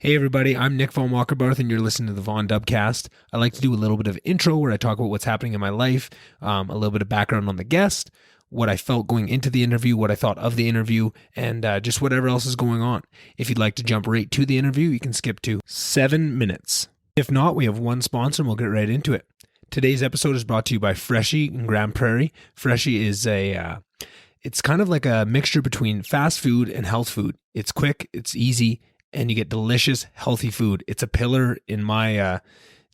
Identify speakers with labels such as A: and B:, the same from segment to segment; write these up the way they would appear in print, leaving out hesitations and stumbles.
A: Hey everybody, I'm Nick Von Walkerbarth and you're listening to the Vondubcast. I like to do a little bit of intro where I talk about what's happening in my life, a little bit of background on the guest, what I felt going into the interview, what I thought of the interview, and just whatever else is going on. If you'd like to jump right to the interview, you can skip to 7 minutes. If not, we have one sponsor and we'll get right into it. Today's episode is brought to you by Freshie in Grand Prairie. Freshie is it's kind of like a mixture between fast food and health food. It's quick, it's easy, and you get delicious, healthy food. It's a pillar in my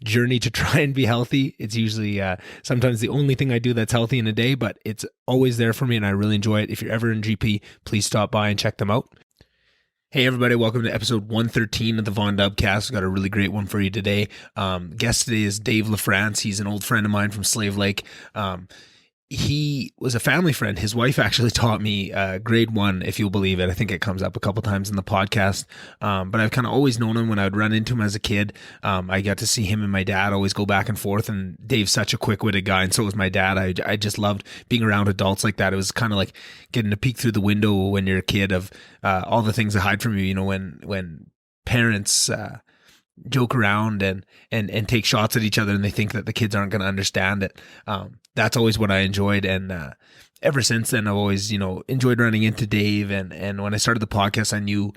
A: journey to try and be healthy. It's usually sometimes the only thing I do that's healthy in a day, but it's always there for me and I really enjoy it. If you're ever in GP, please stop by and check them out. Hey everybody, welcome to episode 113 of the Vondubcast. Got a really great one for you today. Guest today is Dave Lafrance. He's an old friend of mine from Slave Lake. He was a family friend. His wife actually taught me grade 1, if you'll believe it. I think it comes up a couple times in the podcast. But I've kind of always known him when I would run into him as a kid. I got to see him and my dad always go back and forth. And Dave's such a quick-witted guy, and so was my dad. I just loved being around adults like that. It was kind of like getting to peek through the window when you're a kid of all the things that hide from you. You know, when parents joke around and take shots at each other and they think that the kids aren't going to understand it. That's always what I enjoyed. And ever since then, I've always, enjoyed running into Dave. And when I started the podcast, I knew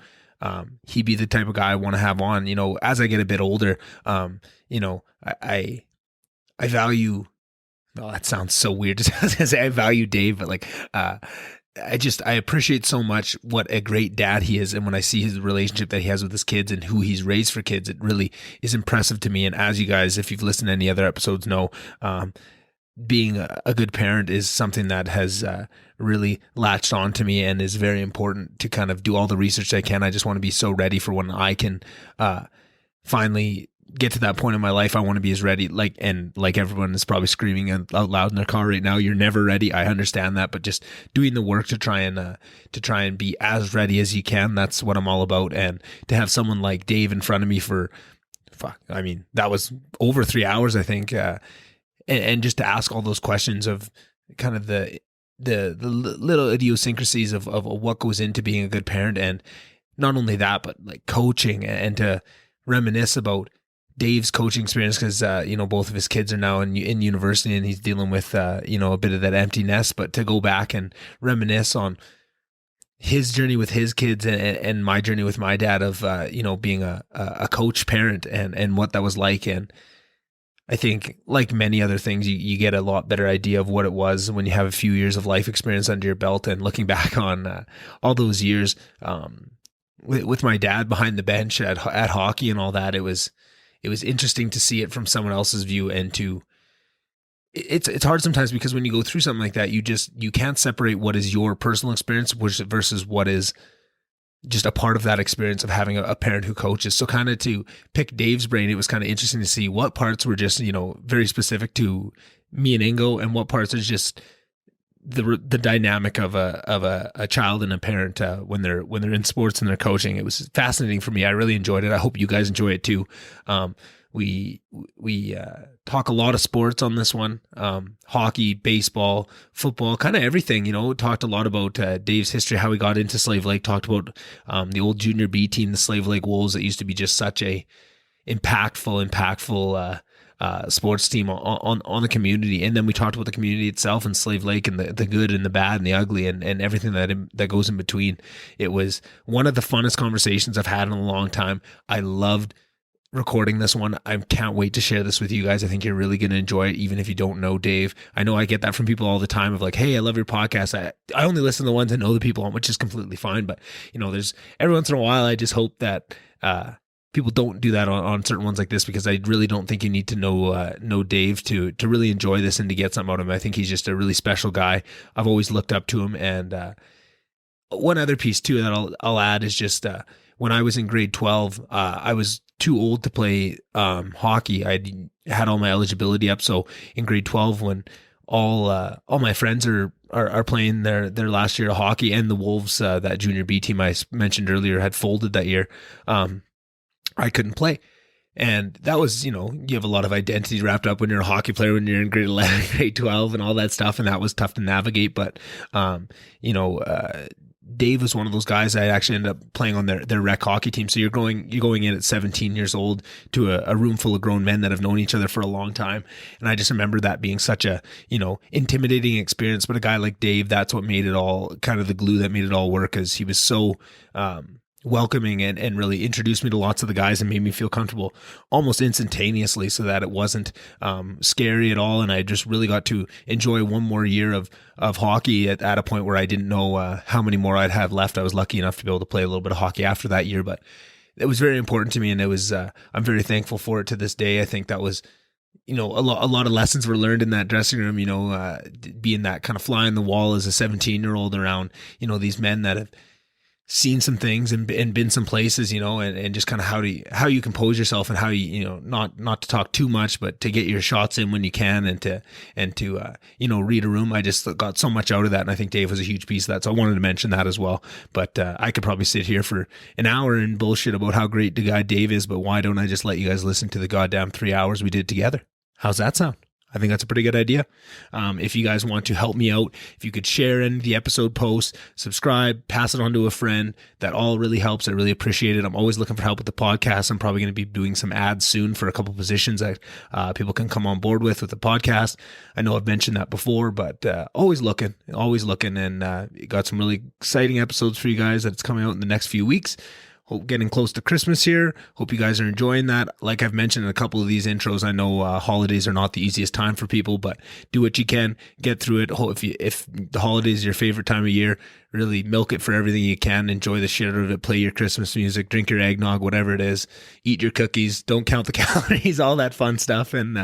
A: he'd be the type of guy I want to have on. As I get a bit older, I value, well, that sounds so weird to say I value Dave, but I appreciate so much what a great dad he is. And when I see his relationship that he has with his kids and who he's raised for kids, it really is impressive to me. And as you guys, if you've listened to any other episodes, know, being a good parent is something that has really latched on to me and is very important to kind of do all the research I can. I just want to be so ready for when I can finally get to that point in my life. I want to be as ready, like everyone is probably screaming out loud in their car right now, you're never ready. I understand that, but just doing the work to try and be as ready as you can. That's what I'm all about. And to have someone like Dave in front of me for, that was over 3 hours, I think. And just to ask all those questions of kind of the little idiosyncrasies of what goes into being a good parent. And not only that, but like coaching and to reminisce about Dave's coaching experience, because both of his kids are now in university and he's dealing with a bit of that empty nest. But to go back and reminisce on his journey with his kids and my journey with my dad of being a coach parent and what that was like. And I think like many other things, you get a lot better idea of what it was when you have a few years of life experience under your belt. And looking back on all those years with my dad behind the bench at hockey and all that, it was interesting to see it from someone else's view. And it's hard sometimes because when you go through something like that, you can't separate what is your personal experience versus what is just a part of that experience of having a parent who coaches. So kind of to pick Dave's brain, it was kind of interesting to see what parts were just, very specific to me and Ingo, and what parts are just the dynamic of a child and a parent when they're in sports and they're coaching. It was fascinating for me. I really enjoyed it. I hope you guys enjoy it too. We talk a lot of sports on this one, hockey, baseball, football, kind of everything, talked a lot about Dave's history, how he got into Slave Lake, talked about the old junior B team, the Slave Lake Wolves, that used to be just such a impactful sports team on the community. And then we talked about the community itself and Slave Lake and the good and the bad and the ugly and everything that goes in between. It was one of the funnest conversations I've had in a long time. I loved recording this one. I can't wait to share this with you guys. I think you're really going to enjoy it, even if you don't know Dave. I know I get that from people all the time of like, hey, I love your podcast. I only listen to the ones I know the people on, which is completely fine. But there's every once in a while, I just hope that people don't do that on certain ones like this, because I really don't think you need to know Dave to really enjoy this and to get something out of him. I think he's just a really special guy. I've always looked up to him. And one other piece too that I'll add is just when I was in grade 12, I was too old to play hockey. I had all my eligibility up. So in grade 12, when all my friends are playing their last year of hockey, and the Wolves, that junior B team I mentioned earlier, had folded that year, I couldn't play. And that was, you have a lot of identity wrapped up when you're a hockey player, when you're in grade 11, grade 12 and all that stuff. And that was tough to navigate. But, Dave was one of those guys that actually ended up playing on their rec hockey team. So you're going in at 17 years old to a room full of grown men that have known each other for a long time. And I just remember that being such a, intimidating experience. But a guy like Dave, that's what made it all, kind of the glue that made it all work, as he was so welcoming and really introduced me to lots of the guys and made me feel comfortable almost instantaneously, so that it wasn't scary at all. And I just really got to enjoy one more year of hockey at a point where I didn't know how many more I'd have left. I was lucky enough to be able to play a little bit of hockey after that year, but it was very important to me, and it was I'm very thankful for it to this day. I think that was a lot of lessons were learned in that dressing room, being that kind of fly on the wall as a 17-year-old around, these men that have seen some things and been some places, and just kind of how you compose yourself, and how you, not to talk too much, but to get your shots in when you can, and to read a room. I just got so much out of that. And I think Dave was a huge piece of that. So I wanted to mention that as well. But I could probably sit here for an hour and bullshit about how great the guy Dave is, but why don't I just let you guys listen to the goddamn 3 hours we did together? How's that sound? I think that's a pretty good idea. If you guys want to help me out, if you could share in the episode post, subscribe, pass it on to a friend, that all really helps. I really appreciate it. I'm always looking for help with the podcast. I'm probably going to be doing some ads soon for a couple positions that people can come on board with the podcast. I know I've mentioned that before, but always looking, and got some really exciting episodes for you guys that's coming out in the next few weeks. Hope getting close to Christmas here. Hope you guys are enjoying that. Like I've mentioned in a couple of these intros, I know holidays are not the easiest time for people, but do what you can, get through it. If the holidays is your favorite time of year, really milk it for everything you can. Enjoy the shit out of it. Play your Christmas music, drink your eggnog, whatever it is. Eat your cookies. Don't count the calories, all that fun stuff. And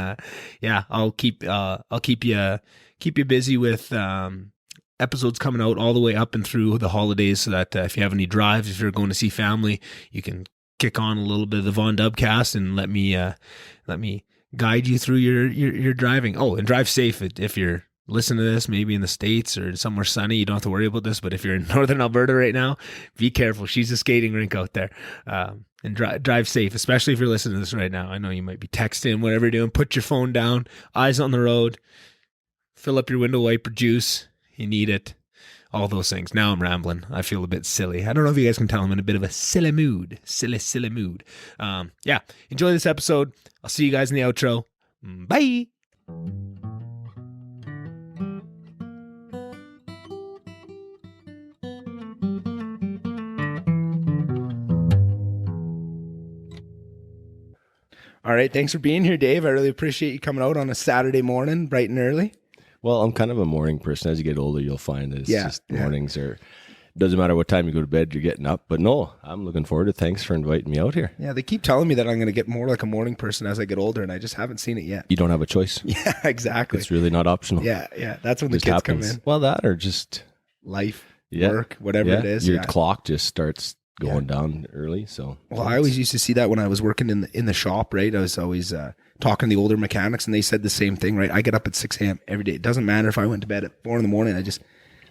A: I'll keep you busy with episodes coming out all the way up and through the holidays, so that if you have any drives, if you're going to see family, you can kick on a little bit of the Vondubcast and let me guide you through your driving. Oh, and drive safe if you're listening to this, maybe in the States or somewhere sunny. You don't have to worry about this, but if you're in Northern Alberta right now, be careful. She's a skating rink out there. And drive safe, especially if you're listening to this right now. I know you might be texting, whatever you're doing. Put your phone down, eyes on the road, fill up your window wiper juice. You need it. All those things. Now I'm rambling. I feel a bit silly. I don't know if you guys can tell I'm in a bit of a silly mood. Silly mood. Enjoy this episode. I'll see you guys in the outro. Bye. All right. Thanks for being here, Dave. I really appreciate you coming out on a Saturday morning, bright and early.
B: Well, I'm kind of a morning person. As you get older, you'll find that it's just mornings are, doesn't matter what time you go to bed, you're getting up. But no, I'm looking forward to it. Thanks for inviting me out here.
A: Yeah, they keep telling me that I'm going to get more like a morning person as I get older, and I just haven't seen it yet.
B: You don't have a choice.
A: Yeah, exactly.
B: It's really not optional.
A: Yeah. That's when the kids come in.
B: Well, that or just
A: life, work, whatever it is.
B: Your clock just starts going down early. So,
A: well, I always used to see that when I was working in the shop, right? I was always talking to the older mechanics, and they said the same thing, right? I get up at 6 a.m. every day. It doesn't matter if I went to bed at 4 a.m.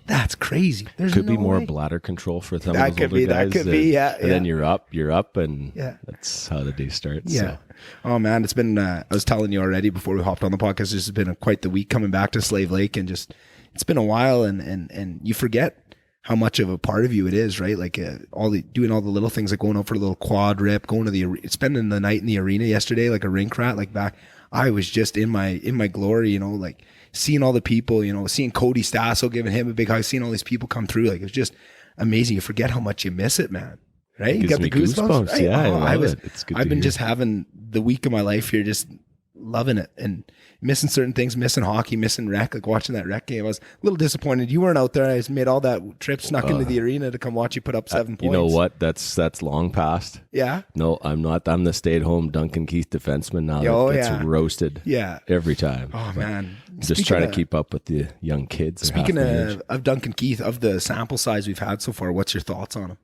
A: That's crazy. There's
B: could
A: no
B: be more
A: way.
B: Bladder control for some of those older guys.
A: That could be, yeah.
B: And then you're up, and that's how the day starts.
A: Yeah.
B: So.
A: Oh man, it's been, I was telling you already before we hopped on the podcast, this has been quite the week coming back to Slave Lake, and just, it's been a while, and you forget how much of a part of you it is, right? Like doing all the little things, like going out for a little quad rip, going to spending the night in the arena yesterday, like a rink rat, like back. I was just in my glory, like seeing all the people, seeing Cody Stasso, giving him a big hug, seeing all these people come through. Like, it was just amazing. You forget how much you miss it, man. Right? You got the goosebumps. Right?
B: Yeah, I love it. It's good.
A: I've been just having the week of my life here, just loving it, and missing certain things, missing hockey, missing rec, like watching that rec game. I was a little disappointed you weren't out there. I made all that trip, snuck into the arena to come watch you put up 7 points.
B: You know what? That's long past.
A: Yeah.
B: No, I'm not. I'm the stay-at-home Duncan Keith defenseman now that gets roasted every time.
A: Oh, man.
B: Just trying to keep up with the young kids.
A: Speaking of Duncan Keith, of the sample size we've had so far, what's your thoughts on him?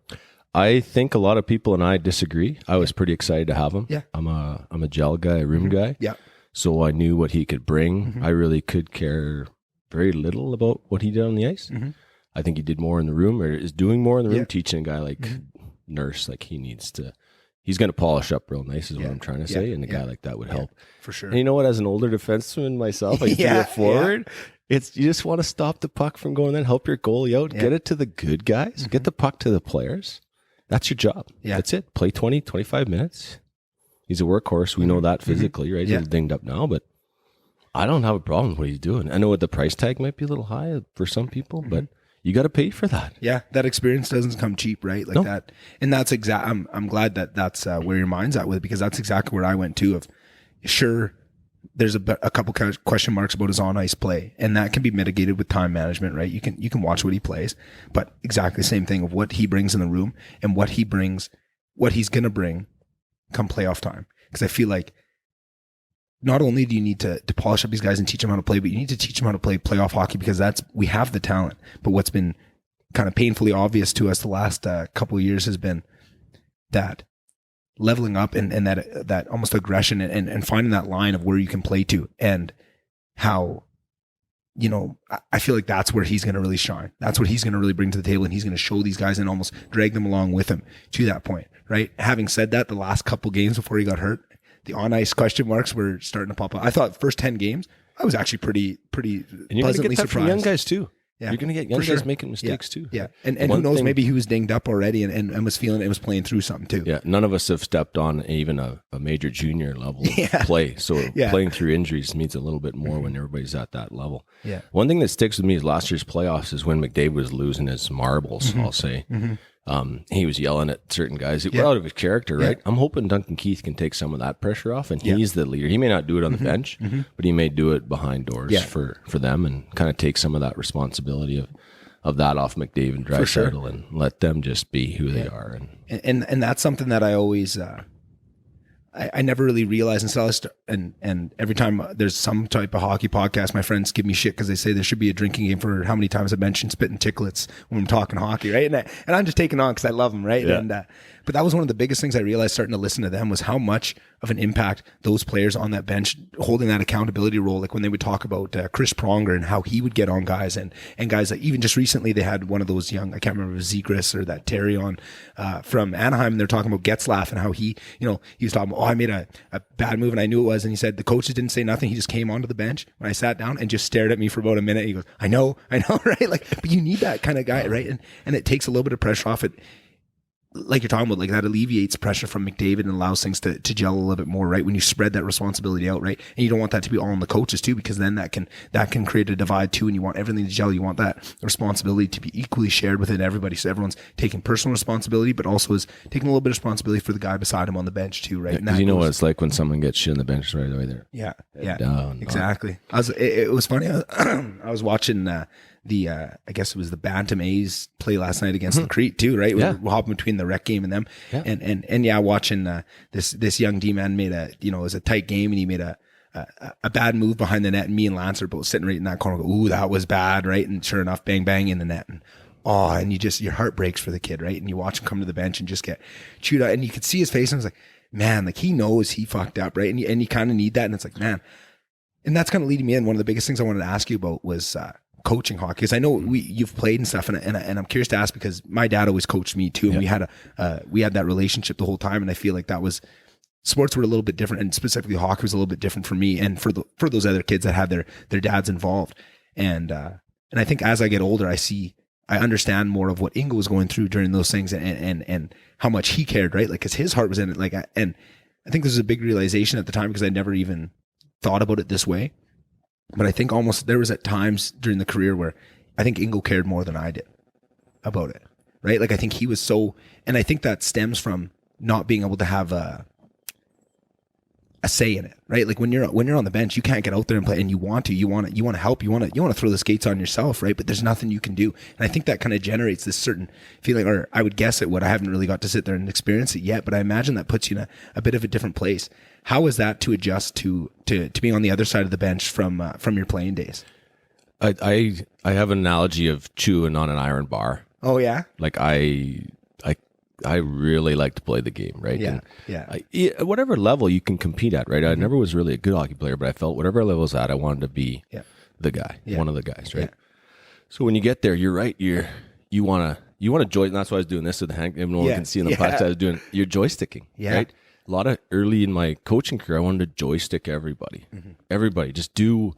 B: I think a lot of people and I disagree. I was pretty excited to have him.
A: Yeah.
B: I'm a gel guy, a room guy.
A: Yeah.
B: So I knew what he could bring. I really could care very little about what he did on the ice. I think he did more in the room, or is doing more in the room, teaching a guy like Nurse, like he's going to polish up real nice is what I'm trying to say. And a guy like that would help.
A: For sure.
B: And you know what, as an older defenseman myself, I feel it forward. It's you just want to stop the puck from going in, help your goalie out, get it to the good guys, get the puck to the players. That's your job. Yeah. That's it. Play 20, 25 minutes. He's a workhorse. We know that physically, right? He's a little dinged up now, but I don't have a problem with what he's doing. I know what the price tag might be a little high for some people, but you got to pay for that.
A: Yeah, that experience doesn't come cheap, right? Like that, and that's exact. I'm glad that that's where your mind's at with it, because that's exactly where I went too. Of sure, there's a couple question marks about his on ice play, and that can be mitigated with time management, right? You can watch what he plays, but exactly the same thing of what he brings in the room and what he brings, what he's gonna bring come playoff time. Because I feel like not only do you need to polish up these guys and teach them how to play, but you need to teach them how to play playoff hockey, because we have the talent. But what's been kind of painfully obvious to us the last couple of years has been that leveling up and that almost aggression and finding that line of where you can play to, and how, I feel like that's where he's going to really shine. That's what he's going to really bring to the table, and he's going to show these guys and almost drag them along with him to that point, right? Having said that, the last couple games before he got hurt, the on-ice question marks were starting to pop up. I thought first 10 games, I was actually pretty
B: and you're
A: pleasantly
B: get that
A: surprised.
B: From young guys too.
A: Yeah.
B: You're going to get young guys making mistakes too.
A: Yeah. And who knows, maybe he was dinged up already and was feeling it, was playing through something too.
B: Yeah. None of us have stepped on even a major junior level play. So playing through injuries means a little bit more when everybody's at that level. Yeah. One thing that sticks with me is last year's playoffs is when McDavid was losing his marbles, I'll say. He was yelling at certain guys. We're out of his character, right? I'm hoping Duncan Keith can take some of that pressure off, and he's the leader. He may not do it on the bench, but he may do it behind doors for them, and kind of take some of that responsibility of that off McDavid and Draisaitl, and let them just be who they are.
A: And that's something that I always I never really realized until I and every time there's some type of hockey podcast, my friends give me shit because they say there should be a drinking game for how many times I mentioned spitting chicklets when I'm talking hockey, right? And I'm just taking on because I love them, right? Yeah. And but that was one of the biggest things I realized starting to listen to them was how much of an impact those players on that bench holding that accountability role. Like when they would talk about Chris Pronger and how he would get on guys and guys that even just recently they had one of those young, I can't remember if it was Zegras or that Terry on from Anaheim. And they're talking about Getzlaff and how he was talking about, I made a bad move and I knew it was. And he said the coaches didn't say nothing. He just came onto the bench when I sat down and just stared at me for about a minute. He goes, I know, right? Like, but you need that kind of guy, right? And it takes a little bit of pressure off it. Like you're talking about, like that alleviates pressure from McDavid and allows things to gel a little bit more, right? When you spread that responsibility out, right? And you don't want that to be all on the coaches too, because then that can create a divide too, and you want everything to gel. You want that responsibility to be equally shared within everybody, so everyone's taking personal responsibility, but also is taking a little bit of responsibility for the guy beside him on the bench too, right?
B: Because what it's like when someone gets shit on the bench right away there.
A: Yeah,
B: down,
A: exactly. It was funny. I was watching I guess it was the Bantam A's play last night against the Crete too, right? We're hopping between the rec game and them, and watching this young D-man made it was a tight game, and he made a bad move behind the net, and me and Lance are both sitting right in that corner. Go, ooh, that was bad, right? And sure enough, bang bang in the net, and and your heart breaks for the kid, right? And you watch him come to the bench and just get chewed out, and you could see his face, and I was like, man, like he knows he fucked up, right? And you kind of need that, and it's like, man, and that's kind of leading me in. One of the biggest things I wanted to ask you about was coaching hockey, because I know you've played and stuff, and I'm curious to ask because my dad always coached me too, and we had that relationship the whole time, and I feel like that was sports were a little bit different, and specifically hockey was a little bit different for me and for those other kids that had their dads involved, and I think as I get older, I understand more of what Ingo was going through during those things, and how much he cared, right? Like, because his heart was in it, like, and I think this was a big realization at the time because I never even thought about it this way. But I think almost there was at times during the career where I think Ingo cared more than I did about it, right? Like I think he was so, and I think that stems from not being able to have a say in it, right? Like when you're on the bench, you can't get out there and play, and you want to help, you want to throw the skates on yourself, right? But there's nothing you can do, and I think that kind of generates this certain feeling, or I would guess it would. I haven't really got to sit there and experience it yet, but I imagine that puts you in a bit of a different place. How is that to adjust to being on the other side of the bench from your playing days?
B: I have an analogy of chewing on an iron bar.
A: Oh yeah,
B: like I really like to play the game, right?
A: Yeah.
B: Whatever level you can compete at, right? I never was really a good hockey player, but I felt whatever level I was at, I wanted to be the guy, one of the guys, right? Yeah. So when you get there, you're right. You want to joy, and that's why I was doing this with the hand. No one can see in the podcast. I was doing you're joysticking, right? A lot of early in my coaching career, I wanted to joystick everybody. Everybody, just do.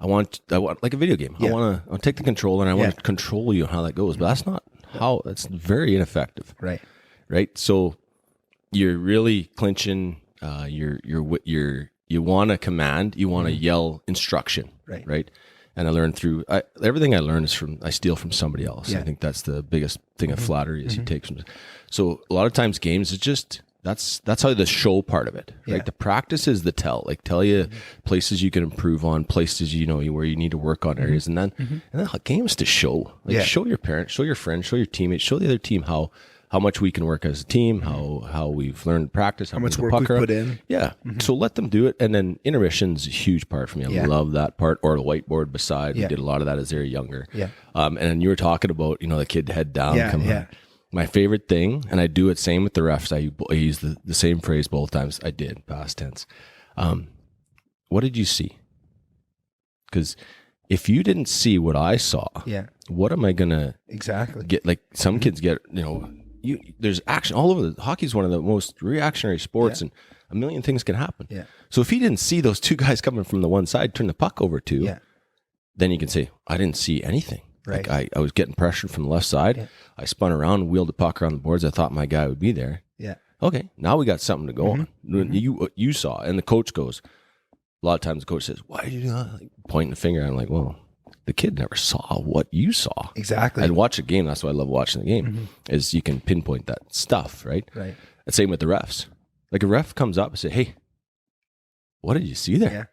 B: I want like a video game. I want to take the controller and I want to control you and how that goes. But that's not how. That's very ineffective. Right. So you're really clinching. You want to command. You want to yell instruction. Right. And I learned through everything I learned I steal from somebody else. I think that's the biggest thing of flattery is you take from. So a lot of times games is just that's how the show part of it. Right. The practice is the tell. Like tell you places you can improve on, places where you need to work on areas, and then games to show. Like show your parents, show your friends, show your teammates, show the other team how much we can work as a team, how we've learned practice,
A: how much work we put in.
B: Yeah. So let them do it. And then intermission's a huge part for me. I love that part. Or the whiteboard beside. We did a lot of that as they were younger. And you were talking about, the kid head down. My favorite thing, and I do it same with the refs. I use the same phrase both times. I did, past tense. What did you see? Because if you didn't see what I saw, what am I going to get? Like some kids get, there's action all over. Hockey is one of the most reactionary sports, and a million things can happen. So if he didn't see those two guys coming from the one side, turn the puck over to, then you can say, I didn't see anything. Like I was getting pressured from the left side. I spun around, wheeled the puck around the boards. I thought my guy would be there. Okay, now we got something to go on. You saw, and the coach goes. A lot of times the coach says, "Why did you not?" Like, pointing the finger. I'm like, well. The kid never saw what you saw.
A: Exactly.
B: I'd watch a game. That's why I love watching the game. Is you can pinpoint that stuff, right?
A: Right.
B: And same with the refs. Like a ref comes up and say, "Hey, what did you see there?"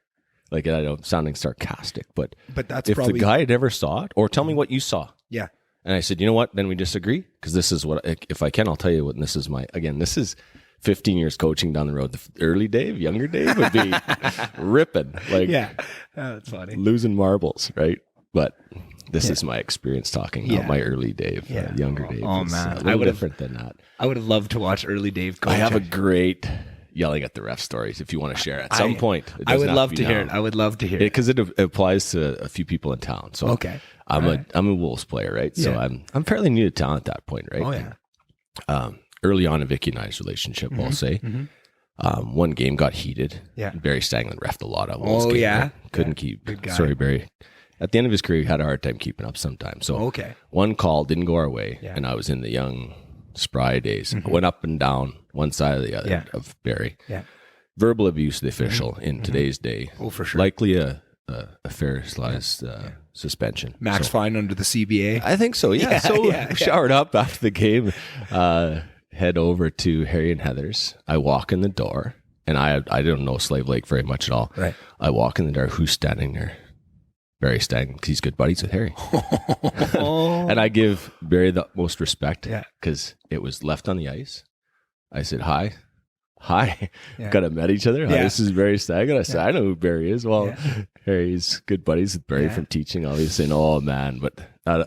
B: Like I know, sounding sarcastic, but
A: that's
B: if the guy never saw it, or tell me what you saw. And I said, you know what? Then we disagree because this is what if I can, I'll tell you what. And this is this is 15 years coaching down the road. The early Dave, younger Dave would be ripping like
A: that's funny,
B: losing marbles, right? But this is my experience talking about my early Dave, younger Dave.
A: Oh man,
B: I would different than that.
A: I would have loved to watch early Dave coach.
B: I have a great yelling at the ref stories if you want to share at some point.
A: I would love to hear it. I would love to hear it
B: because it applies to a few people in town. So I'm a Wolves player, right? So I'm fairly new to town at that point, right? Early on in Vicky and I's relationship, I'll say. One game got heated. Barry Stanglin reffed a lot of Wolves games. Couldn't keep. Sorry, Barry. At the end of his career, he had a hard time keeping up sometimes. So one call didn't go our way, and I was in the young, spry days. I went up and down one side or the other of Barry. Verbal abuse of the official in today's day.
A: Oh, for sure.
B: Likely a fair slice suspension.
A: Max fine under the CBA?
B: I think so, showered up after the game, head over to Harry and Heather's. I walk in the door, and I don't know Slave Lake very much at all.
A: Right.
B: I walk in the door. Who's standing there? Barry Stanglin, because he's good buddies with Harry. And I give Barry the most respect because it was left on the ice. I said, hi. Got to met each other. Hi, this is Barry Stanglin. I said, I know who Barry is. Well, Harry's good buddies with Barry from teaching, obviously. And oh, man, but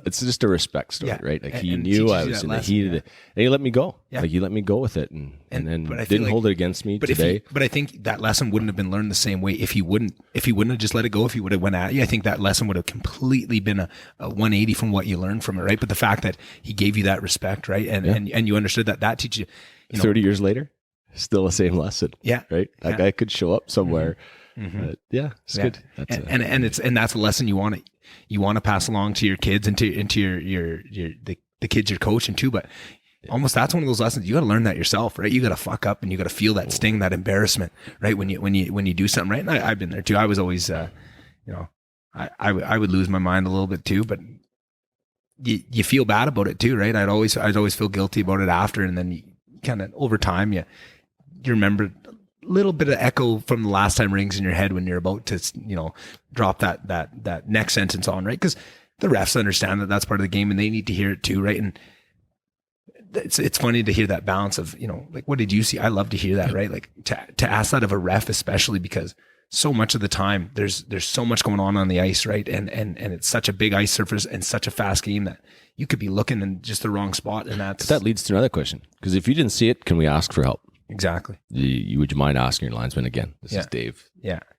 B: it's just a respect story, right? Like he knew I was in the heat of it. And he let me go. Like he let me go with it and then didn't hold it against me today.
A: But I think that lesson wouldn't have been learned the same way if he wouldn't have just let it go, if he would have went at you. I think that lesson would have completely been a 180 from what you learned from it, right? But the fact that he gave you that respect, right? And you understood that teaches you
B: 30 years later, still the same lesson. Right? That guy could show up somewhere. It's good.
A: And that's a lesson you want to pass along to your kids and to the kids you're coaching too. But almost that's one of those lessons you got to learn that yourself, right? You got to fuck up and you got to feel that sting, that embarrassment, right? When you do something right. And I've been there too. I was always, I would lose my mind a little bit too, but you feel bad about it too, right? I'd always feel guilty about it after, and then you kind of over time you remember a little bit of echo from the last time rings in your head when you're about to, drop that next sentence on, right? Because the refs understand that that's part of the game and they need to hear it too, right? And it's funny to hear that balance of, like, what did you see? I love to hear that, right? Like to ask that of a ref, especially because so much of the time there's so much going on the ice, right? And it's such a big ice surface and such a fast game that you could be looking in just the wrong spot. And
B: that leads to another question. Because if you didn't see it, can we ask for help?
A: Exactly.
B: Would you mind asking your linesman again? This is Dave.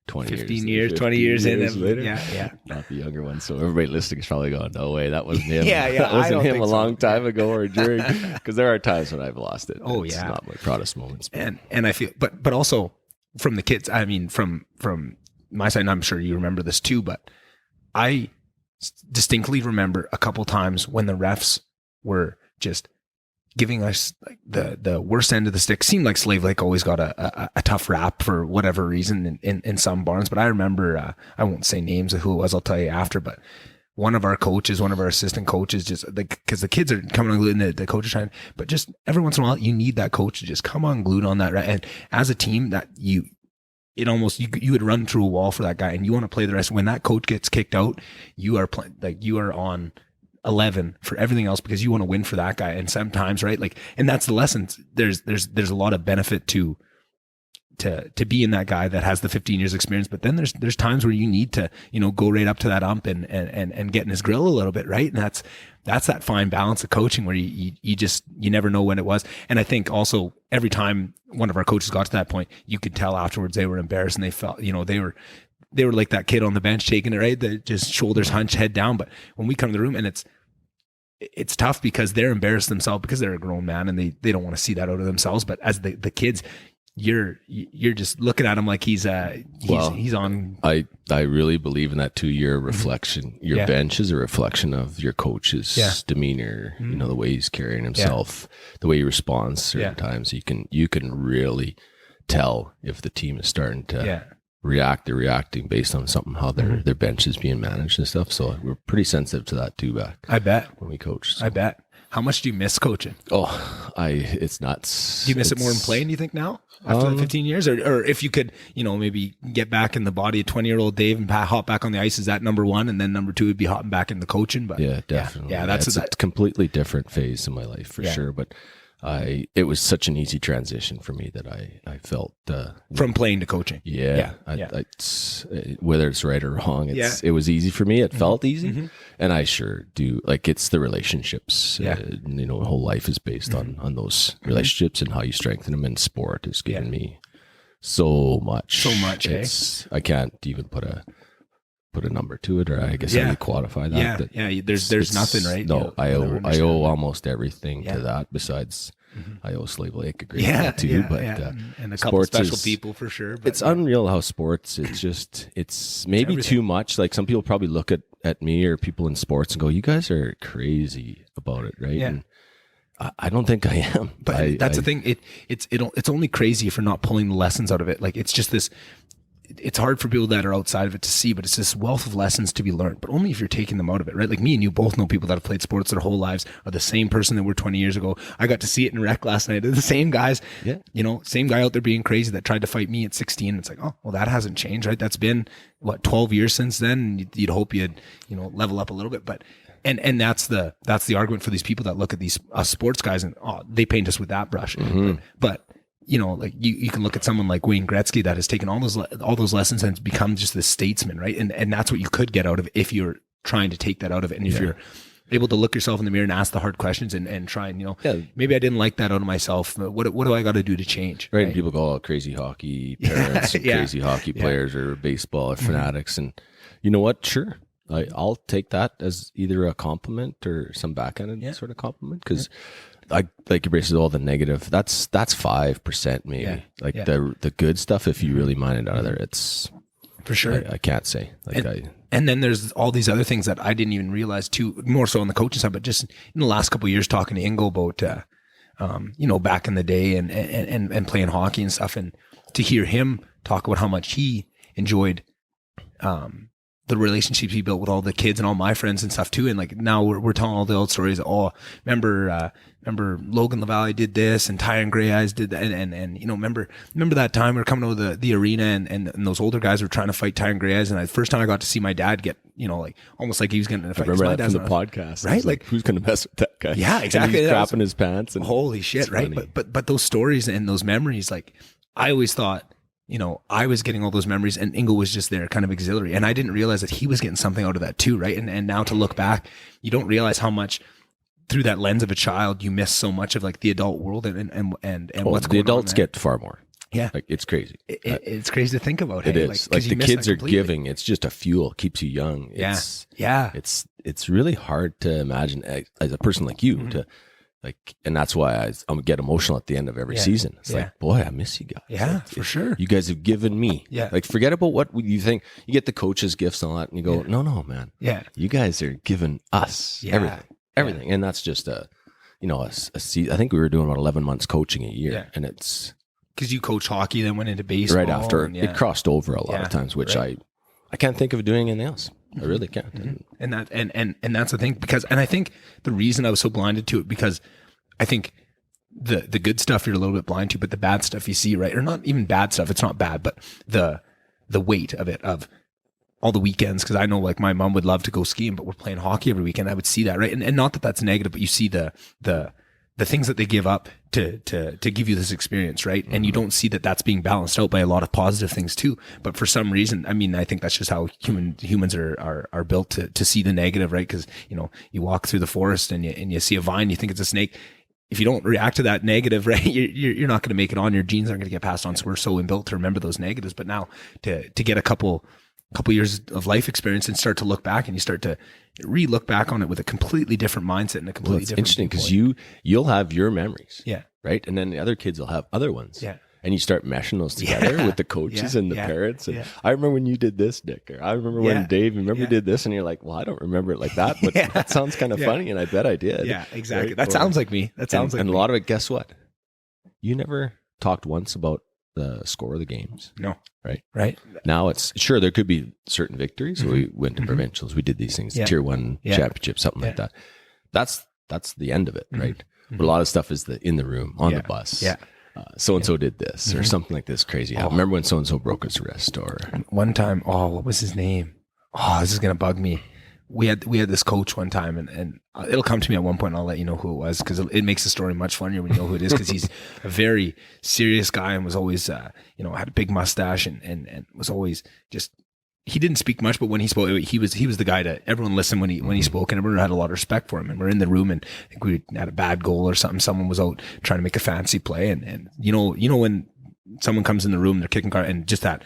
A: 15 years in
B: later. Not the younger one. So everybody listening is probably going, no way, that wasn't him. That wasn't him a long time ago or during. Because there are times when I've lost it.
A: Oh,
B: it's not my proudest moments.
A: And I feel, but also from the kids, I mean, from my side, and I'm sure you remember this too, but I distinctly remember a couple times when the refs were just giving us like the worst end of the stick. Seemed like Slave Lake always got a tough rap for whatever reason in some barns. But I remember, I won't say names of who it was, I'll tell you after, but one of our coaches, one of our assistant coaches, just like, because the kids are coming unglued and the coach is trying, but just every once in a while, you need that coach to just come unglued on that. Right. And as a team that you would run through a wall for that guy, and you want to play the rest. When that coach gets kicked out, you are playing, like you are on 11 for everything else because you want to win for that guy. And sometimes, right, like, and that's the lesson. There's a lot of benefit to be in that guy that has the 15 years experience, but then there's times where you need to, go right up to that ump and get in his grill a little bit, right? And that's that fine balance of coaching where you never know when it was. And I think also every time one of our coaches got to that point, you could tell afterwards they were embarrassed and they felt, they were like that kid on the bench taking it, right? The just shoulders hunched, head down. But when we come to the room, and it's tough because they're embarrassed themselves because they're a grown man and they don't want to see that out of themselves. But as the kids, you're just looking at him like he's on.
B: I really believe in that 2-year reflection. Your bench is a reflection of your coach's demeanor, the way he's carrying himself, the way he responds certain times. You can really tell if the team is starting to react. They're reacting based on something, how their bench is being managed and stuff. So we're pretty sensitive to that too back.
A: I bet.
B: When we coach. So.
A: I bet. How much do you miss coaching?
B: It's nuts.
A: Do you miss it more than playing, do you think, now? After the 15 years? Or if you could, maybe get back in the body of 20-year-old Dave and hop back on the ice, is that number one? And then number two would be hopping back into coaching. But
B: yeah, definitely.
A: Yeah, that's
B: a completely different phase in my life for sure. But it was such an easy transition for me that I felt
A: from playing to coaching.
B: Whether it's right or wrong, it was easy for me. It felt easy, and I sure do. Like, it's the relationships. Whole life is based on those relationships and how you strengthen them. And sport has given me so much. I can't even put a number to it, or I guess I would quantify that.
A: There's nothing, right?
B: No, I owe almost everything to that. Besides, I owe Slave Lake a great deal too. But
A: and a couple special people for sure. But
B: it's unreal how sports. It's maybe too much. Like, some people probably look at me or people in sports and go, "You guys are crazy about it," right? Yeah. And I don't think I am.
A: But that's the thing. It's only crazy if you're not pulling the lessons out of it. Like, it's just this. It's hard for people that are outside of it to see, but it's this wealth of lessons to be learned, but only if you're taking them out of it, right? Like, me and you both know people that have played sports their whole lives are the same person that were 20 years ago. I got to see it in rec last night. They're the same guys, same guy out there being crazy that tried to fight me at 16. It's like, oh, well, that hasn't changed, right? That's been 12 years since then. You'd hope you'd, level up a little bit, but and that's the argument for these people that look at these sports guys and, they paint us with that brush. But like you can look at someone like Wayne Gretzky that has taken all those lessons and become just this statesman, right? And that's what you could get out of it if you're trying to take that out of it. And if you're able to look yourself in the mirror and ask the hard questions and try and, maybe I didn't like that out of myself. What do I got to do to change?
B: Right. And people go, crazy hockey parents, crazy hockey players or baseball fanatics. And you know what? Sure. I'll take that as either a compliment or some backhanded sort of compliment. Cause like you basically all the negative, that's 5% maybe. The good stuff, if you really mine it out of there, it's
A: for sure.
B: I can't say.
A: And then there's all these other things that I didn't even realize too, more so on the coaching side, but just in the last couple of years talking to Ingo about, back in the day and playing hockey and stuff, and to hear him talk about how much he enjoyed, the relationships he built with all the kids and all my friends and stuff too. And like, now we're telling all the old stories. Remember Logan LaValle did this and Ty and Gray Eyes did that. And remember that time we were coming to the arena and those older guys were trying to fight Ty and Gray Eyes. And the first time I got to see my dad get, like almost like he was getting in a fight.
B: I remember that from the podcast.
A: Right? Like,
B: who's going to mess with that guy?
A: Yeah, exactly.
B: And he's crapping his pants. And
A: holy shit. Right.
B: Funny.
A: But those stories and those memories, like, I always thought, I was getting all those memories and Ingo was just there kind of auxiliary. And I didn't realize that he was getting something out of that too. Right. And now to look back, you don't realize how much through that lens of a child, you miss so much of like the adult world and what's going on.
B: The adults get far more.
A: Yeah.
B: Like, it's crazy.
A: It's crazy to think about.
B: It is. Like the kids are giving, it's just a fuel, keeps you young. It's really hard to imagine as a person like you to Like, and that's why I get emotional at the end of every season. It's like, boy, I miss you guys.
A: Yeah,
B: like,
A: for sure.
B: You guys have given me.
A: Yeah.
B: Like, forget about what you think. You get the coaches' gifts and all that, and you go, no, man.
A: Yeah.
B: You guys are giving us everything. And that's just a season. I think we were doing about 11 months coaching a year. Yeah. And it's
A: because you coach hockey, then went into baseball.
B: Right after it crossed over a lot of times, which I can't think of doing anything else. I really can't.
A: And that's the thing, because, and I think the reason I was so blinded to it, because I think the good stuff you're a little bit blind to, but the bad stuff you see, right? Or not even bad stuff. It's not bad, but the weight of it, of all the weekends. Cause I know like my mom would love to go skiing, but we're playing hockey every weekend. I would see that. Right. And not that that's negative, but you see the things that they give up to give you this experience, right? And you don't see that that's being balanced out by a lot of positive things too. But for some reason, I mean, I think that's just how humans are built to see the negative, right? Because, you know, you walk through the forest and you see a vine, you think it's a snake. If you don't react to that negative, right, you're not going to make it on. Your genes aren't going to get passed on. So we're so inbuilt to remember those negatives. But now to get a couple years of life experience and start to look back, and you start to re-look back on it with a completely different mindset and a completely different.
B: Interesting, because you'll have your memories, right, and then the other kids will have other ones, and you start meshing those together with the coaches and the parents. And I remember when you did this, Nick, or I remember when Dave, you did this, and you're like, well, I don't remember it like that, but that sounds kind of funny, and I bet I did.
A: Yeah, exactly.
B: Right?
A: That sounds like me. That sounds like
B: and
A: me.
B: A lot of it. Guess what? You never talked once about the score of the games.
A: No.
B: Right. Now it's sure there could be certain victories. So we went to provincials. We did these things, tier 1 championship, something like that. That's the end of it, right? But a lot of stuff is in the room, on the bus. Yeah. So and so did this or something like this crazy. I remember when so and so broke his wrist, or
A: one time. Oh, what was his name? Oh, this is gonna bug me. We had this coach one time, and it'll come to me at one point, and I'll let you know who it was, because it makes the story much funnier when you know who it is, because he's a very serious guy and was always, had a big mustache and was always just, he didn't speak much, but when he spoke, he was the guy to everyone listened when he spoke, and everyone had a lot of respect for him. And we're in the room, and I think we had a bad goal or something. Someone was out trying to make a fancy play, and you know when someone comes in the room, they're kicking car, and just that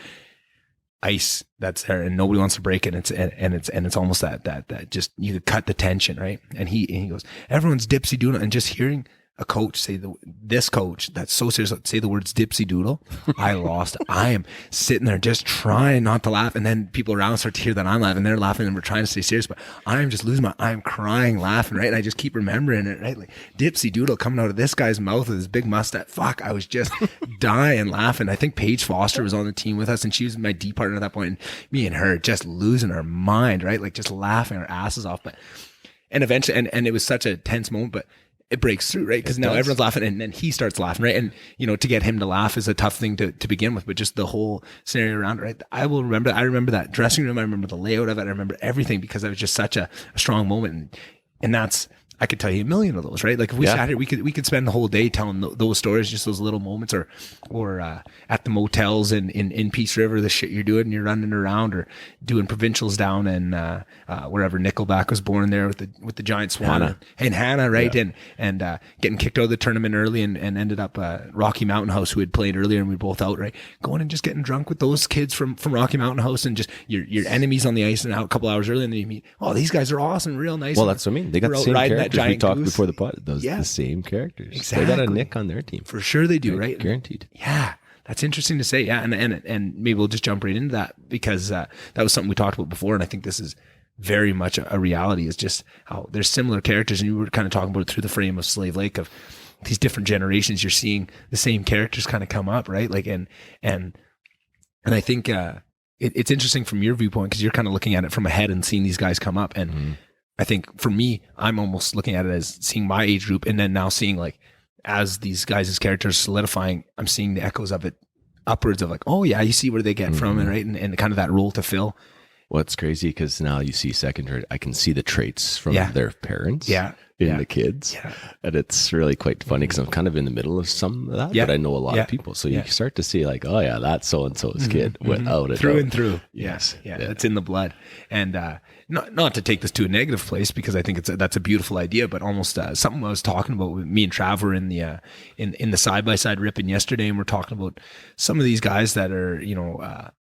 A: ice that's there, and nobody wants to break it. And it's almost that just, you could cut the tension, right? And he goes, everyone's dipsy doodle, and just hearing a coach say this coach that's so serious say the words dipsy doodle, I lost. I am sitting there just trying not to laugh, and then people around start to hear that I'm laughing, and they're laughing, and we're trying to stay serious, but I'm just losing I'm crying laughing, right? And I just keep remembering it, right? Like dipsy doodle coming out of this guy's mouth with his big mustache. Fuck, I was just dying laughing. I think Paige Foster was on the team with us, and she was my D partner at that point, and me and her just losing our mind, right? Like just laughing our asses off. And eventually, and it was such a tense moment, but it breaks through, right? Because now everyone's laughing, and then he starts laughing, right? And, to get him to laugh is a tough thing to begin with, but just the whole scenario around it, right? I remember that dressing room. I remember the layout of it. I remember everything, because it was just such a strong moment. And that's, I could tell you a million of those, right? Like if we sat here, we could spend the whole day telling those stories, just those little moments, or at the motels in Peace River, the shit you're doing, and you're running around, or doing provincials down in wherever Nickelback was born there with the giant swan and Hannah, right? Yeah. And getting kicked out of the tournament early and ended up Rocky Mountain House, who had played earlier, and we were both out, right? Going and just getting drunk with those kids from Rocky Mountain House, and just your enemies on the ice, and out a couple hours early, and then you meet, oh, these guys are awesome, real nice.
B: Well, that's what I mean. They got the same characters we talked before the pod. The same characters.
A: Exactly.
B: They got a Nick on their team.
A: For sure they do, right?
B: Guaranteed.
A: Yeah. That's interesting to say. Yeah. And maybe we'll just jump right into that, because that was something we talked about before. And I think this is very much a reality, is just how there's similar characters. And you were kind of talking about it through the frame of Slave Lake, of these different generations. You're seeing the same characters kind of come up, right? Like, and I think it's interesting from your viewpoint, because you're kind of looking at it from ahead and seeing these guys come up. And I think for me, I'm almost looking at it as seeing my age group, and then now seeing, like, as these guys' characters solidifying, I'm seeing the echoes of it upwards of, like, oh yeah, you see where they get from, and right, and kind of that role to fill.
B: Well, it's crazy, because now you see second, I can see the traits from their parents in the kids. Yeah. And it's really quite funny, because I'm kind of in the middle of some of that, but I know a lot of people. So you start to see, like, oh yeah, that's so-and-so's kid without it.
A: Through and through. Yes. Yeah. It's in the blood. And not to take this to a negative place, because I think that's a beautiful idea, but almost something I was talking about with me and Trav were in the side-by-side ripping yesterday, and we're talking about some of these guys that are,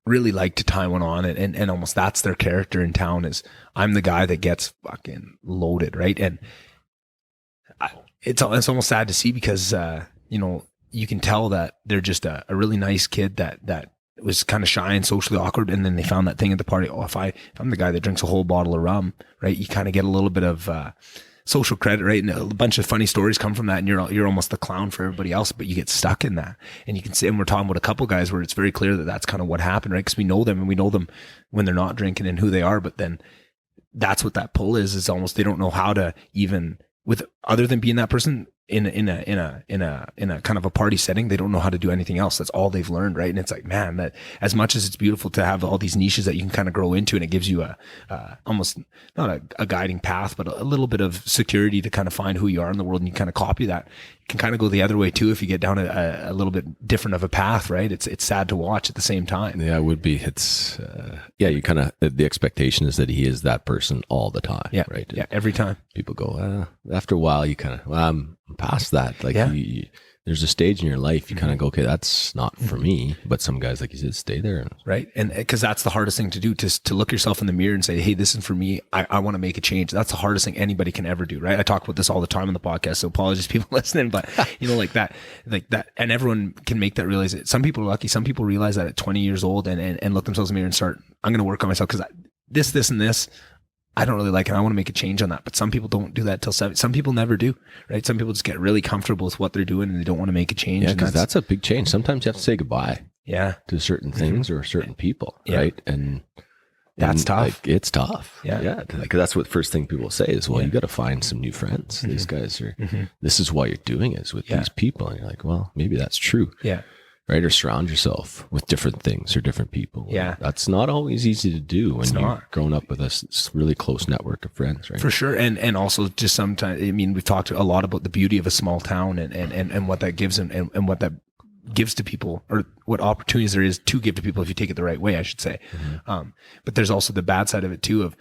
A: really like to tie one on, and almost that's their character in town, is I'm the guy that gets fucking loaded, right? And it's almost sad to see because, you can tell that they're just a really nice kid that was kind of shy and socially awkward. And then they found that thing at the party. Oh, if I'm the guy that drinks a whole bottle of rum, right? You kind of get a little bit of, social credit, right? And a bunch of funny stories come from that, and you're almost the clown for everybody else, but you get stuck in that. And you can see, and we're talking about a couple guys where it's very clear that that's kind of what happened, right? Because we know them, and we know them when they're not drinking and who they are, but then that's what that pull is almost, they don't know how to even, with other than being that person in a kind of a party setting, they don't know how to do anything else. That's all they've learned, right? And it's like, man, that as much as it's beautiful to have all these niches that you can kind of grow into, and it gives you almost not a guiding path, but a little bit of security to kind of find who you are in the world, and you kind of copy that. It can kind of go the other way too if you get down a little bit different of a path, right? It's sad to watch at the same time.
B: Yeah, it would be. It's you kind of, the expectation is that he is that person all the time.
A: Yeah,
B: right.
A: Yeah, every time.
B: People go, after a while, you kind of, I'm past that. Like, there's a stage in your life you kind of go, okay, that's not for me. But some guys, like you said, stay there.
A: Right. And because that's the hardest thing to do, to look yourself in the mirror and say, hey, this is for me. I want to make a change. That's the hardest thing anybody can ever do. Right. I talk about this all the time on the podcast. So apologies people listening, but like that, and everyone can make that realize it. Some people are lucky. Some people realize that at 20 years old and look themselves in the mirror and start, I'm going to work on myself because this and this, I don't really like it. I want to make a change on that. But some people don't do that till 7. Some people never do, right? Some people just get really comfortable with what they're doing and they don't want to make a change.
B: Yeah, because that's a big change. Sometimes you have to say goodbye.
A: Yeah.
B: To certain things or certain people, right? And
A: that's tough.
B: Like, it's tough.
A: Yeah.
B: Yeah. Because that's what first thing people say is, well, you got to find some new friends. These guys are, this is why you're doing is with these people. And you're like, well, maybe that's true.
A: Yeah.
B: Right? Or surround yourself with different things or different people.
A: Yeah.
B: That's not always easy to do when you're growing up with a really close network of friends, right?
A: For sure. And also just sometimes, I mean, we've talked a lot about the beauty of a small town and what that gives and what that gives to people, or what opportunities there is to give to people if you take it the right way, I should say. But there's also the bad side of it too, of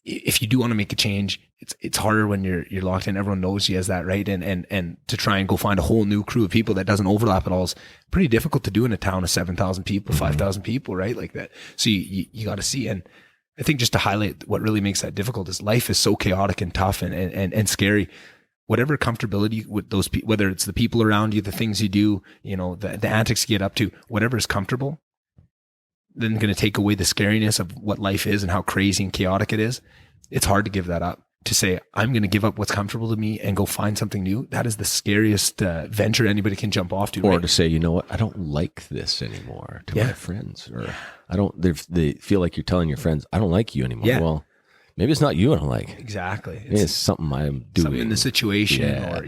A: if you do want to make a change, it's harder when you're locked in. Everyone knows you as that, right? And to try and go find a whole new crew of people that doesn't overlap at all is pretty difficult to do in a town of 7,000 people, 5,000 people, right? Like that. So you got to see. And I think just to highlight what really makes that difficult is life is so chaotic and tough and scary. Whatever comfortability with those people, whether it's the people around you, the things you do, the antics you get up to, whatever is comfortable, then going to take away the scariness of what life is and how crazy and chaotic it is. It's hard to give that up. To say, I'm going to give up what's comfortable to me and go find something new. That is the scariest venture anybody can jump off to.
B: Or to say, you know what, I don't like this anymore to my friends. Or they feel like you're telling your friends, I don't like you anymore. Yeah. Well, maybe it's not you I don't like.
A: Exactly.
B: Maybe it's something I'm doing.
A: Something in the situation or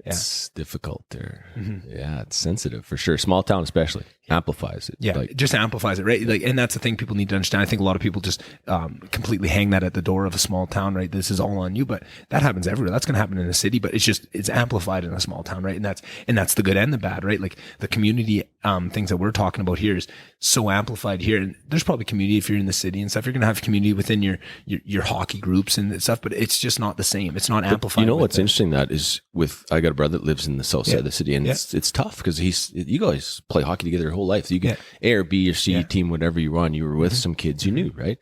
B: It's difficult there. Yeah, it's sensitive for sure. Small town especially amplifies it.
A: Yeah, it just amplifies it, right? Like, and that's the thing people need to understand. I think a lot of people just completely hang that at the door of a small town, right? This is all on you, but that happens everywhere. That's going to happen in a city, but it's amplified in a small town, right? And that's the good and the bad, right? Like the community things that we're talking about here is so amplified here. And there's probably community if you're in the city and stuff. You're going to have community within your hockey groups and stuff, but it's just not the same. It's not amplified.
B: You know what's interesting that is I got a brother that lives in the south side of the city, and it's tough because you guys play hockey together your whole life. So you get A or B or C team, whatever you run. You were with some kids you knew, right?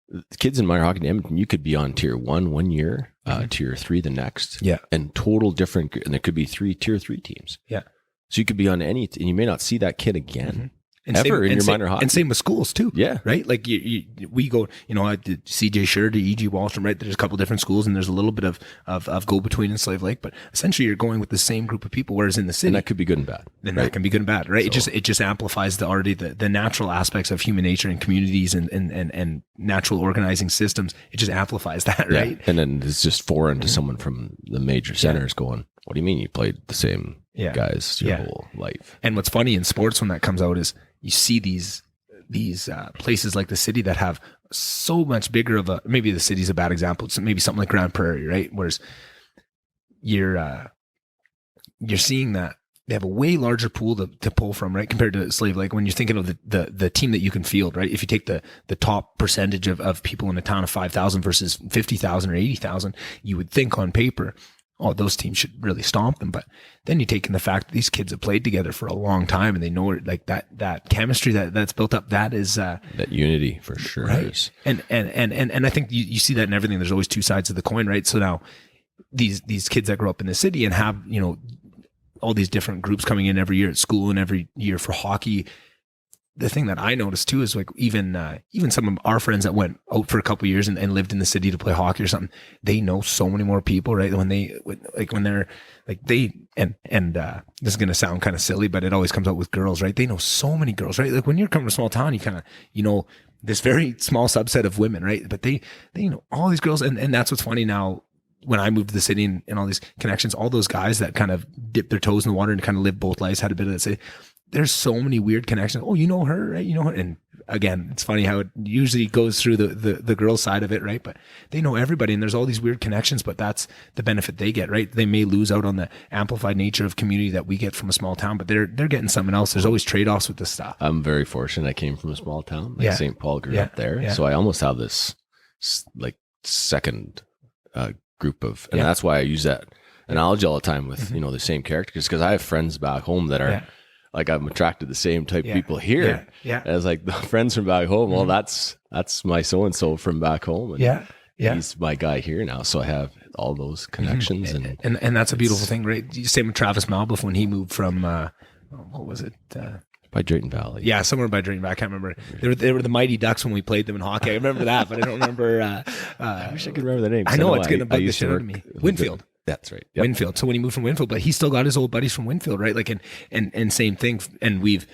B: The kids in minor hockey in Edmonton, you could be on tier 1 1 year, tier 3 the next, and total different. And there could be 3 tier 3 teams. Yeah, so you could be on any, and you may not see that kid again. And ever in your minor hockey.
A: And same with schools too.
B: Yeah.
A: Right? Like we go, I did CJ Scher to E.G. Wallstrom, right? There's a couple different schools and there's a little bit of go between in Slave Lake, but essentially you're going with the same group of people, whereas in the city.
B: And that could be good and bad.
A: And that can be good and bad, right? So, it just amplifies the natural aspects of human nature and communities and natural organizing systems. It just amplifies that, right?
B: And then it's just foreign to someone from the major centers going, what do you mean you played the same guys your whole life? And
A: what's funny in sports when that comes out is you see these places like the city that have so much bigger of maybe the city's a bad example. It's maybe something like Grand Prairie, right? Whereas you're seeing that they have a way larger pool to pull from, right? Compared to Slave Lake, when you're thinking of the team that you can field, right? If you take the top percentage of people in a town of 5,000 versus 50,000 or 80,000, you would think on paper, oh, those teams should really stomp them. But then you take in the fact that these kids have played together for a long time and they know like that chemistry that's built up. That is
B: that unity for sure.
A: Right. And I think you see that in everything. There's always two sides of the coin, right? So now these kids that grow up in the city and have, all these different groups coming in every year at school and every year for hockey. The thing that I noticed too is like even some of our friends that went out for a couple of years and lived in the city to play hockey or something, they know so many more people, right? When they're like this is going to sound kind of silly, but it always comes out with girls, right? They know so many girls, right? Like when you're coming to a small town, you kind of, this very small subset of women, right? But they know all these girls. And that's what's funny now. When I moved to the city and all these connections, all those guys that kind of dipped their toes in the water and kind of lived both lives, had a bit of that say, there's so many weird connections. Oh, you know her, right? You know her. And again, it's funny how it usually goes through the girl side of it, right? But they know everybody and there's all these weird connections, but that's the benefit they get, right? They may lose out on the amplified nature of community that we get from a small town, but they're getting something else. There's always trade-offs with this stuff.
B: I'm very fortunate. I came from a small town, like St. Paul, grew up there.
A: Yeah.
B: So I almost have this like second group of, and that's why I use that analogy all the time with, the same characters, because I have friends back home that are like, I'm attracted to the same type of people here. As like the friends from back home. Well, that's my so-and-so from back home. And he's my guy here now. So I have all those connections.
A: And that's a beautiful thing, right? Same with Travis Malbuff when he moved from, what was it?
B: By Drayton Valley.
A: Yeah, somewhere by Drayton Valley. I can't remember. They were the Mighty Ducks when we played them in hockey. I remember that, but I don't remember.
B: I wish I could remember the name.
A: I know it's going to bug the shit out of me. Winfield.
B: That's right.
A: Yep. Winfield. So when he moved from Winfield, but he still got his old buddies from Winfield, right? Like, and same thing. And we've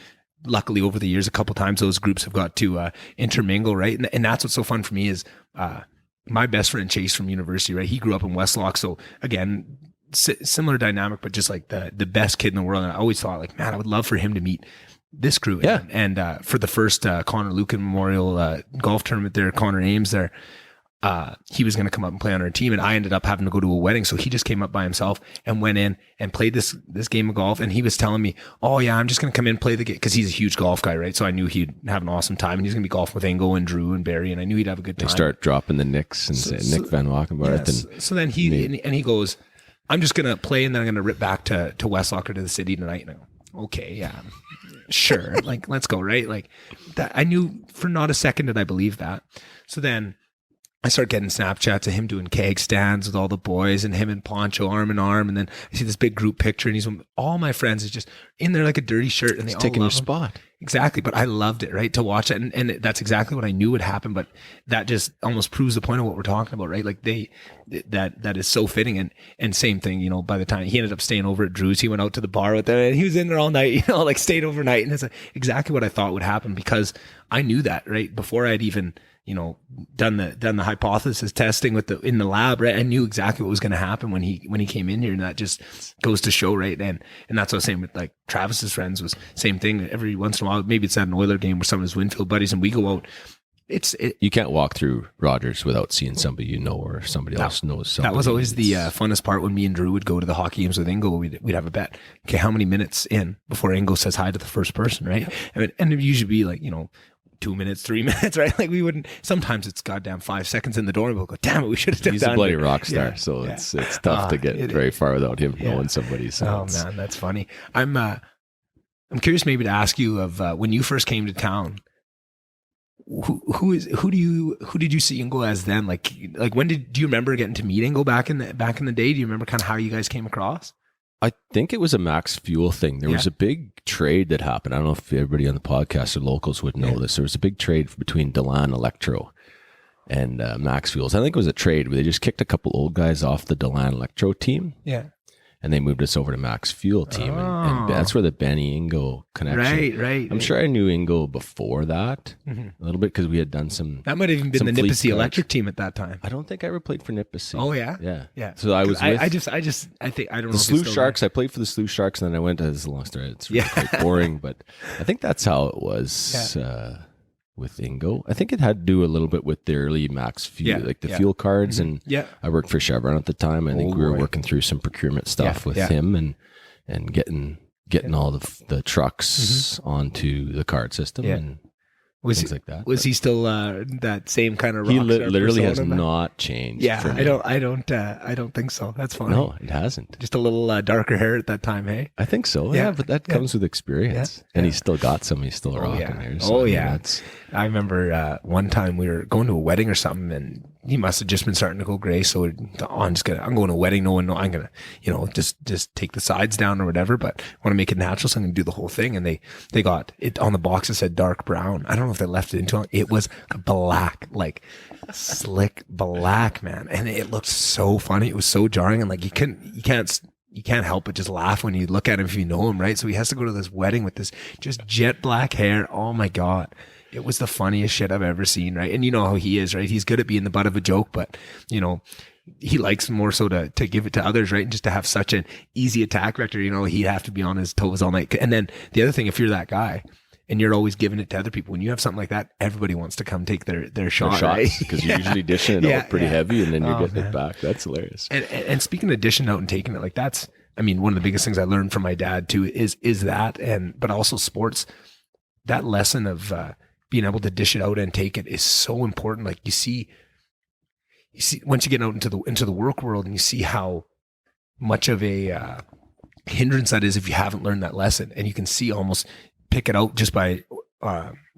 A: luckily over the years, a couple times, those groups have got to intermingle, right? And that's what's so fun for me is my best friend Chase from university, right? He grew up in Westlock. So again, similar dynamic, but just like the best kid in the world. And I always thought like, man, I would love for him to meet this crew. And for the first Connor Lucan Memorial golf tournament there, Connor Ames there, he was going to come up and play on our team, and I ended up having to go to a wedding. So he just came up by himself and went in and played this game of golf. And he was telling me, oh yeah, I'm just going to come in and play the game, because he's a huge golf guy, right? So I knew he'd have an awesome time, and he's going to be golfing with Ingo and Drew and Barry, and I knew he'd have a good time.
B: They start dropping the Nicks and say Nick Van Wackenbarth.
A: So then he goes, I'm just going to play, and then I'm going to rip back to Westlock or to the city tonight. And I go, okay, yeah, sure. Like, let's go, right? Like that. I knew for not a second did I believe that. So then I start getting Snapchats of him doing keg stands with all the boys, and him and Poncho arm in arm. And then I see this big group picture, and he's with all my friends is just in there like a dirty shirt, and they all
B: taking
A: love
B: your
A: him.
B: Spot.
A: Exactly. But I loved it, right? To watch it. And that's exactly what I knew would happen. But that just almost proves the point of what we're talking about, right? Like that is so fitting. And same thing, by the time he ended up staying over at Drew's, he went out to the bar with them, and he was in there all night, like stayed overnight. And it's exactly what I thought would happen, because I knew that, right? Before I'd even, done the hypothesis testing in the lab, right? I knew exactly what was going to happen when he came in here, and that just goes to show, right? And that's what I was saying with like Travis's friends was same thing. Every once in a while, maybe it's at an Oiler game with some of his Winfield buddies, and we go out.
B: You can't walk through Rogers without seeing somebody or somebody else knows somebody.
A: That was always the funnest part when me and Drew would go to the hockey games with Ingo. We'd have a bet. Okay, how many minutes in before Ingo says hi to the first person, right? And it'd usually be like 2 minutes, 3 minutes, right? Like we wouldn't. Sometimes it's goddamn 5 seconds in the door, and we'll go, damn it, we should have done.
B: He's a bloody rock star, so it's tough to get very far without him knowing somebody. So
A: man, that's funny. I'm curious maybe to ask you of when you first came to town. Who did you see Ingo as then? Like when do you remember getting to meet Ingo back in the day? Do you remember kind of how you guys came across?
B: I think it was a Max Fuel thing. There was a big trade that happened. I don't know if everybody on the podcast or locals would know this. There was a big trade between Delan Electro and Max Fuels. I think it was a trade where they just kicked a couple old guys off the Delan Electro team. Yeah. And they moved us over to Max Fuel team. And that's where the Benny Ingo connection. Right. I'm sure I knew Ingo before that a little bit, because we had done some.
A: That might have even been the Nipissey Electric team at that time.
B: I don't think I ever played for Nipissey.
A: Oh, yeah?
B: Yeah. So I was with.
A: I think, I don't know.
B: The Sleuth Sharks. I played for the Sleuth Sharks, and then I went to this long story. It's really quite boring, but I think that's how it was. With Ingo. I think it had to do a little bit with the early Max Fuel, like the fuel cards. And I worked for Chevron at the time. I think we were working through some procurement stuff with him and getting all the trucks onto the card system and things like that.
A: Was he still that same kind of rock
B: He literally has not changed.
A: Yeah, I don't think so. That's fine.
B: No, it hasn't.
A: Just a little darker hair at that time, hey?
B: I think so. Yeah, but that comes with experience. And he's still got some. He's still rocking there. So,
A: I remember one time we were going to a wedding or something, and he must have just been starting to go gray. So I'm going to a wedding. No one know. I'm going to, just take the sides down or whatever, but I want to make it natural. So I'm going to do the whole thing. And they got it on the box. It said dark brown. I don't know if they left it into it. Was black, like slick black, man. And it looked so funny. It was so jarring. And like, you can't help but just laugh when you look at him if you know him, right? So he has to go to this wedding with this just jet black hair. Oh my God. It was the funniest shit I've ever seen, right? And you know how he is, right? He's good at being the butt of a joke, but he likes more so to give it to others, right? And just to have such an easy attack vector, he'd have to be on his toes all night. And then the other thing, if you're that guy and you're always giving it to other people, when you have something like that, everybody wants to come take their shot, right?
B: Because you're usually dishing it out pretty heavy and then you're getting it back. That's hilarious.
A: And speaking of dishing out and taking it, like one of the biggest things I learned from my dad too is that, but also sports, that lesson of, being able to dish it out and take it is so important. Like you see once you get out into the work world and you see how much of a hindrance that is if you haven't learned that lesson, and you can see almost pick it out just by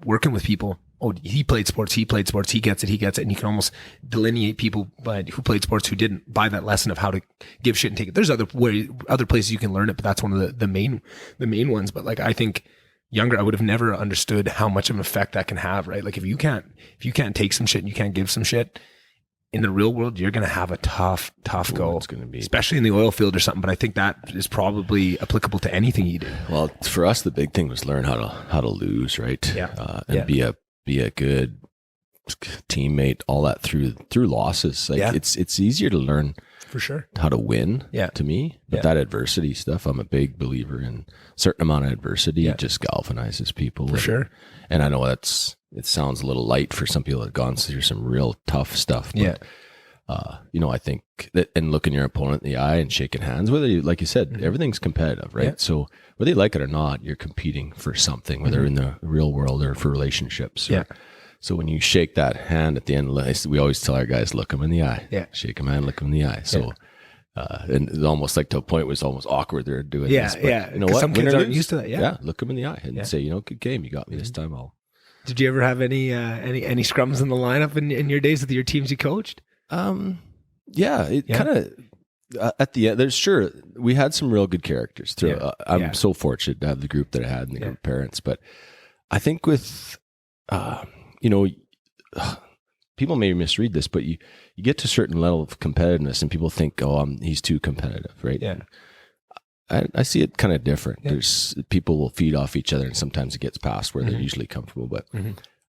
A: working with people. Oh, he played sports, he gets it. And you can almost delineate people who played sports who didn't by that lesson of how to give shit and take it. There's other places you can learn it, but that's one of the main ones. But like, I think younger, I would have never understood how much of an effect that can have, right? Like if you can't take some shit and you can't give some shit in the real world, you're going to have a tough go.
B: It's going to be,
A: especially in the oil field or something. But I think that is probably applicable to anything you do.
B: Well, for us, the big thing was learn how to lose, right?
A: Yeah.
B: And be a good teammate, all that through losses. Like it's easier to learn
A: for sure
B: how to win to me, but that adversity stuff, I'm a big believer in. Certain amount of adversity just galvanizes people
A: for sure.
B: And I know it sounds a little light for some people that have gone through some real tough stuff, but I think that, and looking your opponent in the eye and shaking hands, whether you, like you said, everything's competitive, right? So whether you like it or not, you're competing for something, whether in the real world or for relationships. So when you shake that hand at the end, we always tell our guys, look them in the eye. Shake them and look them in the eye. So, and it's almost like to a point it was almost awkward they're doing this. But you know what?
A: Some kids aren't used to that.
B: Look them in the eye and say, good game. You got me this time.
A: Did you ever have any scrums in the lineup in your days with your teams you coached?
B: Kind of at the end. We had some real good characters. I'm so fortunate to have the group that I had and the group of parents. But I think with people may misread this, but you get to a certain level of competitiveness and people think, he's too competitive, right?
A: Yeah.
B: I see it kind of different. There's people will feed off each other and sometimes it gets past where they're usually comfortable, but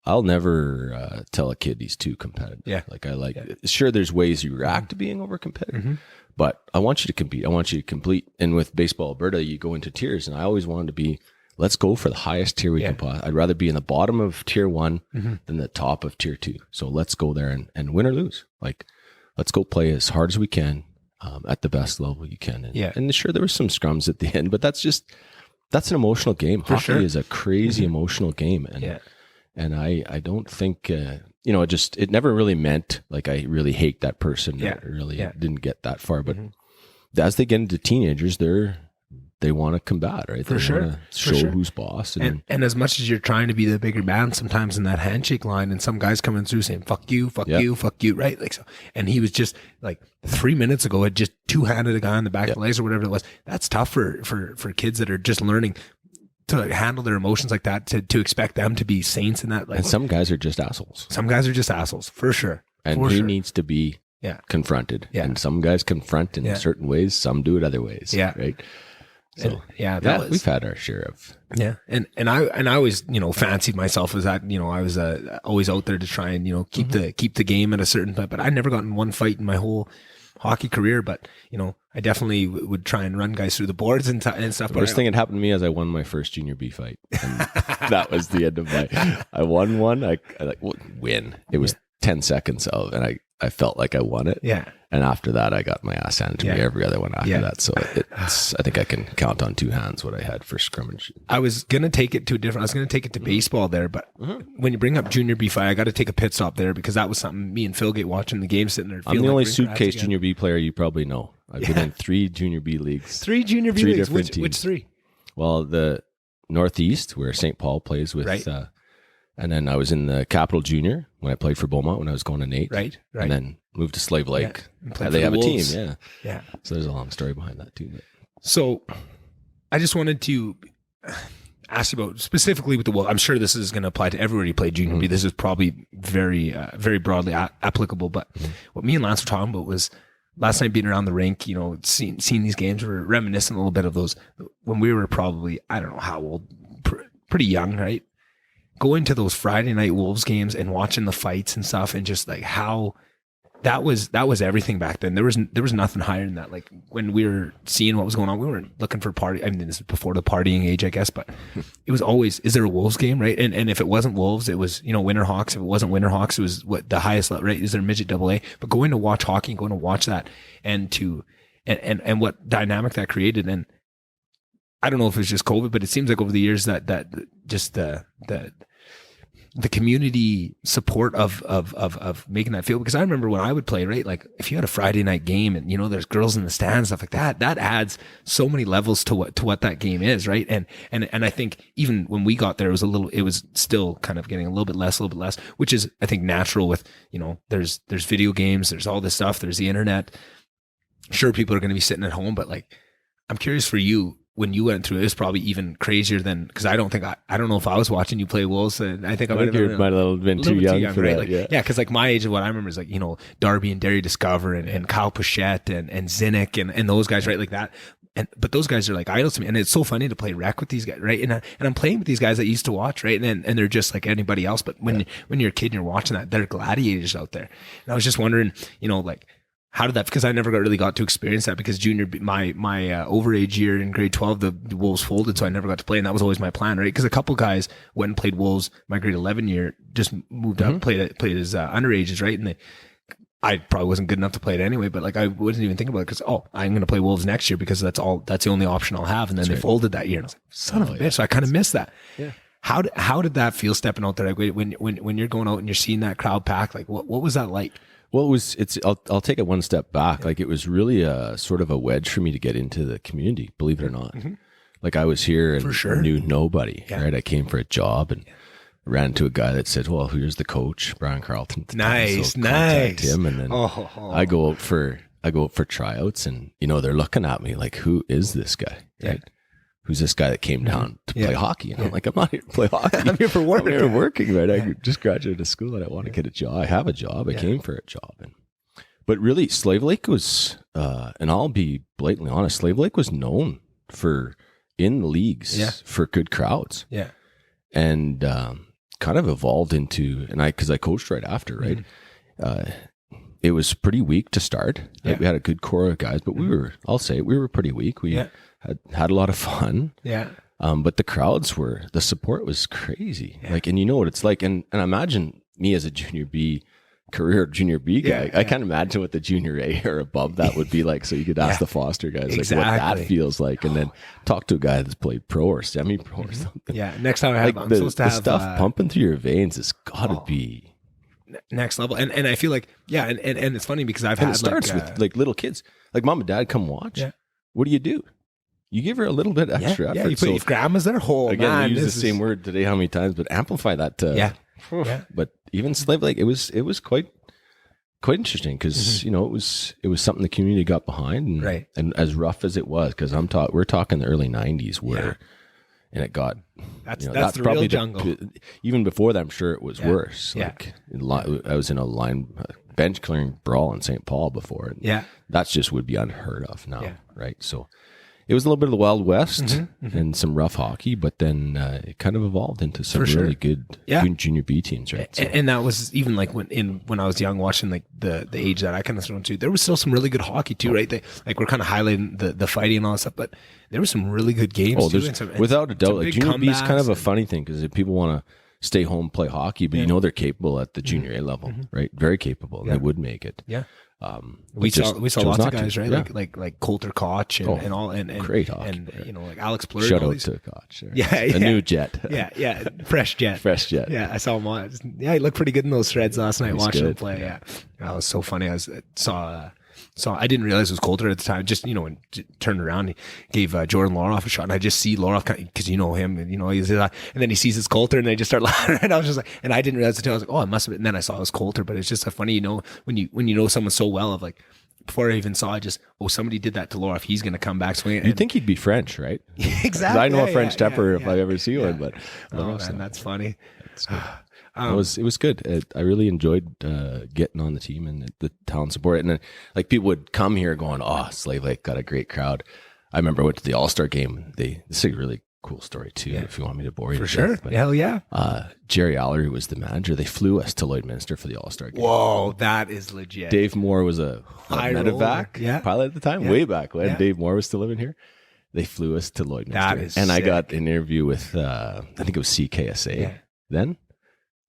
B: I'll never tell a kid he's too competitive. Sure, there's ways you react to being over competitive, but I want you to compete. I want you to complete. And with Baseball Alberta, you go into tiers, and I always wanted to be, let's go for the highest tier we can put. I'd rather be in the bottom of tier 1 than the top of tier 2. So let's go there and win or lose. Like, let's go play as hard as we can at the best level you can. And sure, there were some scrums at the end, but that's an emotional game. Hockey is a crazy emotional game. And I don't think, it never really meant like I really hate that person. Didn't get that far. But as they get into teenagers, they want to combat, right? They want to show who's boss.
A: And as much as you're trying to be the bigger man, sometimes in that handshake line, and some guys coming through saying, fuck you, right? Like so. And he was just like 3 minutes ago, had just two-handed a guy on the back of the legs or whatever it was. That's tough for kids that are just learning to handle their emotions like that, to expect them to be saints in that. Like,
B: and some guys are just assholes.
A: Some guys are just assholes, for sure.
B: And he needs to be confronted. And some guys confront in certain ways, some do it other ways. Right? So we've had our share of
A: and I always fancied myself as that I was always out there to try and keep the game at a certain point, but I never got in one fight in my whole hockey career. But I definitely would try and run guys through the boards and stuff.
B: The first thing that happened to me is I won my first junior B fight, and that was the end of I won one. I win. It was 10 seconds and I felt like I won it. And after that, I got my ass handed to me every other one after that. So I think I can count on two hands what I had for scrimmage.
A: I was going to take it to baseball there, but when you bring up junior B fight, I got to take a pit stop there because that was something me and Phil get watching the game sitting there.
B: I'm the only suitcase junior B player you probably know. I've been in 3 junior B leagues.
A: 3 junior B leagues?
B: Different teams.
A: Which 3?
B: Well, the Northeast, where St. Paul plays with And then I was in the Capital Junior when I played for Beaumont when I was going to Nate.
A: Right.
B: And then moved to Slave Lake.
A: Yeah.
B: They have
A: Wolves.
B: a team,
A: Yeah.
B: So there's a long story behind that too. But.
A: So I just wanted to ask you about specifically with the Wolves. I'm sure this is going to apply to everybody who played junior B. This is probably very, very broadly applicable. But what me and Lance were talking about was last night being around the rink, you know, seeing these games, were reminiscent a little bit of those when we were probably, I don't know how old, pretty young, right? Going to those Friday night Wolves games and watching the fights and stuff, and just like how that was everything back then. There was nothing higher than that. Like when we were seeing what was going on, we weren't looking for party. I mean, this is before the partying age, I guess, but it was always, is there a Wolves game, right? And if it wasn't Wolves, it was, you know, Winterhawks. If it wasn't Winterhawks, it was what the highest level, right? Is there midget AA? But going to watch hockey and going to watch that and what dynamic that created. And I don't know if it was just COVID, but it seems like over the years that just the community support of making that feel, because I remember when I would play, right? Like if you had a Friday night game and, you know, there's girls in the stands, stuff like that, that adds so many levels to what that game is. Right. And I think even when we got there, it was still kind of getting a little bit less, which is, I think, natural with, you know, there's video games, there's all this stuff, there's the internet. Sure, people are going to be sitting at home, but like, I'm curious for you, when you went through it, was probably even crazier than, because I don't know if I was watching you play Wolves, and I think I might
B: have been too young for
A: right?
B: that.
A: Like,
B: yeah,
A: because like my age of what I remember is like, you know, Darby and Derry Discover and Kyle Pochette and Zinnick and those guys, right? Like that. But those guys are like idols to me, and it's so funny to play rec with these guys, right? And I'm playing with these guys that I used to watch, right? And they're just like anybody else. But when you're a kid and you're watching that, they're gladiators out there. And I was just wondering, you know, like, how did that? Because I never really got to experience that, because my overage year in grade 12, the Wolves folded, so I never got to play, and that was always my plan, right? Because a couple guys went and played Wolves my grade 11 year, just moved up, played as underages, right? And I probably wasn't good enough to play it anyway, but like I wasn't even thinking about it, because I'm going to play Wolves next year because that's the only option I'll have, and then they folded that year, and I was like, son of a bitch, so I kind of missed that.
B: Yeah.
A: How did that feel stepping out there? Like when you're going out and you're seeing that crowd pack, like what was that like?
B: Well, I'll take it one step back. Yeah. Like it was really a sort of a wedge for me to get into the community, believe it or not. Mm-hmm. Like I was here and knew nobody, right? I came for a job and ran into a guy that said, well, here's the coach, Brian Carlton.
A: Nice.
B: Contact him. And then I go out for tryouts, and, you know, they're looking at me like, who is this guy? Right? Who's this guy that came down to play hockey? And I'm like, I'm not here to play hockey. I'm here for work. I'm here working, right? I just graduated school and I want to get a job. I have a job. I came for a job. But really, Slave Lake was, and I'll be blatantly honest, Slave Lake was known in the leagues for good crowds. Yeah. And kind of evolved into, because I coached right after, right? It was pretty weak to start. Yeah. We had a good core of guys, but we were pretty weak. We had a lot of fun. Yeah. But the support was crazy. Yeah. Like, and you know what it's like. And imagine me as a junior B guy. I can't imagine what the junior A or above that would be like. So you could ask the Foster guys like what that feels like, and then talk to a guy that's played pro or semi-pro or something.
A: Yeah. Next time I'm supposed to have
B: stuff pumping through your veins has got to be
A: next level. And I feel like, and it's funny because it
B: starts with like little kids, like mom and dad come watch. Yeah. What do? You give her a little bit extra effort.
A: Yeah, you put if grandma's there,
B: again, we use the same word today how many times, but amplify that. But even Slave Lake, it was quite interesting because you know it was something the community got behind, and as rough as it was, because we're talking the early '90s where, and it got that's
A: the real jungle.
B: Even before that, I'm sure it was worse. Like I was in a bench clearing brawl in St. Paul before, and that just would be unheard of now, right? So. It was a little bit of the Wild West and some rough hockey, but then it kind of evolved into some really good junior B teams, right? So.
A: And that was even like when I was young, watching like the age that I kind of thrown to, there was still some really good hockey too, right? We're kind of highlighting the fighting and all that stuff, but there were some really good games too.
B: Without a doubt, like junior B is kind of a funny thing because if people want to stay home, play hockey, but you know they're capable at the junior A level, right? Very capable, and they would make it. Yeah.
A: We saw lots of guys, right? Like Coulter Koch and all, and
B: great hockey,
A: and you know, like Alex Blur.
B: Shout out to Koch. A new jet.
A: Fresh jet. Yeah, I saw him on. Yeah, he looked pretty good in those threads last night watching him play. Yeah, that was so funny. I saw So I didn't realize it was Coulter at the time. Just, and turned around, he gave Jordan Loroff a shot, and I just see Loroff because you know him, and he's and then he sees it's Coulter, and they just start laughing. And I was just like, and I didn't realize it until I was like, oh, it must have been. And then I saw it was Coulter, but it's just so funny, when you know someone so well, of like, before I even saw it, just, somebody did that to Loroff, he's going to come back swinging.
B: You'd think he'd be French, right?
A: Exactly.
B: I know a French temper if I ever see one, but
A: man, that's funny.
B: That's good. It was good. I really enjoyed getting on the team and the talent support. And then, like, people would come here going, "Oh, Slave Lake got a great crowd." I remember I went to the All-Star game. This is a really cool story too. If you want me to bore you,
A: for sure. But, hell yeah.
B: Jerry Allery was the manager. They flew us to Lloydminster for the All-Star game.
A: Whoa, that is legit.
B: Dave Moore was a medevac pilot at the time, way back when Dave Moore was still living here. They flew us to Lloydminster, and
A: sick.
B: I got an interview with I think it was CKSA then.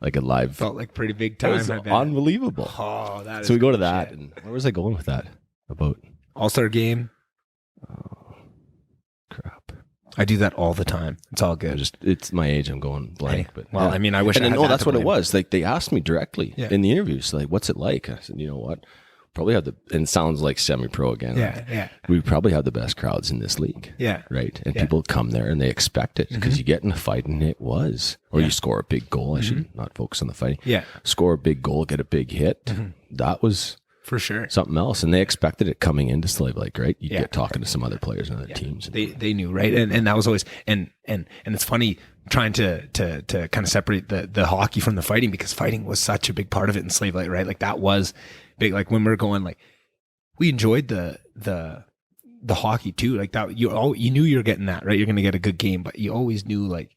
B: Like a live,
A: felt like pretty big time.
B: It was unbelievable.
A: Oh, that is
B: so we go to that, and where was I going with that? About
A: All-Star game.
B: Oh, crap!
A: I do that all the time. It's all good.
B: It's my age. I'm going blank. But
A: I mean, I wish.
B: And that's what it was. Like, they asked me directly in the interviews, like, "What's it like?" I said, "You know what? Probably have and it sounds like semi-pro again.
A: Yeah.
B: We probably have the best crowds in this league.
A: Yeah.
B: Right. And people come there and they expect it because you get in a fight, and it was, or you score a big goal. I should not focus on the fighting. Yeah. Score a big goal, get a big hit. That was for sure something else. And they expected it coming into Slave Lake, right? You get talking to some other players and other teams.
A: They knew, right? And that was always, and it's funny trying to kind of separate the hockey from the fighting, because fighting was such a big part of it in Slave Lake, right? Like, that was big. Like, when we were going, like, we enjoyed the hockey too. Like, that you knew you were getting that, right? You're going to get a good game, but you always knew, like,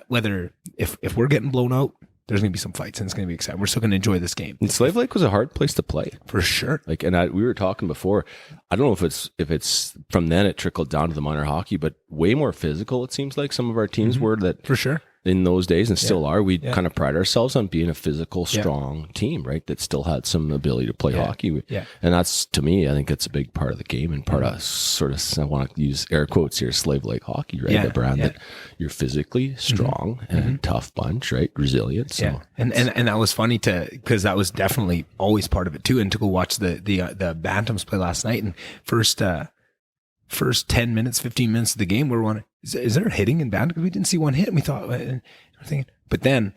A: whether if we're getting blown out, there's going to be some fights and it's going to be exciting. We're still going to enjoy this game.
B: And Slave Lake was a hard place to play,
A: for sure.
B: Like, and we were talking before, I don't know if it's from then it trickled down to the minor hockey, but way more physical, it seems like some of our teams were, that
A: for sure
B: in those days, and still are. We kind of pride ourselves on being a physical, strong team, right? That still had some ability to play hockey. And that's, to me, I think it's a big part of the game, and part of sort of, I want to use air quotes here, Slave Lake hockey, right? The brand that you're physically strong and a tough bunch, right? Resilient. So
A: and that was funny because that was definitely always part of it too. And to go watch the Bantams play last night, and first 10 minutes, 15 minutes of the game, we're wondering, is there hitting in Bantam? Because we didn't see one hit, and we thought, and we're thinking, but then,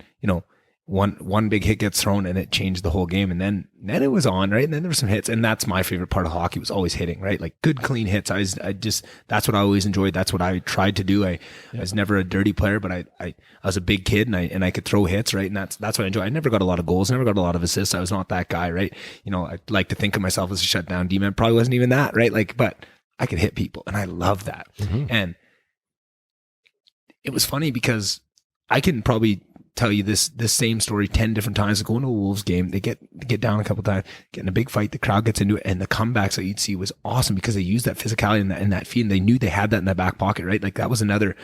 A: one big hit gets thrown and it changed the whole game. And then it was on, right? And then there were some hits, and that's my favorite part of hockey, was always hitting, right? Like, good, clean hits. That's what I always enjoyed. That's what I tried to do. I was never a dirty player, but I was a big kid, and I could throw hits, right? And that's what I enjoy. I never got a lot of goals, never got a lot of assists. I was not that guy, right? I like to think of myself as a shutdown D-man. Probably wasn't even that, right? Like, but I could hit people, and I love that. And it was funny because I can probably tell you this same story 10 different times. Going to a Wolves game, they get down a couple times, get in a big fight, the crowd gets into it, and the comebacks that you'd see was awesome because they used that physicality and that feed, and they knew they had that in their back pocket, right? Like, that was another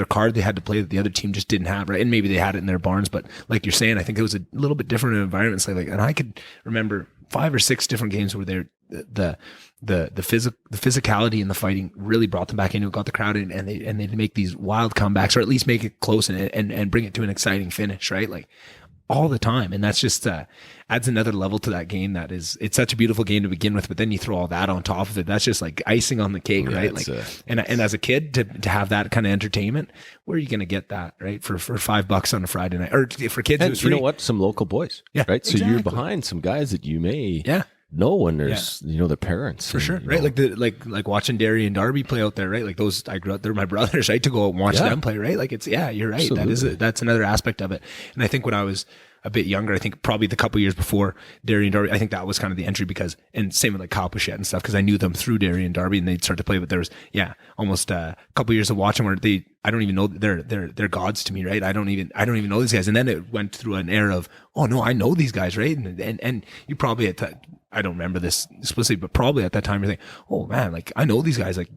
A: card they had to play that the other team just didn't have, right? And maybe they had it in their barns, but like you're saying, I think it was a little bit different environment. Like, and I could remember 5 or 6 different games where the physicality and the fighting really brought them back into it, got the crowd in, and they'd make these wild comebacks, or at least make it close and bring it to an exciting finish, right? Like, all the time. And that's just adds another level to that game. It's such a beautiful game to begin with, but then you throw all that on top of it. That's just like icing on the cake, right? Like, and as a kid to have that kind of entertainment, where are you going to get that, right? For $5 on a Friday night, or for kids,
B: and you know what? Some local boys, right?
A: Exactly.
B: So you're behind some guys that you may know when there's their parents,
A: for sure, right? Like watching Derry and Darby play out there, right? Like, those, I grew up, they're my brothers, right? To go out and watch them play, right? Like, it's you're right. Absolutely. That's another aspect of it. And I think when I was a bit younger, I think probably the couple years before Derry and Darby, I think that was kind of the entry, because, and same with like Kyle Pichette and stuff, because I knew them through Derry and Darby, and they'd start to play. But there was almost a couple years of watching where I don't even know, they're gods to me, right? I don't even know these guys. And then it went through an era of, oh no, I know these guys, right? And you probably I don't remember this explicitly, but probably at that time you're thinking, oh man, like, I know these guys, like,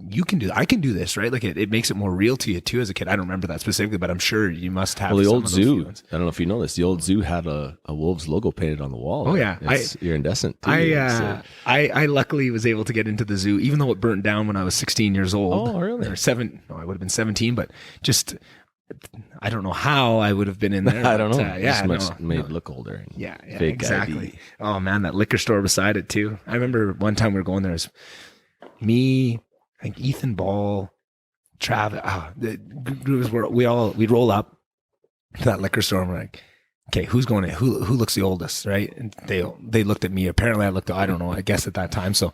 A: I can do this, right? Like, it makes it more real to you too as a kid. I don't remember that specifically, but I'm sure you must have.
B: Well, the old zoo, I don't know if you know this, the old zoo had a Wolves logo painted on the wall.
A: Oh yeah.
B: It's iridescent too.
A: I luckily was able to get into the zoo, even though it burnt down when I was 16 years old.
B: Oh, really?
A: Or 7, no, I would have been 17, but just I don't know how I would have been in there.
B: I don't know.
A: Yeah,
B: made it look older. And
A: yeah,
B: fake
A: exactly.
B: ID.
A: Oh man, that liquor store beside it too. I remember one time we were going there. It was me, I think Ethan Ball, Travis. We'd roll up to that liquor store and we're like, okay, who's going in? Who looks the oldest, right? And they looked at me. Apparently, I don't know. I guess at that time. So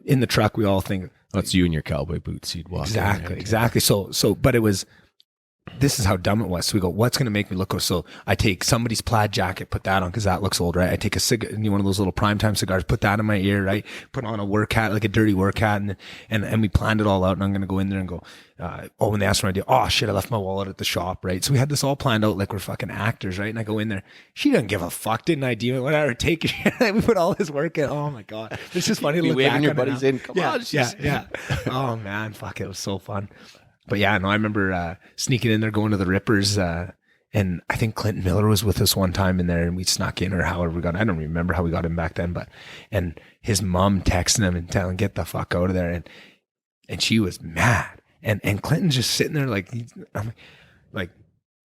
A: in the truck, we all think
B: that's you in your cowboy boots. You'd walk
A: exactly. So, but it was. This is how dumb it was. So we go, what's going to make me look old? So I take somebody's plaid jacket, put that on because that looks old, right? I take one of those little primetime cigars, put that in my ear, right? Put on a work hat, like a dirty work hat, and we planned it all out. And I'm going to go in there and go, when they asked for my idea, oh shit, I left my wallet at the shop, right? So we had this all planned out like we're fucking actors, right? And I go in there, she doesn't give a fuck, didn't I do it? Whatever, take it. We put all this work in. Oh my god, it's just funny to look back
B: your
A: on
B: buddies in. Come on,
A: yeah. Oh man, fuck, it was so fun. But yeah, no, I remember sneaking in there, going to the Rippers, and I think Clinton Miller was with us one time in there, and we snuck in, or however we got. I don't remember how we got him back then, and his mom texting him and telling, "Get the fuck out of there," and she was mad, and Clinton's just sitting there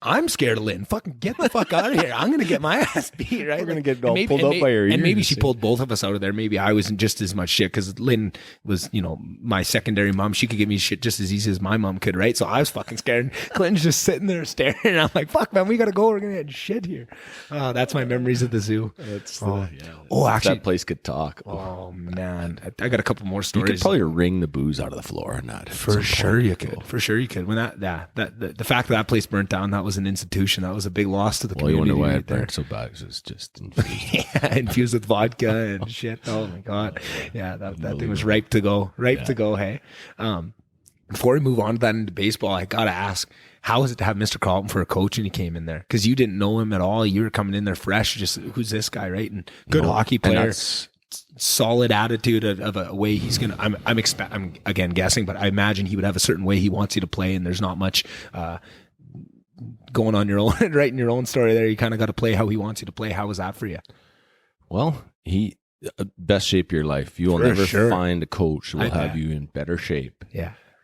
A: I'm scared of Lynn. Fucking get the fuck out of here. I'm going to get my ass beat, right?
B: We're going to get all pulled up by her ears.
A: And maybe she pulled both of us out of there. Maybe I wasn't just as much shit because Lynn was, my secondary mom. She could give me shit just as easy as my mom could, right? So I was fucking scared. And Clinton's just sitting there staring. And I'm like, fuck, man, we got to go. We're going to get shit here. Oh, that's my memories of the zoo. Actually.
B: That place could talk.
A: Oh, man. I got a couple more stories.
B: You could probably wring the booze out of the floor on that.
A: For sure you could. For sure you could. When the fact that place burnt down, that was an institution. That was a big loss to the community.
B: You wonder why it burned so bad, because it was just infused.
A: Infused with vodka and shit. Oh my god. Yeah, that thing was ripe to go. To go, hey. Before we move on to that into baseball, I gotta ask, how was it to have Mr. Carlton for a coach when he came in there? Because you didn't know him at all. You were coming in there fresh, just who's this guy, right? And good hockey player. Solid attitude of a way he's gonna. I'm again guessing, but I imagine he would have a certain way he wants you to play, and there's not much going on your own, writing your own story there. You kind of got to play how he wants you to play. How was that for you?
B: Well, best shape of your life. You will never find a coach who will have you in better shape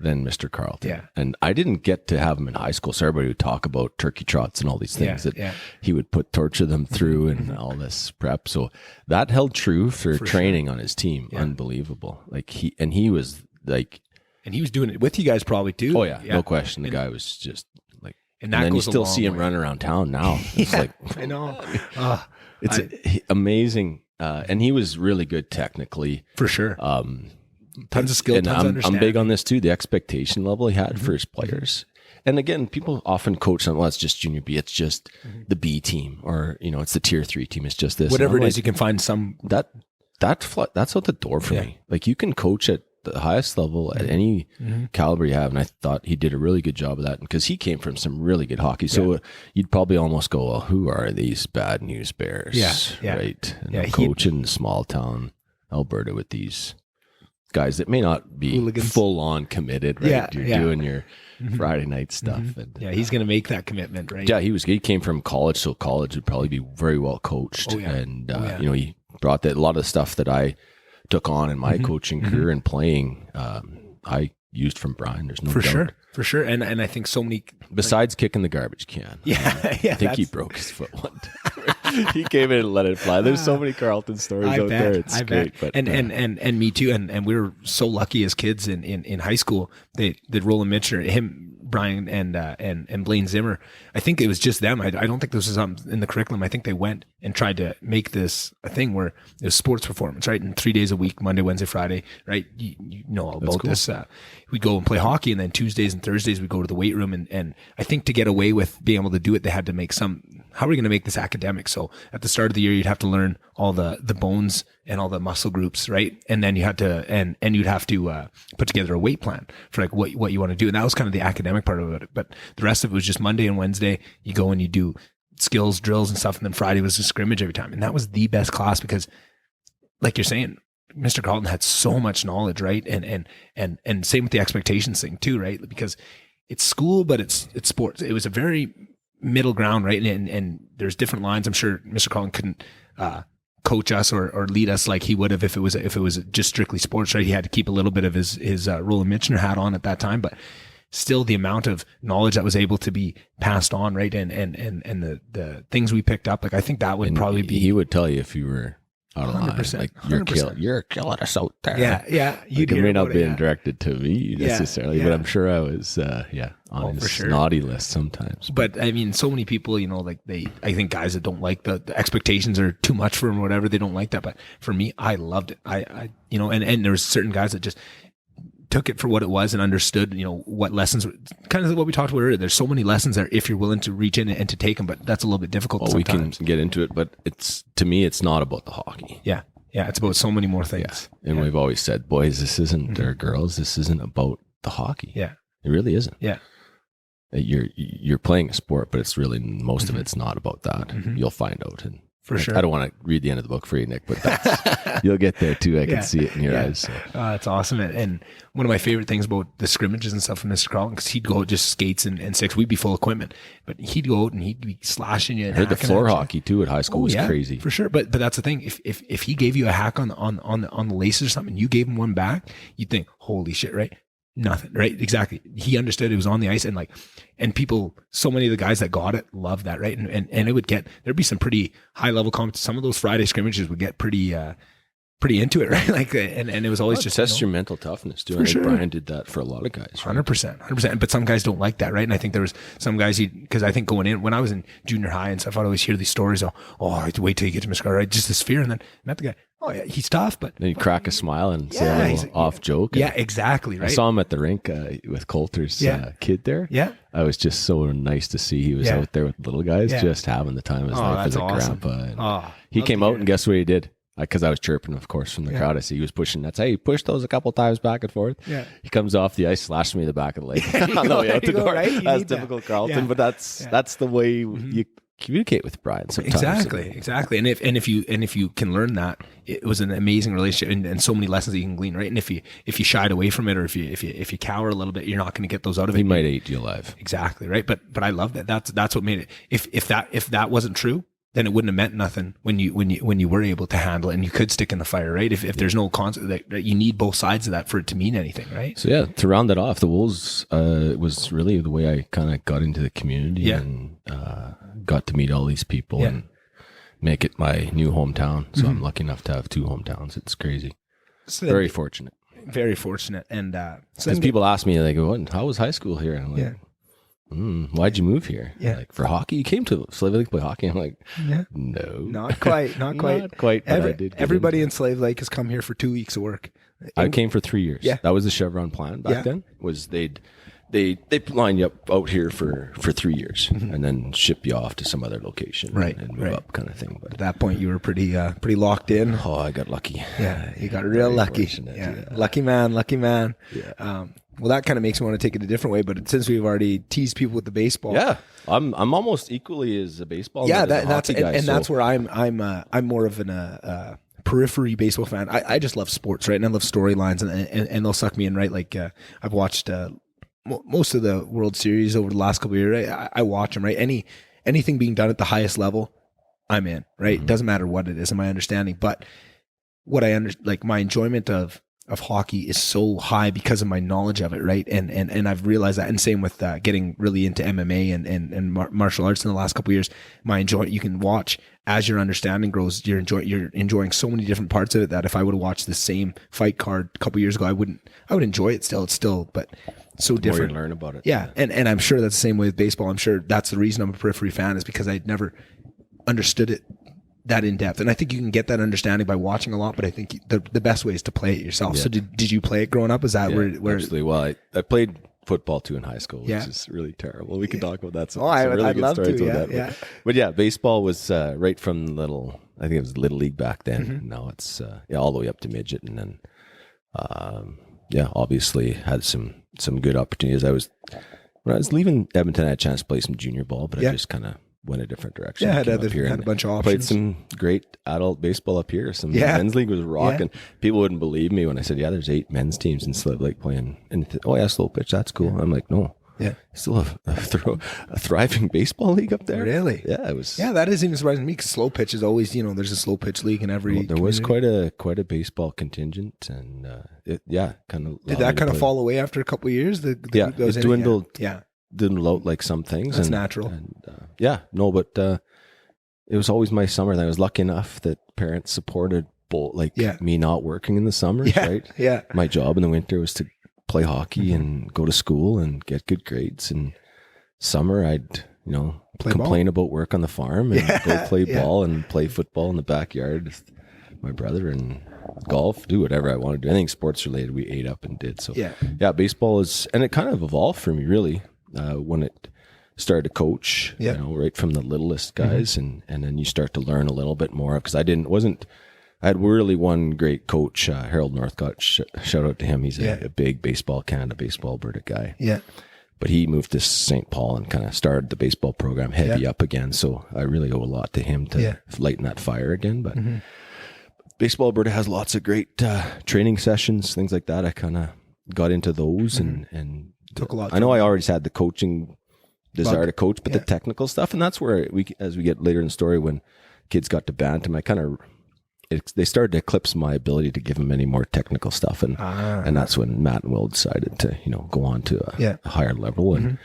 B: than Mr. Carlton. Yeah. And I didn't get to have him in high school, so everybody would talk about turkey trots and all these things that he would torture them through and all this prep. So that held true for training on his team. Yeah. Unbelievable. He was doing it with you guys probably too. Oh yeah. No question. The guy was just like, and then you still see him run around town now. It's
A: I know.
B: It's amazing. And he was really good technically.
A: For sure. Tons of skill,
B: and I'm big on this too, the expectation level he had for his players. And again, people often coach on, well, it's just junior B, it's just the B team, or, it's the tier 3 team, it's just this.
A: Whatever it is, you can find some.
B: That's out the door for me. Like, you can coach at the highest level at any caliber you have. And I thought he did a really good job of that because he came from some really good hockey. So you'd probably almost go, well, who are these bad news bears? Yeah. Right. And I'm coaching in small town Alberta with these guys that may not be hooligans. Full on committed, right? You're doing your Friday night stuff. And,
A: he's going to make that commitment, right?
B: Yeah, he came from college, so college would probably be very well coached. And, he brought a lot of the stuff that I took on in my coaching career and playing, I used from Brian. There's no doubt.
A: For sure. And I think so many...
B: Besides kicking the garbage can. I think he broke his foot one time. He came in and let it fly. There's so many Carlton stories out there. It's great. But,
A: and me too. And we were so lucky as kids in high school. They Roland Mitchell, Brian and Blaine Zimmer. I think it was just them. I don't think this was in the curriculum. I think they went and tried to make this a thing where it was sports performance, right? And 3 days a week, Monday, Wednesday, Friday, right? You know all about this. We go and play hockey, and then Tuesdays and Thursdays we go to the weight room. And I think to get away with being able to do it, they had to make how are we going to make this academic? So at the start of the year, you'd have to learn all the bones and all the muscle groups, right? And then you had to, and you'd have to put together a weight plan for like what you want to do. And that was kind of the academic part of it. But the rest of it was just Monday and Wednesday. You go and you do skills, drills and stuff. And then Friday was a scrimmage every time. And that was the best class because, like you're saying, Mr. Carlton had so much knowledge, right? And same with the expectations thing too, right? Because it's school, but it's sports. It was a very middle ground, right? And there's different lines. I'm sure Mr. Carlton couldn't coach us or lead us like he would have if it was just strictly sports, right? He had to keep a little bit of his Roland Mitchell hat on at that time, but still the amount of knowledge that was able to be passed on, right? And the things we picked up, like I think that would probably be.
B: He would tell you if you were out of line,
A: 100%,
B: like
A: 100%.
B: you're killing us out there.
A: Yeah.
B: Like, it may not be directed to me necessarily, but I'm sure I was, on his naughty list sometimes.
A: But I mean, so many people, like I think guys that don't like the expectations are too much for them or whatever, they don't like that. But for me, I loved it. I and there was certain guys that just took it for what it was and understood, what lessons, kind of what we talked about earlier. There's so many lessons there if you're willing to reach in and to take them, but that's a little bit difficult sometimes.
B: We can get into it, but to me, it's not about the hockey.
A: Yeah. It's about so many more things.
B: Yeah. And we've always said, boys, this isn't, or girls, this isn't about the hockey.
A: Yeah.
B: It really isn't.
A: Yeah.
B: You're playing a sport, but it's really, most of it's not about that. You'll find out. And
A: for sure.
B: I don't want to read the end of the book for you, Nick, but you'll get there too. I can see it in your eyes. So.
A: It's awesome. And one of my favorite things about the scrimmages and stuff from Mr. Carlton, because he'd go out just skates and sticks. We'd be full equipment, but he'd go out and he'd be slashing you. I
B: heard the floor hockey too at high school was crazy. For
A: sure. But that's the thing. If he gave you a hack on the laces or something, you gave him one back, you'd think, holy shit, right? Nothing, right? Exactly. He understood it was on the ice, and people, so many of the guys that got it loved that, right? And it would there'd be some pretty high level comments. Some of those Friday scrimmages would get pretty into it, right? Like, and it was always just
B: test your mental toughness too. I think Brian did that for a lot of guys.
A: 100%. But some guys don't like that, right? And I think there was some guys because I think going in when I was in junior high and stuff, I'd always hear these stories of, I have to wait till you get to Mr. Carter, right? Just this fear, and then met the guy. Oh yeah, he's tough, but
B: then you crack a smile and say a little off joke.
A: Yeah, exactly. Right.
B: I saw him at the rink with Coulter's kid there.
A: Yeah,
B: I was just so nice to see he was out there with the little guys, just having the time of his life as a grandpa. And he came out and guess what he did? Because I was chirping, of course, from the crowd. I see he was pushing nets. Hey, he pushed those a couple times back and forth. Yeah. He comes off the ice, slashes me in the back of the leg on the way out the door. Right? That's typical Carlton, but that's the way you communicate with Brian sometimes.
A: Exactly. And if you can learn that, it was an amazing relationship and so many lessons that you can glean, right? And if you shied away from it or if you cower a little bit, you're not going to get those out of it.
B: He might eat you alive. Exactly,
A: right? But I love that. That's what made it. If that wasn't true, then it wouldn't have meant nothing when you were able to handle it and you could stick in the fire, right? If there's no concept that you need both sides of that for it to mean anything, right?
B: So to round that off, the Wolves was really the way I kind of got into the community and got to meet all these people and make it my new hometown. So I'm lucky enough to have two hometowns. It's crazy. So very fortunate.
A: Very fortunate. And
B: because people ask me, like, how was high school here? And I'm like, why'd you move here?
A: Yeah.
B: Like, for hockey? You came to Slave Lake to play hockey? I'm like, no.
A: Not quite. Not quite. Everybody in Slave Lake has come here for 2 weeks of work.
B: I came for 3 years. Yeah. That was the Chevron plan back then, was they line you up out here for 3 years and then ship you off to some other location and move up kind of thing. But
A: at that point, you were pretty locked in.
B: Oh, I got lucky.
A: Yeah, you got real lucky. Yeah. Lucky man. Yeah. Well, that kind of makes me want to take it a different way, but since we've already teased people with the baseball,
B: I'm almost equally as a baseball.
A: That's where I'm more of an periphery baseball fan. I just love sports, right? And I love storylines, and they'll suck me in, right? Like I've watched most of the World Series over the last couple of years. Right? I watch them, right? Anything being done at the highest level, I'm in, right? It doesn't matter what it is, in my understanding, but what my enjoyment of hockey is so high because of my knowledge of it, right? And I've realized that, and same with getting really into MMA and martial arts in the last couple of years. You can watch as your understanding grows. You're enjoying so many different parts of it that if I would have watched the same fight card a couple of years ago, I would enjoy it still. It's still, but so different.
B: More you learn about it.
A: Yeah, and I'm sure that's the same way with baseball. I'm sure that's the reason I'm a periphery fan, is because I'd never understood it that in depth. And I think you can get that understanding by watching a lot, but I think the best way is to play it yourself. Yeah. So did you play it growing up? Is that where
B: absolutely. Well, I played football too in high school, which is really terrible. We can talk about that.
A: I'd love to.
B: But baseball was right from I think it was Little League back then. Now it's all the way up to midget. And then, obviously had some good opportunities. When I was leaving Edmonton, I had a chance to play some junior ball, but I just kind of went a different direction.
A: Yeah, had a bunch of options.
B: Played some great adult baseball up here. Men's league was rocking. Yeah. People wouldn't believe me when I said, there's 8 men's teams in Slave Lake playing. And slow pitch, that's cool. I'm like, no, Still a thriving baseball league up there.
A: Really?
B: Yeah, it was.
A: Yeah, that is even surprising to me because slow pitch is always, there's a slow pitch league in every.
B: There was quite a baseball contingent, and kind of.
A: Did that kind of fall away after a couple of years?
B: It dwindled.
A: Yeah,
B: dwindled out like some things.
A: That's natural.
B: But it was always my summer. And I was lucky enough that parents supported me not working in the summers. Right.
A: Yeah.
B: My job in the winter was to play hockey and go to school and get good grades. And summer, I'd complain about work on the farm and go play ball and play football in the backyard with my brother and golf, do whatever I wanted to do. Anything sports related, we ate up and did. So baseball and it kind of evolved for me really when it started to coach, right from the littlest guys, and then you start to learn a little bit more because I had really one great coach, Harold Northcott. Shout out to him. He's a big Baseball Canada, Baseball Alberta guy. Yeah. But he moved to St. Paul and kind of started the baseball program heavy up again. So I really owe a lot to him to lighten that fire again. But Baseball Alberta has lots of great training sessions, things like that. I kind of got into those and
A: took a lot.
B: I know I always had the coaching desire to coach, but the technical stuff, and that's where as we get later in the story, when kids got to bantam, they started to eclipse my ability to give them any more technical stuff, and that's when Matt and Will decided to go on to a higher level, and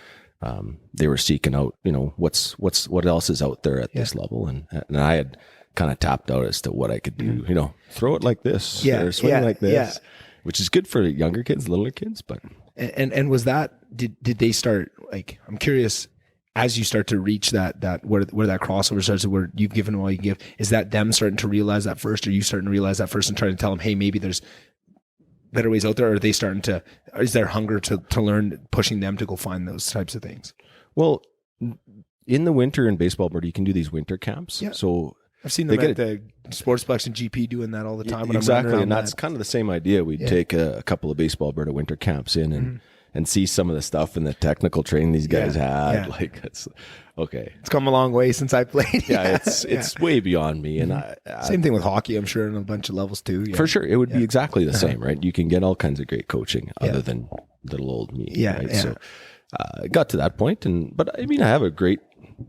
B: they were seeking out what else is out there at this level, and I had kind of tapped out as to what I could do, throw it like this, or swing like this, which is good for younger kids, littler kids, but.
A: And was that, did they start, I'm curious, as you start to reach that where that crossover starts, where you've given them all you can give, is that them starting to realize that first, or you starting to realize that first and trying to tell them, hey, maybe there's better ways out there, or are they starting to, is there hunger to learn, pushing them to go find those types of things?
B: Well, in the winter in Baseball Alberta, you can do these winter camps. Yeah. So
A: I've seen them at the Sportsplex and GP doing that all the time.
B: Exactly, and that's kind of the same idea. We'd take a couple of Baseball Alberta winter camps in and see some of the stuff and the technical training these guys had. It's okay.
A: It's come a long way since I played.
B: It's way beyond me. And
A: same thing with hockey, I'm sure, on a bunch of levels too.
B: For sure, it would be exactly the same, right? You can get all kinds of great coaching other than little old me. Right? So it got to that point, but I mean, I have a great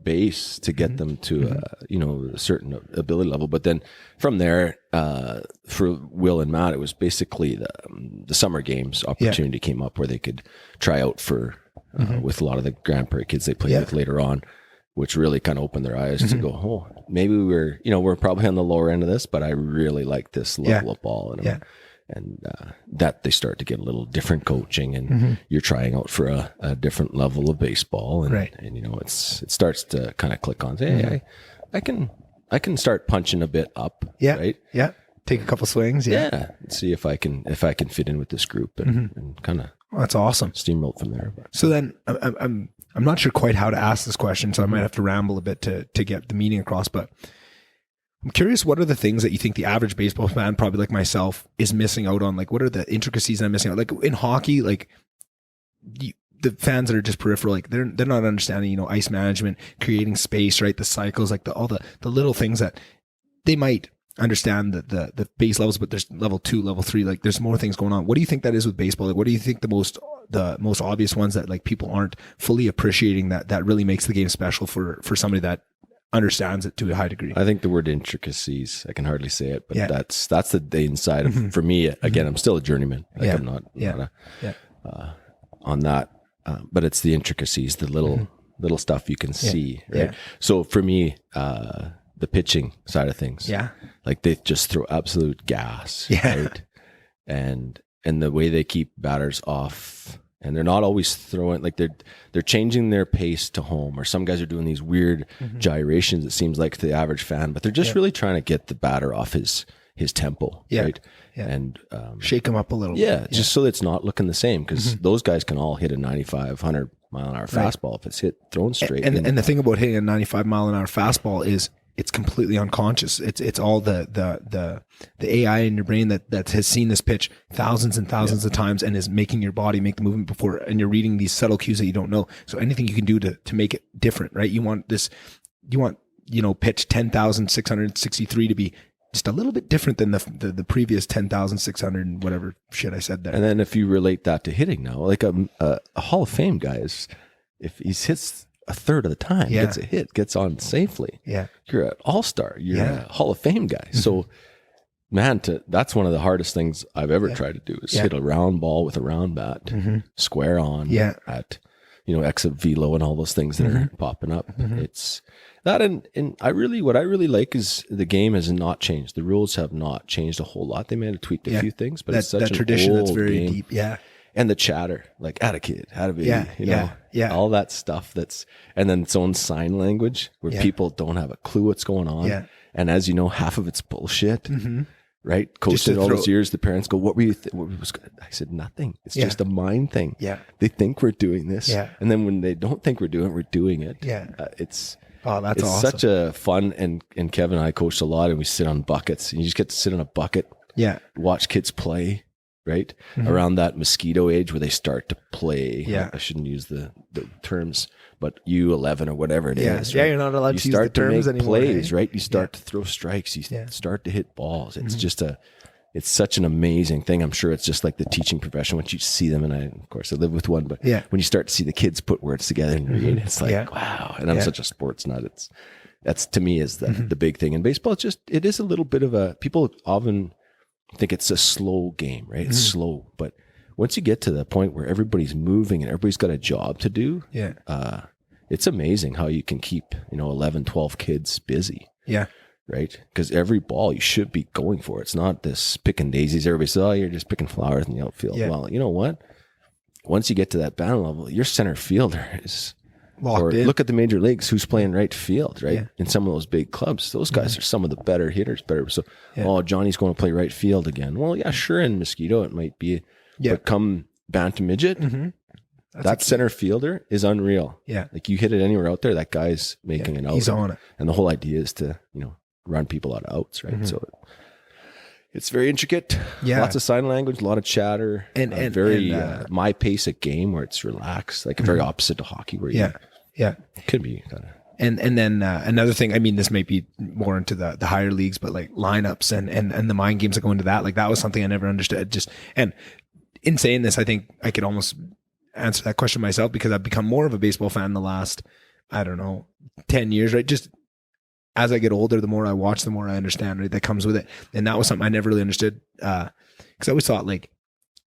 B: base to get them to a certain ability level, but then from there for Will and Matt, it was basically the summer games opportunity came up where they could try out for with a lot of the Grand Prairie kids they played with later on, which really kind of opened their eyes to go, oh, maybe we're probably on the lower end of this, but I really like this level of ball, and that they start to get a little different coaching, and you're trying out for a different level of baseball, and it starts to kind of click on. Hey, I can start punching a bit up. Right. Yeah.
A: Take a couple swings.
B: See if I can fit in with this group and kind of.
A: That's awesome.
B: Steamroll from there.
A: So then I'm not sure quite how to ask this question, so I might have to ramble a bit to get the meaning across, but. I'm curious, what are the things that you think the average baseball fan, probably like myself, is missing out on? What are the intricacies I'm missing out? Like in hockey, the fans that are just peripheral, they're not understanding, ice management, creating space, right? The cycles, all the little things that they might understand the base levels, but there's level 2, level 3, there's more things going on. What do you think that is with baseball? What do you think the most obvious ones that people aren't fully appreciating that really makes the game special for somebody that understands it to a high degree?
B: I think the word intricacies, I can hardly say it, but that's the inside of, for me, again, I'm still a journeyman. I'm not on that, but it's the intricacies, the little stuff you can see, right? So for me, the pitching side of things, they just throw absolute gas, right? And the way they keep batters off, and they're not always throwing, they're changing their pace to home, or some guys are doing these weird gyrations, it seems like, to the average fan, but they're just really trying to get the batter off his tempo, right? And
A: shake him up a little
B: bit. Just so it's not looking the same, because those guys can all hit a 95, 100 mile an hour fastball if it's thrown straight.
A: And the thing about hitting a 95 mile an hour fastball is it's completely unconscious. It's all the AI in your brain that has seen this pitch thousands and thousands of times and is making your body make the movement before, and you're reading these subtle cues that you don't know. So anything you can do to make it different, right? You want pitch 10,663 to be just a little bit different than the previous 10,600 and whatever shit I said there.
B: And then if you relate that to hitting now, like a Hall of Fame guy is, if he hits a third of the time, gets a hit, gets on safely.
A: Yeah.
B: You're an all-star. You're a Hall of Fame guy. So, man, that's one of the hardest things I've ever tried to do is hit a round ball with a round bat, square on at, exit velo and all those things that are popping up. It's that. And what I really like is the game has not changed. The rules have not changed a whole lot. They may have tweaked a few things, but it's such an
A: tradition
B: old
A: that's very
B: game.
A: deep. Yeah.
B: And the chatter, like at a kid, at a baby, all that stuff and then its own sign language where people don't have a clue what's going on.
A: Yeah.
B: And as you know, half of it's bullshit, right? Coached all those years, the parents go, what were you, I said, nothing. It's just a mind thing.
A: Yeah.
B: They think we're doing this.
A: Yeah.
B: And then when they don't think we're doing it.
A: Yeah.
B: It's
A: awesome.
B: Such a fun, and Kevin and I coached a lot and we sit on buckets and you just get to sit on a bucket.
A: Yeah.
B: Watch kids play. Right? Around that mosquito age where they start to play.
A: Yeah.
B: I shouldn't use the terms, but U11 or whatever it is.
A: Yeah,
B: right?
A: you're not allowed to use
B: start
A: the terms
B: to make
A: anymore.
B: plays, right? You start to throw strikes. You start to hit balls. It's just it's such an amazing thing. I'm sure it's just like the teaching profession. Once you see them, and of course I live with one, but when you start to see the kids put words together and read, it's like, wow. And I'm such a sports nut. That's to me is the big thing in baseball. It is a little bit of people often think it's a slow game, right? It's slow. But once you get to the point where everybody's moving and everybody's got a job to do, it's amazing how you can keep, 11, 12 kids busy.
A: Yeah.
B: Right? Because every ball you should be going for. It's not this picking daisies. Everybody says, oh, you're just picking flowers in the outfield.
A: Yeah.
B: Well, you know what? Once you get to that batting level, your center fielder is
A: locked in.
B: Look at the major leagues, who's playing right field, right? In some of those big clubs, those guys are some of the better hitters, So, Johnny's going to play right field again. Well, yeah, sure. In Mosquito, it might be, but come Bantam Midget, that center fielder is unreal.
A: Yeah.
B: Like you hit it anywhere out there, that guy's making an out.
A: He's on it.
B: And the whole idea is to, run people out of outs, right? So it's very intricate.
A: Yeah.
B: Lots of sign language, a lot of chatter, and very my pace at game where it's relaxed, like very opposite to hockey where it could be kind of.
A: And then another thing, I mean, this might be more into the higher leagues, but like lineups and the mind games that go into that, like that was something I never understood. And in saying this, I think I could almost answer that question myself because I've become more of a baseball fan the last, 10 years, right? Just as I get older, the more I watch, the more I understand, right? That comes with it. And that was something I never really understood. Cause I always thought like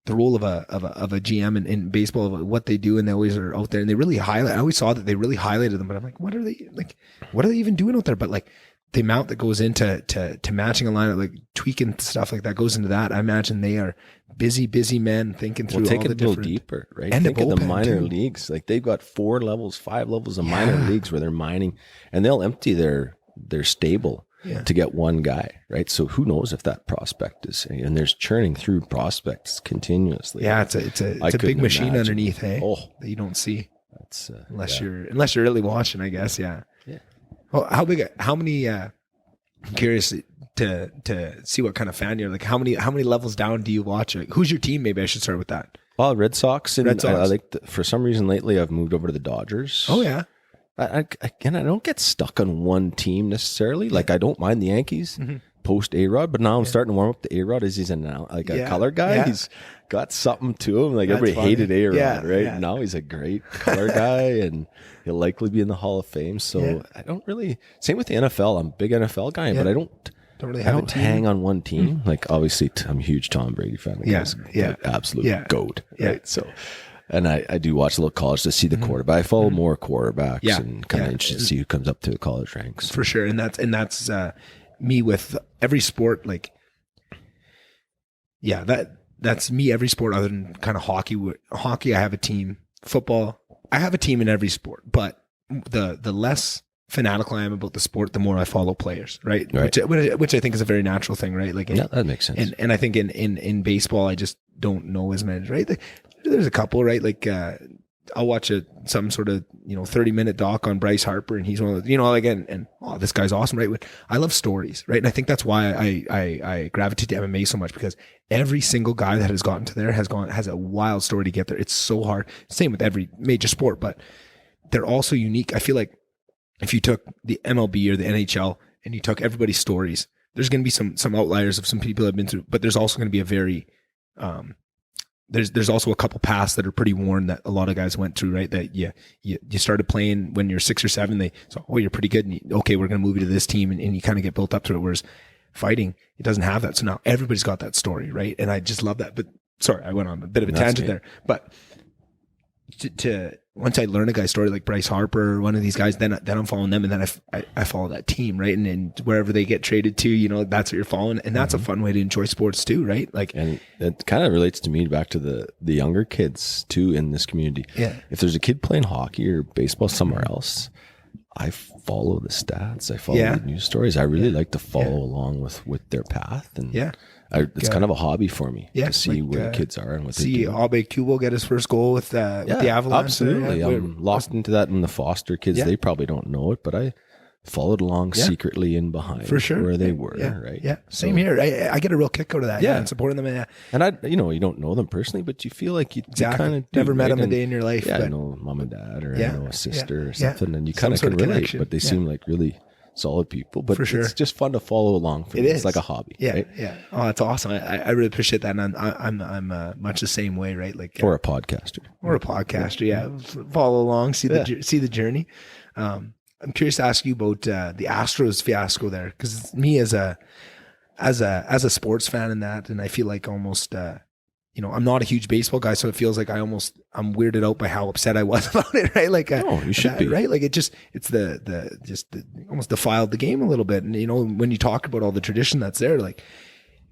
A: the role of a GM in baseball, of what they do, and they always are out there and they really highlight. I always saw that they really highlighted them, but I'm like, what are they even doing out there? But like the amount that goes into to matching a lineup, like tweaking stuff like that goes into that. I imagine they are busy men thinking through all the different. Take it a little deeper,
B: right? And think of the minor leagues. Like they've got 4 levels, 5 levels of minor leagues where they're mining, and they'll empty their stable to get one guy, right? So who knows if that prospect is, and there's churning through prospects continuously.
A: Yeah, it's a big machine underneath, hey? That you don't see.
B: That's
A: unless you're really watching, I guess. Yeah. Well, how many? I'm curious to see what kind of fan you're. Like, how many levels down do you watch? Like, who's your team? Maybe I should start with that.
B: Well, Red Sox, and I like for some reason lately I've moved over to the Dodgers.
A: Oh yeah.
B: I don't get stuck on one team necessarily. Like I don't mind the Yankees post A-Rod, but now I'm starting to warm up to A-Rod as he's a color guy. Yeah. He's got something to him. Like everybody hated A-Rod, right? Yeah. Now he's a great color guy, and he'll likely be in the Hall of Fame. So I don't really. Same with the NFL. I'm a big NFL guy, but I don't hang on one team. Like obviously, I'm a huge Tom Brady fan. Absolute goat. Right. So. And I do watch a little college to see the quarterback. I follow more quarterbacks and kind of interested to see who comes up to the college ranks.
A: For sure. And that's me with every sport. Like, that's me every sport other than kind of hockey. Hockey, I have a team. Football, I have a team in every sport. But the less fanatical I am about the sport, the more I follow players, right? Which I think is a very natural thing, right? Like,
B: that makes sense.
A: And I think in baseball, I just don't know as many, right? There's a couple, right? Like, I'll watch some sort of, 30-minute doc on Bryce Harper, and he's one of the, this guy's awesome, right? I love stories, right? And I think that's why I gravitate to MMA so much, because every single guy that has gotten to there has a wild story to get there. It's so hard. Same with every major sport, but they're all so unique. I feel like if you took the MLB or the NHL and you took everybody's stories, there's going to be some outliers of some people that have been through, but there's also going to be a very, there's also a couple paths that are pretty worn that a lot of guys went through, right? That you started playing when you're 6 or 7. Oh, you're pretty good. And okay, we're going to move you to this team, and you kind of get built up to it. Whereas fighting, it doesn't have that. So now everybody's got that story, right? And I just love that. But sorry, I went on a bit of a tangent there. But to once I learn a guy's story like Bryce Harper or one of these guys, then I'm following them, and then I follow that team, right? And wherever they get traded to, that's what you're following, and that's a fun way to enjoy sports too, right? Like,
B: and it kind of relates to me back to the younger kids too in this community.
A: Yeah,
B: if there's a kid playing hockey or baseball somewhere else, I follow the stats. I follow the news stories. I really like to follow along with their path, and it's kind of a hobby for me to see where the kids are and what they do. See
A: Abe Kubo get his first goal with the Avalanche.
B: Absolutely. I'm lost into that in the foster kids. They probably don't know it, but I followed along secretly in behind
A: for sure
B: where they were, right?
A: Yeah, same here. I get a real kick out of that. Yeah, and supporting them.
B: And you don't know them personally, but you feel like you kind of
A: never met them a day in your life.
B: Yeah, I know mom and dad, or I know a sister or something, and you kind of can relate. But they seem like really solid people. But for sure, it's just fun to follow along. For me. It's like a hobby.
A: Yeah,
B: right?
A: Yeah. Oh, that's awesome. I really appreciate that, and I'm much the same way, right? Like
B: or a podcaster.
A: Yeah. Follow along, see the journey. I'm curious to ask you about the Astros fiasco there, because me as a sports fan in that, and I feel like almost I'm not a huge baseball guy, so it feels like I'm weirded out by how upset I was about it, right? Like,
B: you should be,
A: right? Like it's almost defiled the game a little bit, and when you talk about all the tradition that's there, like.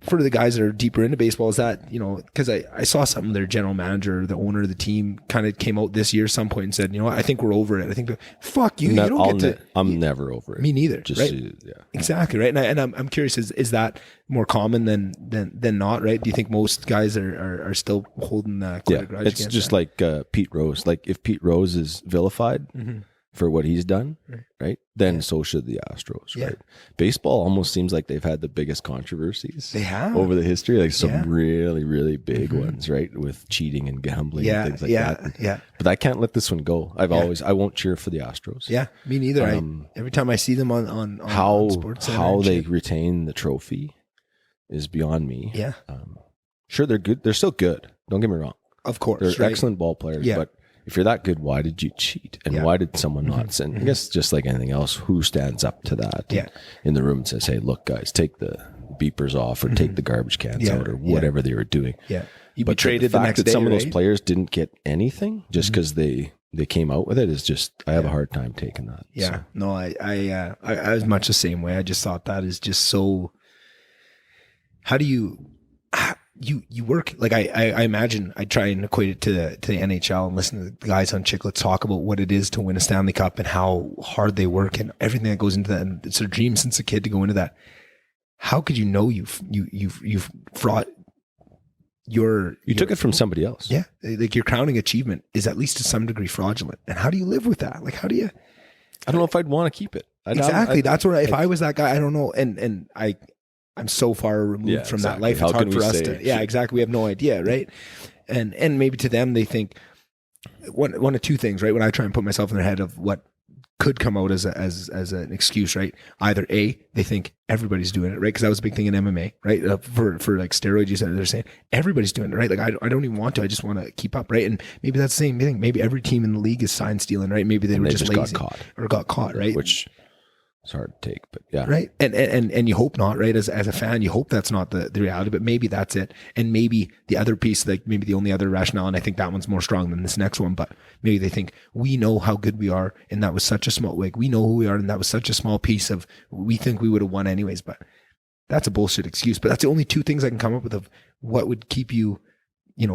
A: For the guys that are deeper into baseball, is that, because I saw something, their general manager, the owner of the team kind of came out this year at some point and said, I think we're over it. I think, fuck you. You don't get to.
B: I'm never over it.
A: Me neither. Right? Exactly. Right. And I'm curious, is that more common than not, right? Do you think most guys are still holding quite a grudge?
B: It's just that? Like Pete Rose. Like if Pete Rose is vilified, for what he's done, right? Then so should the Astros, right? Baseball almost seems like they've had the biggest controversies
A: they have
B: over the history, like some really, really big ones, right? With cheating and gambling and things like that.
A: Yeah.
B: But I can't let this one go. I won't cheer for the Astros.
A: Yeah, me neither. Every time I see them on Sports Center,
B: how they retain the trophy is beyond me.
A: Yeah.
B: Sure, they're good. They're still good. Don't get me wrong.
A: Of course.
B: They're excellent ball players, but if you're that good, why did you cheat? And why did someone not send? I guess just like anything else, who stands up to that in the room and says, hey, look, guys, take the beepers off or take the garbage cans out or whatever they were doing.
A: Yeah.
B: You'd be traded the fact that some of those players didn't get anything just because they came out with it is just, I have a hard time taking that.
A: Yeah. So. No, I was much the same way. I just thought that is just so, how do you work, like I imagine I try and equate it to the NHL and listen to the guys on Chicklets talk about what it is to win a Stanley Cup and how hard they work and everything that goes into that. And it's their dream since a kid to go into that. How could you know you've fraught you
B: took it from somebody else?
A: Yeah. Like your crowning achievement is at least to some degree fraudulent. And how do you live with that? Like, how do you?
B: I don't know if I'd want to keep it.
A: Exactly. That's where if I was that guy, I don't know. And I'm so far removed from that life. It's hard for us to. Yeah, exactly. We have no idea, right? And maybe to them, they think one of two things, right? When I try and put myself in their head of what could come out as an excuse, right? Either A, they think everybody's doing it, right? Because that was a big thing in MMA, right? For like steroids, you said they're saying everybody's doing it, right? Like I don't even want to. I just want to keep up, right? And maybe that's the same thing. Maybe every team in the league is sign stealing, right? Maybe they were just lazy got caught, right?
B: Which. It's hard to take, but yeah.
A: Right. And you hope not, right? As a fan, you hope that's not the reality, but maybe that's it. And maybe the other piece, like maybe the only other rationale, and I think that one's more strong than this next one, but maybe they think we know how good we are. And that was such a small, like we know who we are. And that was such a small piece of, we think we would have won anyways, but that's a bullshit excuse. But that's the only two things I can come up with of what would keep you,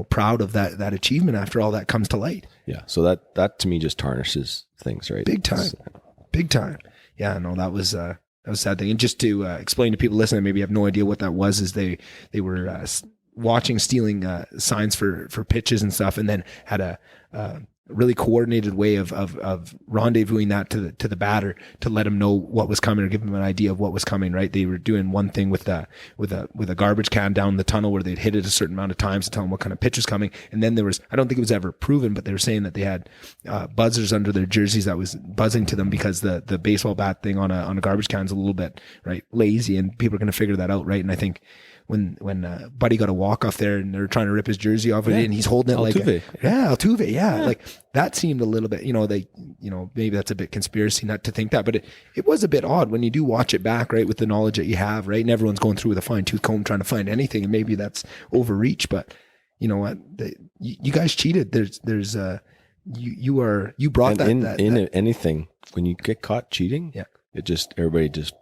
A: proud of that achievement after all that comes to light.
B: Yeah. So that to me just tarnishes things, right?
A: Big time. Yeah, no, that was a sad thing. And just to explain to people listening, maybe have no idea what that was, is they were stealing signs for pitches and stuff, and then had a really coordinated way of rendezvousing that to the batter to let him know what was coming or give him an idea of what was coming, right? They were doing one thing with a garbage can down the tunnel where they'd hit it a certain amount of times to tell him what kind of pitch was coming. And then there was, I don't think it was ever proven, but they were saying that they had buzzers under their jerseys that was buzzing to them because the baseball bat thing on a garbage can is a little bit, right, lazy, and people are going to figure that out, right? And I think when Buddy got a walk off there and they're trying to rip his jersey off of it and he's holding it
B: Altuve.
A: Altuve, like that seemed a little bit, maybe that's a bit conspiracy not to think that, but it was a bit odd when you do watch it back, right, with the knowledge that you have, right, and everyone's going through with a fine tooth comb trying to find anything, and maybe that's overreach, but you know what, you guys cheated. You brought
B: and
A: that
B: anything when you get caught cheating.
A: Yeah.
B: Everybody just.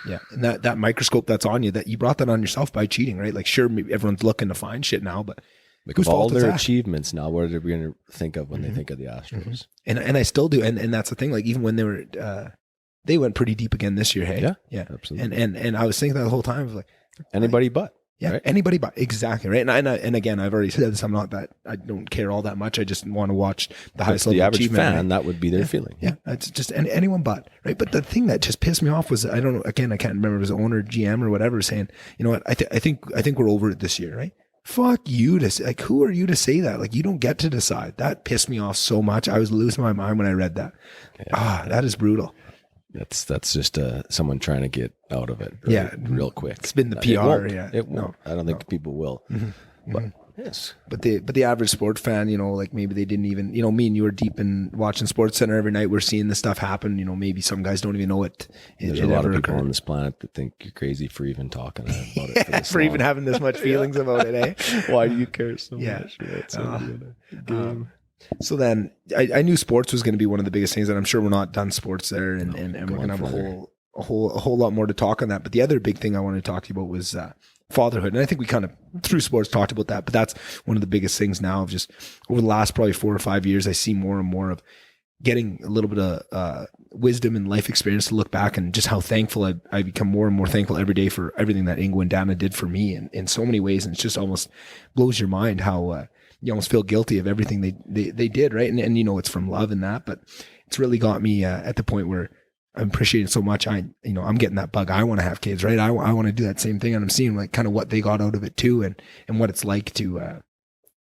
A: Yeah. And that microscope that's on you, that you brought that on yourself by cheating, right? Like, sure, maybe everyone's looking to find shit now, but
B: like of all their achievements now, what are we going to think of when they think of the Astros?
A: And I still do. And that's the thing, like, even when they went pretty deep again this year. Hey,
B: yeah, absolutely.
A: And I was thinking that the whole time, I was like,
B: anybody but.
A: Yeah, right? Anybody but. Exactly, right? And again, I've already said this, I'm not that, I don't care all that much. I just want to watch the highest level
B: average
A: achievement.
B: fan, right? That would be their feeling.
A: Yeah, it's just anyone but, right? But the thing that just pissed me off was, I don't know, again, I can't remember if it was the owner, GM or whatever, saying, you know what, I think we're over it this year, right? Fuck you to say, like, who are you to say that? Like, you don't get to decide. That pissed me off so much. I was losing my mind when I read that. That is brutal.
B: That's just someone trying to get out of it real quick.
A: Spin the PR. It
B: won't. I don't think people will. But yes.
A: But the average sports fan, like maybe they didn't even, me and you were deep in watching Sports Center every night. We're seeing this stuff happen. Maybe some guys don't even know it.
B: There's a lot of people on this planet that think you're crazy for even talking about it.
A: For even having this much feelings about it, eh?
B: Why do you care so much?
A: So then I knew sports was going to be one of the biggest things, and I'm sure we're not done sports there, and we're going to have a whole lot more to talk on that. But the other big thing I wanted to talk to you about was fatherhood. And I think we kind of through sports talked about that, but that's one of the biggest things now of just over the last probably 4 or 5 years, I see more and more of getting a little bit of wisdom and life experience to look back, and just how thankful I become more and more thankful every day for everything that Ingo and Dana did for me in so many ways. And it's just almost blows your mind how, you almost feel guilty of everything they did, right? And it's from love and that, but it's really got me at the point where I'm appreciating so much. I'm getting that bug. I want to have kids, right? I want to do that same thing, and I'm seeing like kind of what they got out of it too, and what it's like to.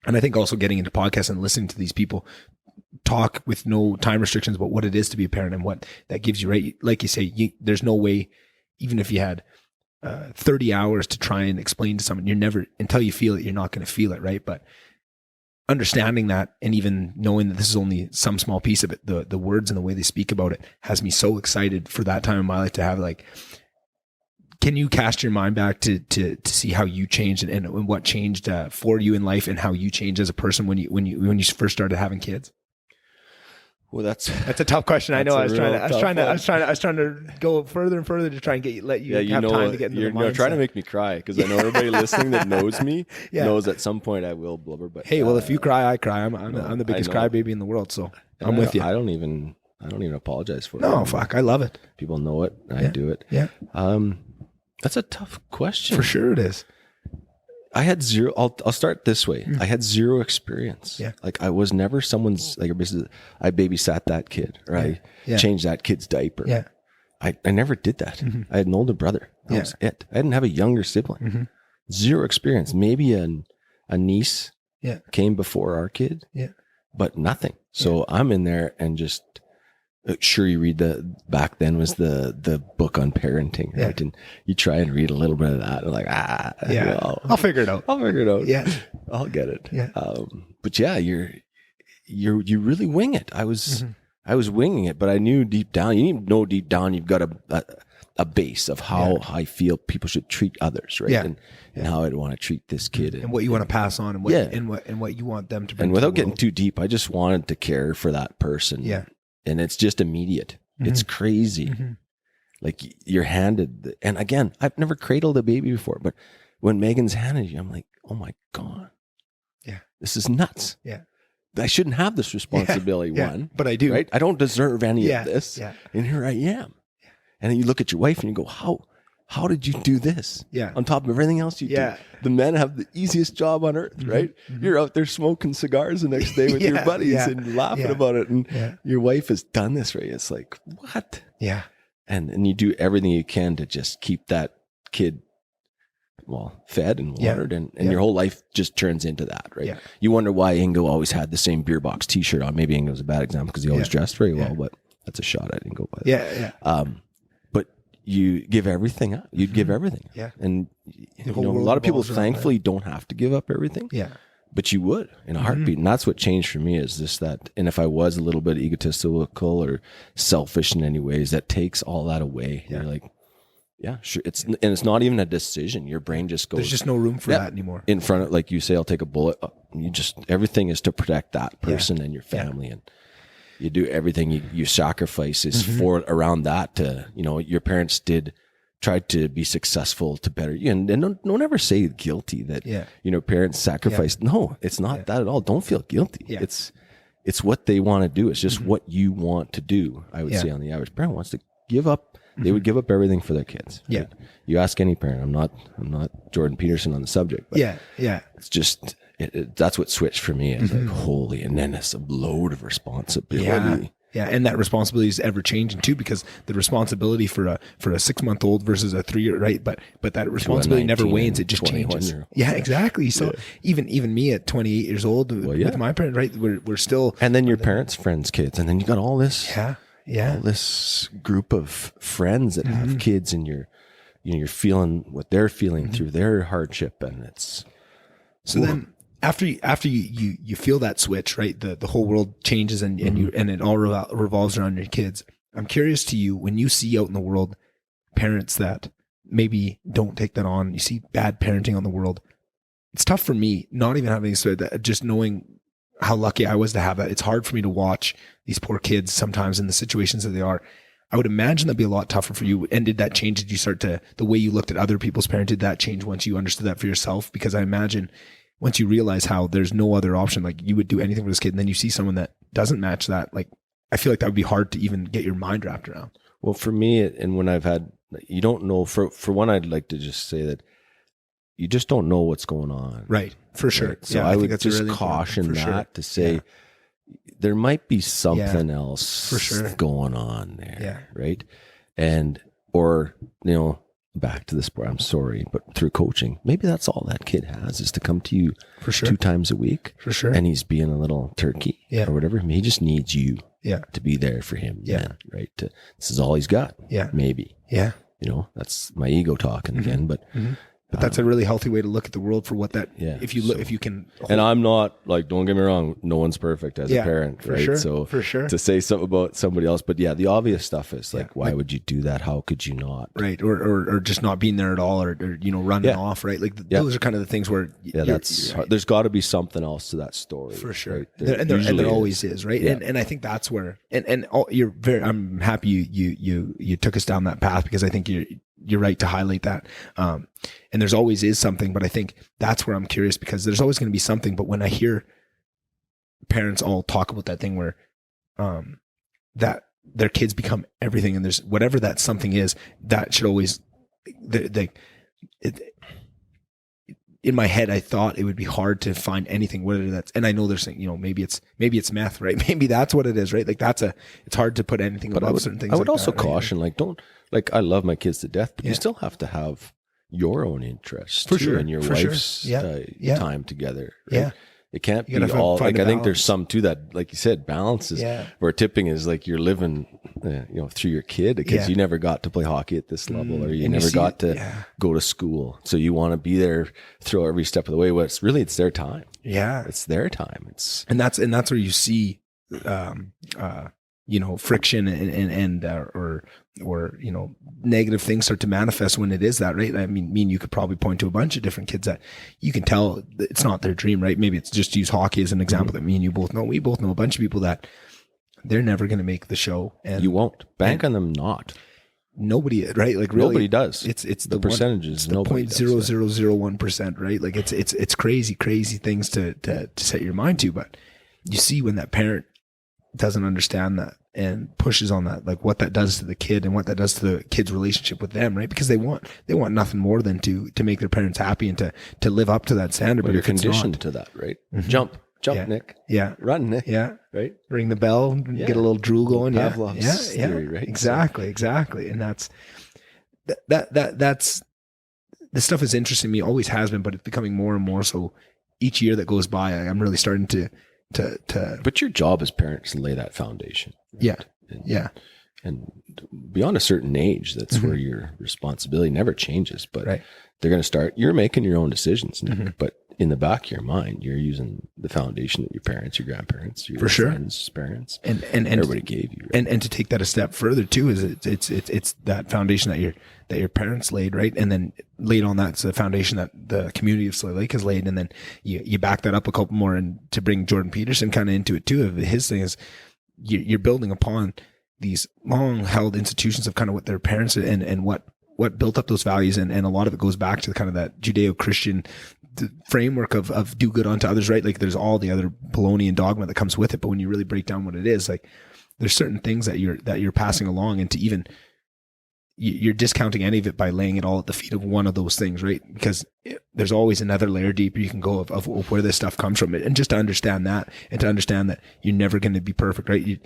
A: And I think also getting into podcasts and listening to these people talk with no time restrictions about what it is to be a parent and what that gives you, right? Like you say, there's no way, even if you had 30 hours to try and explain to someone, you're never, until you feel it, you're not going to feel it, right? But understanding that, and even knowing that this is only some small piece of it, the words and the way they speak about it has me so excited for that time in my life to have, like, can you cast your mind back to see how you changed and what changed for you in life, and how you changed as a person when you first started having kids?
B: Well, that's
A: a tough question. I know. I was trying to go further and further to try and let you have time to get into the mindset.
B: You're trying to make me cry, because I know everybody listening that knows me knows at some point I will blubber. But hey,
A: well, if you cry, I cry. I'm the biggest crybaby in the world, so I'm with you.
B: I don't even apologize for it.
A: No, fuck, I love it.
B: People know it. I do it.
A: Yeah.
B: That's a tough question.
A: For sure, it is.
B: I had zero. I'll start this way. I had zero experience.
A: Yeah.
B: Like, I was never someone's, like, I babysat that kid, or I changed that kid's diaper.
A: Yeah.
B: I never did that. I had an older brother. That was it. I didn't have a younger sibling. Zero experience. Maybe a niece came before our kid.
A: Yeah.
B: But nothing. So I'm in there and just, sure, you read back then was the book on parenting, right? And you try and read a little bit of that, and like,
A: I'll figure it out. Yeah.
B: I'll get it.
A: Yeah.
B: But yeah, you really wing it. I was winging it, but I knew deep down, you need to know deep down, you've got a base of how I feel people should treat others, right?
A: Yeah.
B: And how I'd want to treat this kid,
A: and what you want to pass on, and what you want them to bring.
B: And without getting too deep, I just wanted to care for that person.
A: Yeah.
B: And it's just immediate. It's crazy. Like, you're handed, and again, I've never cradled a baby before, but when Megan's handed you, I'm like, oh my God.
A: Yeah.
B: This is nuts.
A: Yeah.
B: I shouldn't have this responsibility, one.
A: But I do.
B: Right? I don't deserve any of this.
A: Yeah.
B: And here I am. And then you look at your wife and you go, how how did you do this?
A: Yeah.
B: On top of everything else you do. The men have the easiest job on earth, right? You're out there smoking cigars the next day with your buddies and laughing about it. And your wife has done this, right? It's like, what?
A: Yeah.
B: And you do everything you can to just keep that kid fed and watered, and your whole life just turns into that, right? Yeah. You wonder why Ingo always had the same beer box t-shirt on. Maybe Ingo's a bad example because he always dressed very well, but that's a shot at Ingo. By the way. But you give everything up. You'd give everything. Yeah. And a lot of people thankfully don't have to give up everything. Yeah. But you would in a heartbeat. And that's what changed for me is just that. And if I was a little bit egotistical or selfish in any ways, that takes all that away. Yeah. You're like, yeah, sure. It's not even a decision. Your brain just goes.
A: There's just no room for that anymore.
B: In front of, like you say, I'll take a bullet. Everything is to protect that person and your family, and you do everything you sacrifice is for around that. To your parents tried to be successful to better you, and don't ever say guilty that parents sacrificed. No, it's not that at all. Don't feel guilty. Yeah. It's what they want to do. It's just what you want to do. I would say on the average parent wants to give up. They would give up everything for their kids. Right? Yeah. You ask any parent. I'm not Jordan Peterson on the subject. But it's just that's what switched for me. It's like holy, and then it's a load of responsibility. Yeah, and that responsibility is ever changing too, because the responsibility for a 6-month-old versus a 3-year, right? But that responsibility never wanes; it just changes. Yeah, exactly. So even me at 28 years old with my parents, right? We're still. And then your parents' friends' kids, and then you got all this. Yeah. All this group of friends that have kids, and you're feeling what they're feeling through their hardship, and it's then after you feel that switch, right? The whole world changes, and it all revolves around your kids. I'm curious to you, when you see out in the world parents that maybe don't take that on, you see bad parenting on the world. It's tough for me, not even having said that, just knowing how lucky I was to have that. It's hard for me to watch these poor kids sometimes in the situations that they are. I would imagine that'd be a lot tougher for you. And did that change? Did you start to, the way you looked at other people's parenting, did that change once you understood that for yourself? Because I imagine once you realize how there's no other option, like you would do anything for this kid, and then you see someone that doesn't match that, like I feel like that would be hard to even get your mind wrapped around. Well, for me, and when I've had, you don't know, for one, I'd like to just say that you just don't know what's going on. Right. For sure. Right? So I would just really caution that to say there might be something else for sure going on there. Yeah. Right. And, or, back to the sport, I'm sorry, but through coaching, maybe that's all that kid has is to come to you for sure 2 times a week. For sure. And he's being a little turkey or whatever. He just needs you to be there for him. Yeah. Right. This is all he's got. Yeah. Maybe. Yeah. That's my ego talking again, but that's a really healthy way to look at the world for what that, if you can. And I'm not like, don't get me wrong, no one's perfect as a parent, right? Sure, so for sure to say something about somebody else, but the obvious stuff is like, why would you do that? How could you not? Right. Or just not being there at all, or running off, right? Like those are kind of the things where, there's got to be something else to that story. For sure. Right? And there always is, right? Yeah. And I think that's where, I'm happy you took us down that path, because I think you're right to highlight that. And there's always is something, but I think that's where I'm curious, because there's always going to be something. But when I hear parents all talk about that thing where, that their kids become everything, and there's whatever that something is, that should always, in my head, I thought it would be hard to find anything, whether that's, and I know they're saying, maybe it's meth, right? Maybe that's what it is, right? Like it's hard to put anything above certain things. I would also caution, right? I love my kids to death, but you still have to have your own interests for sure, and your wife's time together. Right? Yeah. It can't be all, like, I think there's some to that, like you said, balance is where tipping is like you're living, through your kid, because you never got to play hockey at this level, or you never got to go to school. So you want to be there through every step of the way. Well, it's their time. Yeah. It's their time. And that's where you see, friction and or negative things start to manifest when it is that, right? I mean, you could probably point to a bunch of different kids that you can tell it's not their dream, right? Maybe it's just use hockey as an example that me and you both know. We both know a bunch of people that they're never going to make the show, and you won't bank on them. Not nobody, right? Like really, nobody does. It's the percentages. The 0.0001%, right? Like it's crazy things to set your mind to. But you see when that parent doesn't understand that
A: and pushes on that, like what that does to the kid and what that does to the kid's relationship with them, right? Because they want nothing more than to make their parents happy and to live up to that standard.
B: Well,
A: but
B: you're
A: if it's
B: conditioned
A: not,
B: to that, right? Jump, Nick.
A: Yeah.
B: Run, Nick.
A: Yeah.
B: Right.
A: Ring the bell, get a little drool going.
B: Pavlov's theory, right?
A: Exactly. And that's this stuff is interesting to me, always has been, but it's becoming more and more so each year that goes by. I'm really starting to
B: But your job as parents is to lay that foundation. Right? And beyond a certain age, that's where your responsibility never changes. But they're going to start, you're making your own decisions, Nick, but in the back of your mind, you're using the foundation that your parents, your grandparents, your friends, parents, and everybody gave you. Right?
A: And to take that a step further too, is it's that foundation that your parents laid, right? And then laid on that's the foundation that the community of Slave Lake has laid. And then you back that up a couple more, and to bring Jordan Peterson kind of into it too. His thing is you're building upon these long held institutions of kind of what their parents and what built up those values. And a lot of it goes back to kind of that Judeo-Christian framework of do good unto others, right? Like there's all the other baloney and dogma that comes with it. But when you really break down what it is, like there's certain things that you're passing along, and to even you're discounting any of it by laying it all at the feet of one of those things, right? Because there's always another layer deeper you can go of where this stuff comes from. And just to understand that, and to understand that you're never going to be perfect, right?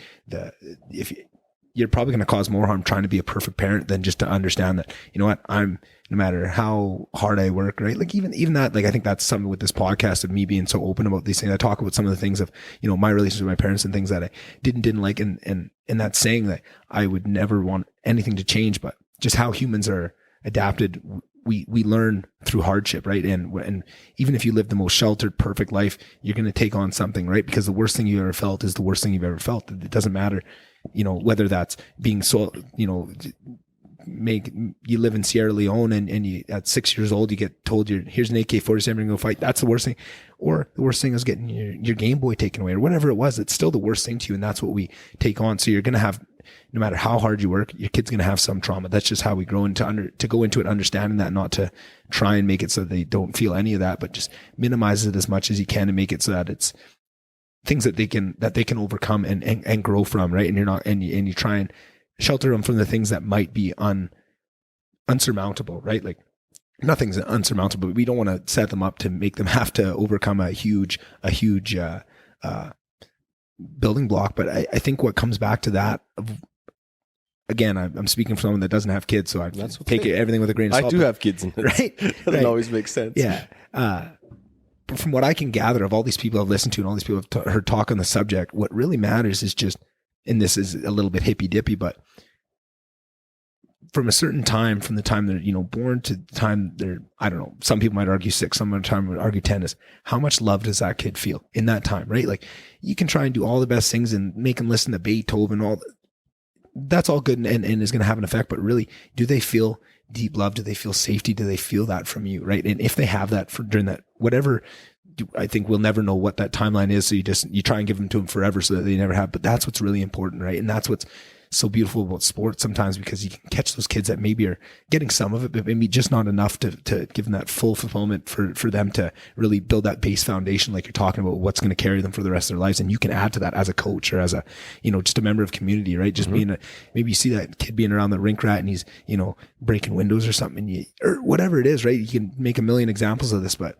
A: You're probably going to cause more harm trying to be a perfect parent than just to understand that, you know what, no matter how hard I work, right? Like even that, like I think that's something with this podcast of me being so open about these things. I talk about some of the things of, my relationship with my parents and things that I didn't like. And that saying that I would never want anything to change, but just how humans are adapted. We learn through hardship, right? And even if you live the most sheltered, perfect life, you're going to take on something, right? Because the worst thing you ever felt is the worst thing you've ever felt. It doesn't matter, whether that's being so, you live in Sierra Leone and you, at 6 years old, you get told here's an AK-47, you're going to go fight. That's the worst thing. Or the worst thing is getting your Game Boy taken away or whatever it was. It's still the worst thing to you. And that's what we take on. So you're going to have, no matter how hard you work, your kid's going to have some trauma. That's just how we grow to go into it, understanding that, not to try and make it so they don't feel any of that, but just minimize it as much as you can and make it so that it's things that they can overcome and grow from, right? And you're not, and you try and shelter them from the things that might be unsurmountable, right? Like nothing's unsurmountable, but we don't want to set them up to make them have to overcome a huge building block. But I think what comes back to that, again, I'm speaking for someone that doesn't have kids, so I take everything with a grain of salt.
B: I do have kids, and
A: right?
B: Doesn't always make sense.
A: Yeah. But from what I can gather of all these people I've listened to and all these people I've heard talk on the subject, what really matters is just, and this is a little bit hippy dippy, but from a certain time, from the time they're, born to the time they're, I don't know, some people might argue 6, some time would argue 10, is how much love does that kid feel in that time, right? Like you can try and do all the best things and make them listen to Beethoven, that's all good and is going to have an effect, but really, do they feel deep love? Do they feel safety? Do they feel that from you, right? And if they have that during that, whatever, I think we'll never know what that timeline is. So you try and give them to them forever so that they never have, but that's what's really important, right? And that's what's so beautiful about sports sometimes, because you can catch those kids that maybe are getting some of it, but maybe just not enough to give them that full fulfillment for them to really build that base foundation, like you're talking about, what's going to carry them for the rest of their lives. And you can add to that as a coach or as a, just a member of community, right? Just being maybe you see that kid being around the rink rat and he's, breaking windows or something, or whatever it is, right? You can make a million examples of this, but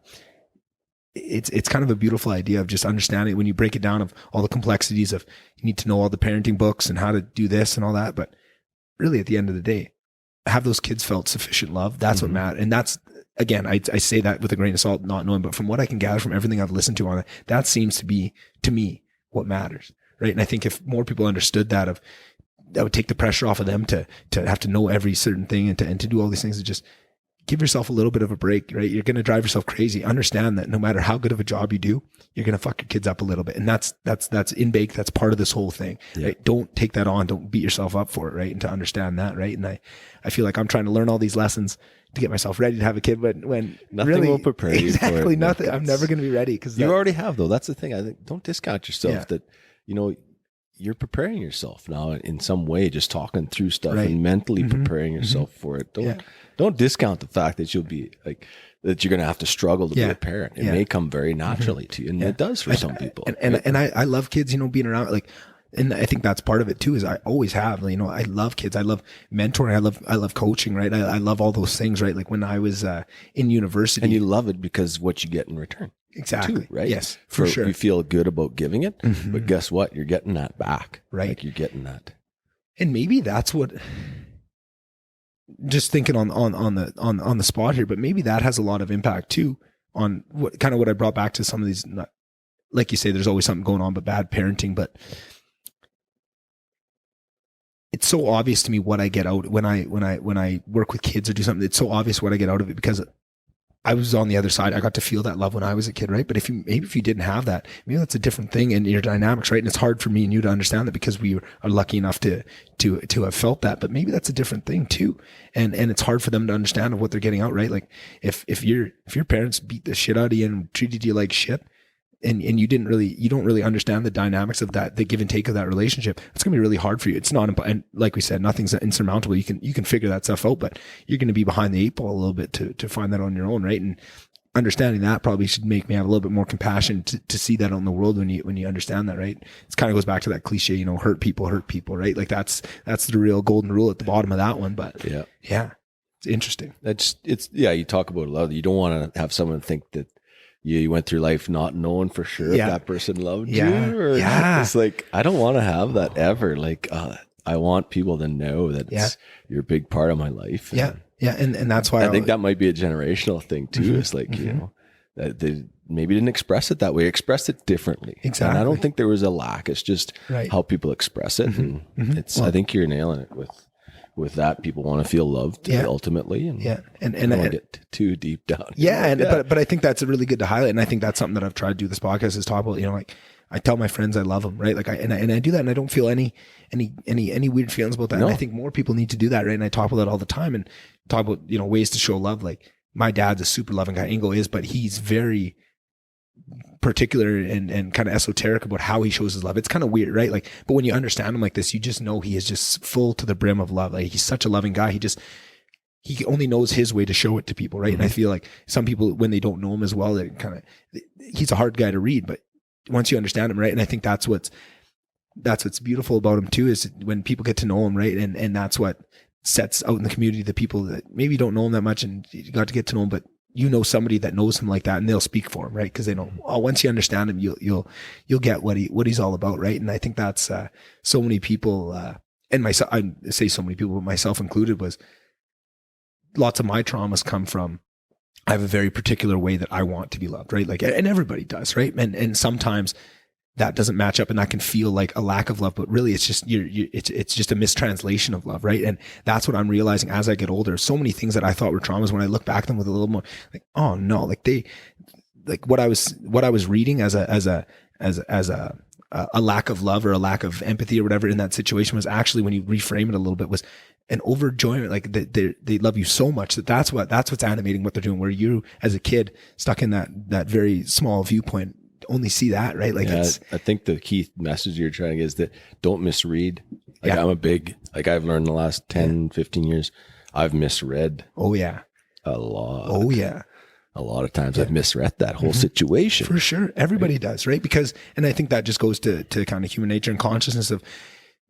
A: it's kind of a beautiful idea of just understanding when you break it down of all the complexities of, you need to know all the parenting books and how to do this and all that. But really at the end of the day, have those kids felt sufficient love? That's what matters. And that's, again, I say that with a grain of salt, not knowing, but from what I can gather from everything I've listened to on it, that seems to be, to me, what matters. Right. And I think if more people understood that would take the pressure off of them to have to know every certain thing and to do all these things, to just give yourself a little bit of a break, right? You're going to drive yourself crazy. Understand that no matter how good of a job you do, you're going to fuck your kids up a little bit. And that's in-baked. That's part of this whole thing, right? Don't take that on. Don't beat yourself up for it, right? And to understand that, right? And I feel like I'm trying to learn all these lessons to get myself ready to have a kid, but when
B: nothing
A: really,
B: will prepare you
A: exactly
B: for it.
A: Nothing. I'm never going to be ready, because
B: you already have, though. That's the thing. I think don't discount yourself that, you're preparing yourself now in some way, just talking through stuff and mentally preparing yourself for it. Don't discount the fact that you'll be that you're going to have to struggle to be a parent. It may come very naturally to you, and it does for some people.
A: And I love kids, being around, like And I think that's part of it too, is I always have, you know, I love kids. I love mentoring. I love coaching, right? I love all those things, right? Like when I was in university.
B: And you love it because what you get in return.
A: Exactly.
B: Too, right?
A: Yes, for sure.
B: You feel good about giving it, but guess what? You're getting that back.
A: Right.
B: Like you're getting that.
A: And maybe that's what, just thinking on the spot here, but maybe that has a lot of impact too on what I brought back to some of these, like you say, there's always something going on, but bad parenting, but it's so obvious to me what I get out when I work with kids or do something. It's so obvious what I get out of it because I was on the other side. I got to feel that love when I was a kid, right? But if you didn't have that, maybe that's a different thing in your dynamics, right? And it's hard for me and you to understand that because we are lucky enough to have felt that. But maybe that's a different thing too, and it's hard for them to understand of what they're getting out, right? Like if your parents beat the shit out of you and treated you like shit, and you don't really understand the dynamics of that, the give and take of that relationship, it's going to be really hard for you. It's not, and like we said, nothing's insurmountable. You can figure that stuff out, but you're going to be behind the eight ball a little bit to find that on your own, right? And understanding that probably should make me have a little bit more compassion to see that on the world when you understand that, right? It kind of goes back to that cliche, you know, hurt people, right? Like that's the real golden rule at the bottom of that one. But yeah, it's interesting.
B: You talk about love. You don't want to have someone think that you went through life not knowing for sure if that person loved you. Or it's like, I don't want to have that ever. Like, I want people to know that you're a big part of my life.
A: And, and that's why
B: I think that might be a generational thing too. It's like, you know, that they maybe didn't express it that way, expressed it differently.
A: Exactly.
B: And I don't think there was a lack. It's just how people express it. And I think you're nailing it with that. People want to feel loved ultimately. And
A: and
B: I don't get too deep down.
A: But I think that's really good to highlight. And I think that's something that I've tried to do this podcast is talk about, you know, like I tell my friends I love them, right? Like I do that and I don't feel any weird feelings about that. No. And I think more people need to do that, right? And I talk about that all the time and talk about, you know, ways to show love. Like my dad's a super loving guy. Ingo is, but he's very particular and kind of esoteric about how he shows his love. It's kind of weird, right? Like, but when you understand him like this, you just know he is just full to the brim of love. Like he's such a loving guy. He only knows his way to show it to people, right? And I feel like some people, when they don't know him as well, he's a hard guy to read, but once you understand him, right? And I think that's what's beautiful about him too, is when people get to know him, right? And that's what sets out in the community the people that maybe don't know him that much and you got to get to know him, but you know somebody that knows him like that and they'll speak for him, right? Because they know, once you understand him, you'll get what he's all about, right? And I think that's so many people, and myself, I say so many people, but myself included, was lots of my traumas come from, I have a very particular way that I want to be loved, right? Like, and everybody does, right? And sometimes that doesn't match up and that can feel like a lack of love, but really it's just, it's just a mistranslation of love, right? And that's what I'm realizing as I get older. So many things that I thought were traumas, when I look back at them with a little more like, oh no, like what I was reading as a lack of love or a lack of empathy or whatever in that situation was actually, when you reframe it a little bit, was an overjoyment. Like they love you so much that's what's animating what they're doing, where you as a kid stuck in that very small viewpoint only see that, right? Like
B: I think the key message you're trying to get is that don't misread. Like I'm I've learned in the last 10, 15 years, I've misread.
A: Oh yeah.
B: A lot.
A: Oh yeah.
B: A lot of times I've misread that whole situation. For
A: sure. Everybody does, right? Because, and I think that just goes to kind of human nature and consciousness of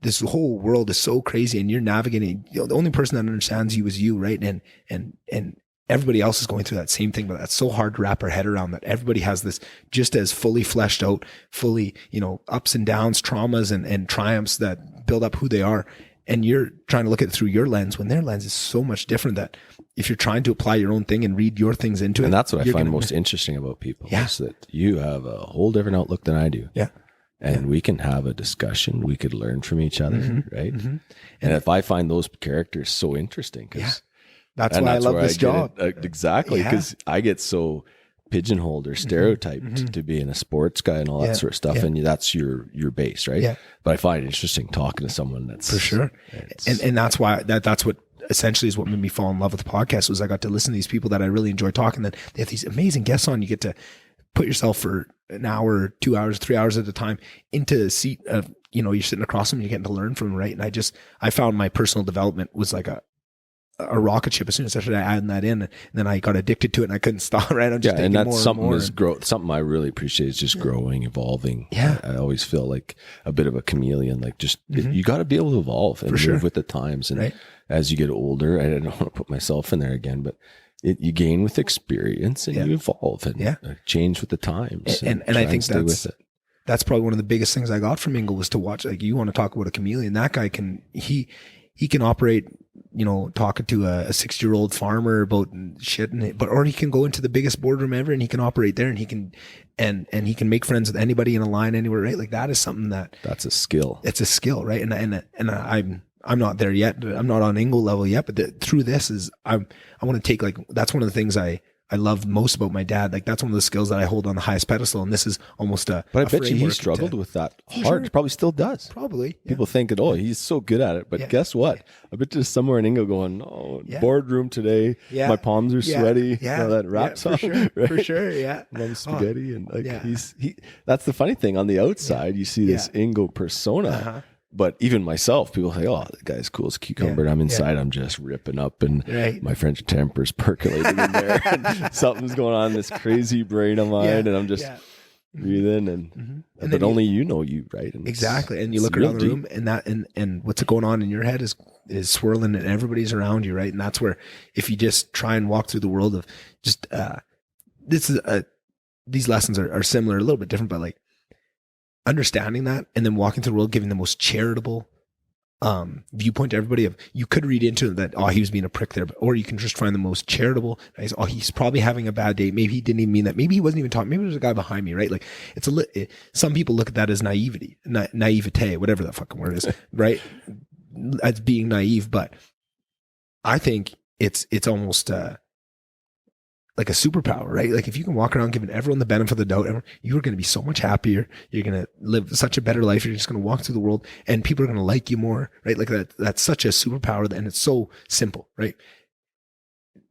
A: this whole world is so crazy and you're navigating, you know, the only person that understands you is you, right? And everybody else is going through that same thing, but that's so hard to wrap our head around, that everybody has this just as fully fleshed out, fully, you know, ups and downs, traumas and triumphs that build up who they are. And you're trying to look at it through your lens when their lens is so much different, that if you're trying to apply your own thing and read your things into it.
B: And that's what I find most interesting about people is that you have a whole different outlook than I do.
A: Yeah.
B: And we can have a discussion. We could learn from each other. Right. And if I find those characters so interesting, because
A: that's why I love this job.
B: Exactly. Because I get so pigeonholed or stereotyped to being a sports guy and all that sort of stuff. And that's your base. Right. Yeah. But I find it interesting talking to someone that's
A: for sure. And that's why that's what essentially is what made me fall in love with the podcast, was I got to listen to these people that I really enjoy talking. That they have these amazing guests on. You get to put yourself for an hour, 2 hours, 3 hours at a time into a seat of, you know, you're sitting across them and you're getting to learn from them. Right. And I found my personal development was like a rocket ship as soon as I started adding that in, and then I got addicted to it and I couldn't stop. Right, I'm just
B: and
A: taking
B: that's
A: more
B: something
A: and more.
B: is growth. Something I really appreciate is just growing, evolving.
A: Yeah.
B: I always feel like a bit of a chameleon. Like just you got to be able to evolve and move with the times. And as you get older, I don't want to put myself in there again, but you gain with experience and you evolve and change with the times.
A: And I think that's probably one of the biggest things I got from Ingle was to watch. Like, you want to talk about a chameleon? That guy he can operate, you know, talking to a 60-year-old farmer about shit, or he can go into the biggest boardroom ever and he can operate there and he can he can make friends with anybody in a line anywhere, right? Like, that is something that's
B: a skill.
A: It's a skill, right? And I'm not there yet. I'm not on Ingle level yet, but through this is I want to take, like, that's one of the things I love most about my dad. Like, that's one of the skills that I hold on the highest pedestal. And this is almost but
B: I bet you he struggled with that hard. Sure. Probably still does.
A: Probably.
B: People think that, he's so good at it. But guess what? I bet there's somewhere in Ingo going, boardroom today. Yeah. My palms are sweaty. Yeah. You know, that rap song.
A: For sure.
B: Right?
A: For sure. Yeah.
B: Mom spaghetti. And like that's the funny thing. On the outside, you see this Ingo persona. Uh-huh. But even myself, people say, the guy's cool as a cucumber. And I'm inside, I'm just ripping up and my French temper's percolating in there. And something's going on in this crazy brain of mine. And I'm just breathing. But only you know you, right? And
A: exactly. And you look around the room and what's going on in your head is swirling and everybody's around you, right? And that's where, if you just try and walk through the world of just, these lessons are similar, a little bit different, but like, understanding that and then walking through the world, giving the most charitable viewpoint to everybody of, you could read into it that, he was being a prick there, or you can just find the most charitable, nice, he's probably having a bad day. Maybe he didn't even mean that. Maybe he wasn't even talking. Maybe there's a guy behind me, right? Like, some people look at that as naivete, whatever that fucking word is, right? As being naive. But I think it's almost, like a superpower, right? Like, if you can walk around giving everyone the benefit of the doubt, you are going to be so much happier. You're going to live such a better life. You're just going to walk through the world and people are going to like you more, right? Like, that's such a superpower, and it's so simple, right?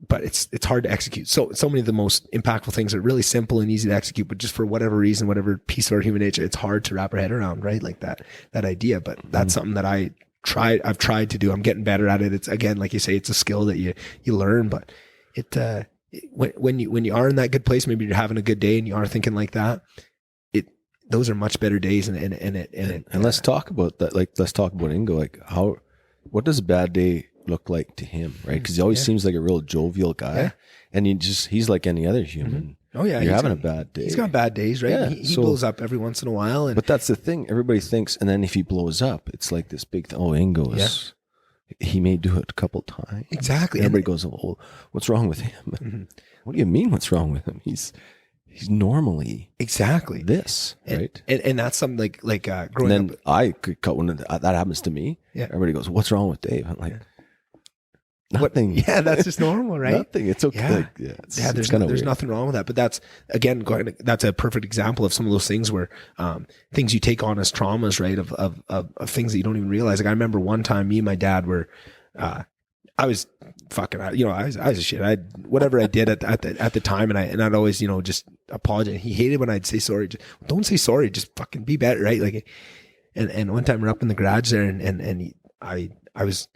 A: But it's hard to execute. So many of the most impactful things are really simple and easy to execute, but just for whatever reason, whatever piece of our human nature, it's hard to wrap our head around, right? Like that idea. But that's something that I've tried to do. I'm getting better at it. It's, again, like you say, it's a skill that you learn, but when you are in that good place, maybe you're having a good day and you are thinking like that, those are much better days. And
B: let's talk about that. Like, let's talk about Ingo. Like, what does a bad day look like to him? Right. Cause he always seems like a real jovial guy and he's like any other human. Oh yeah. You're having a bad day.
A: He's got bad days, right? Yeah, he blows up every once in a while.
B: But that's the thing. Everybody thinks, and then if he blows up, it's like this big thing. Ingo is, he may do it a couple times.
A: Exactly.
B: Everybody goes, what's wrong with him? Mm-hmm. What do you mean, what's wrong with him? He's normally this, right?
A: And that's something like growing
B: and then
A: up.
B: I could cut one of that happens to me. Yeah. Everybody goes, what's wrong with Dave? I'm like, nothing.
A: That's just normal, right?
B: Nothing. It's okay.
A: There's nothing wrong with that. But that's, again, that's a perfect example of some of those things where things you take on as traumas, right? Of things that you don't even realize. Like, I remember one time, me and my dad were, I was fucking, I was a shit. Whatever I did at the time, and I'd always, just apologize. He hated when I'd say sorry. Don't say sorry. Just fucking be better, right? Like, and one time we're up in the garage there, and I was.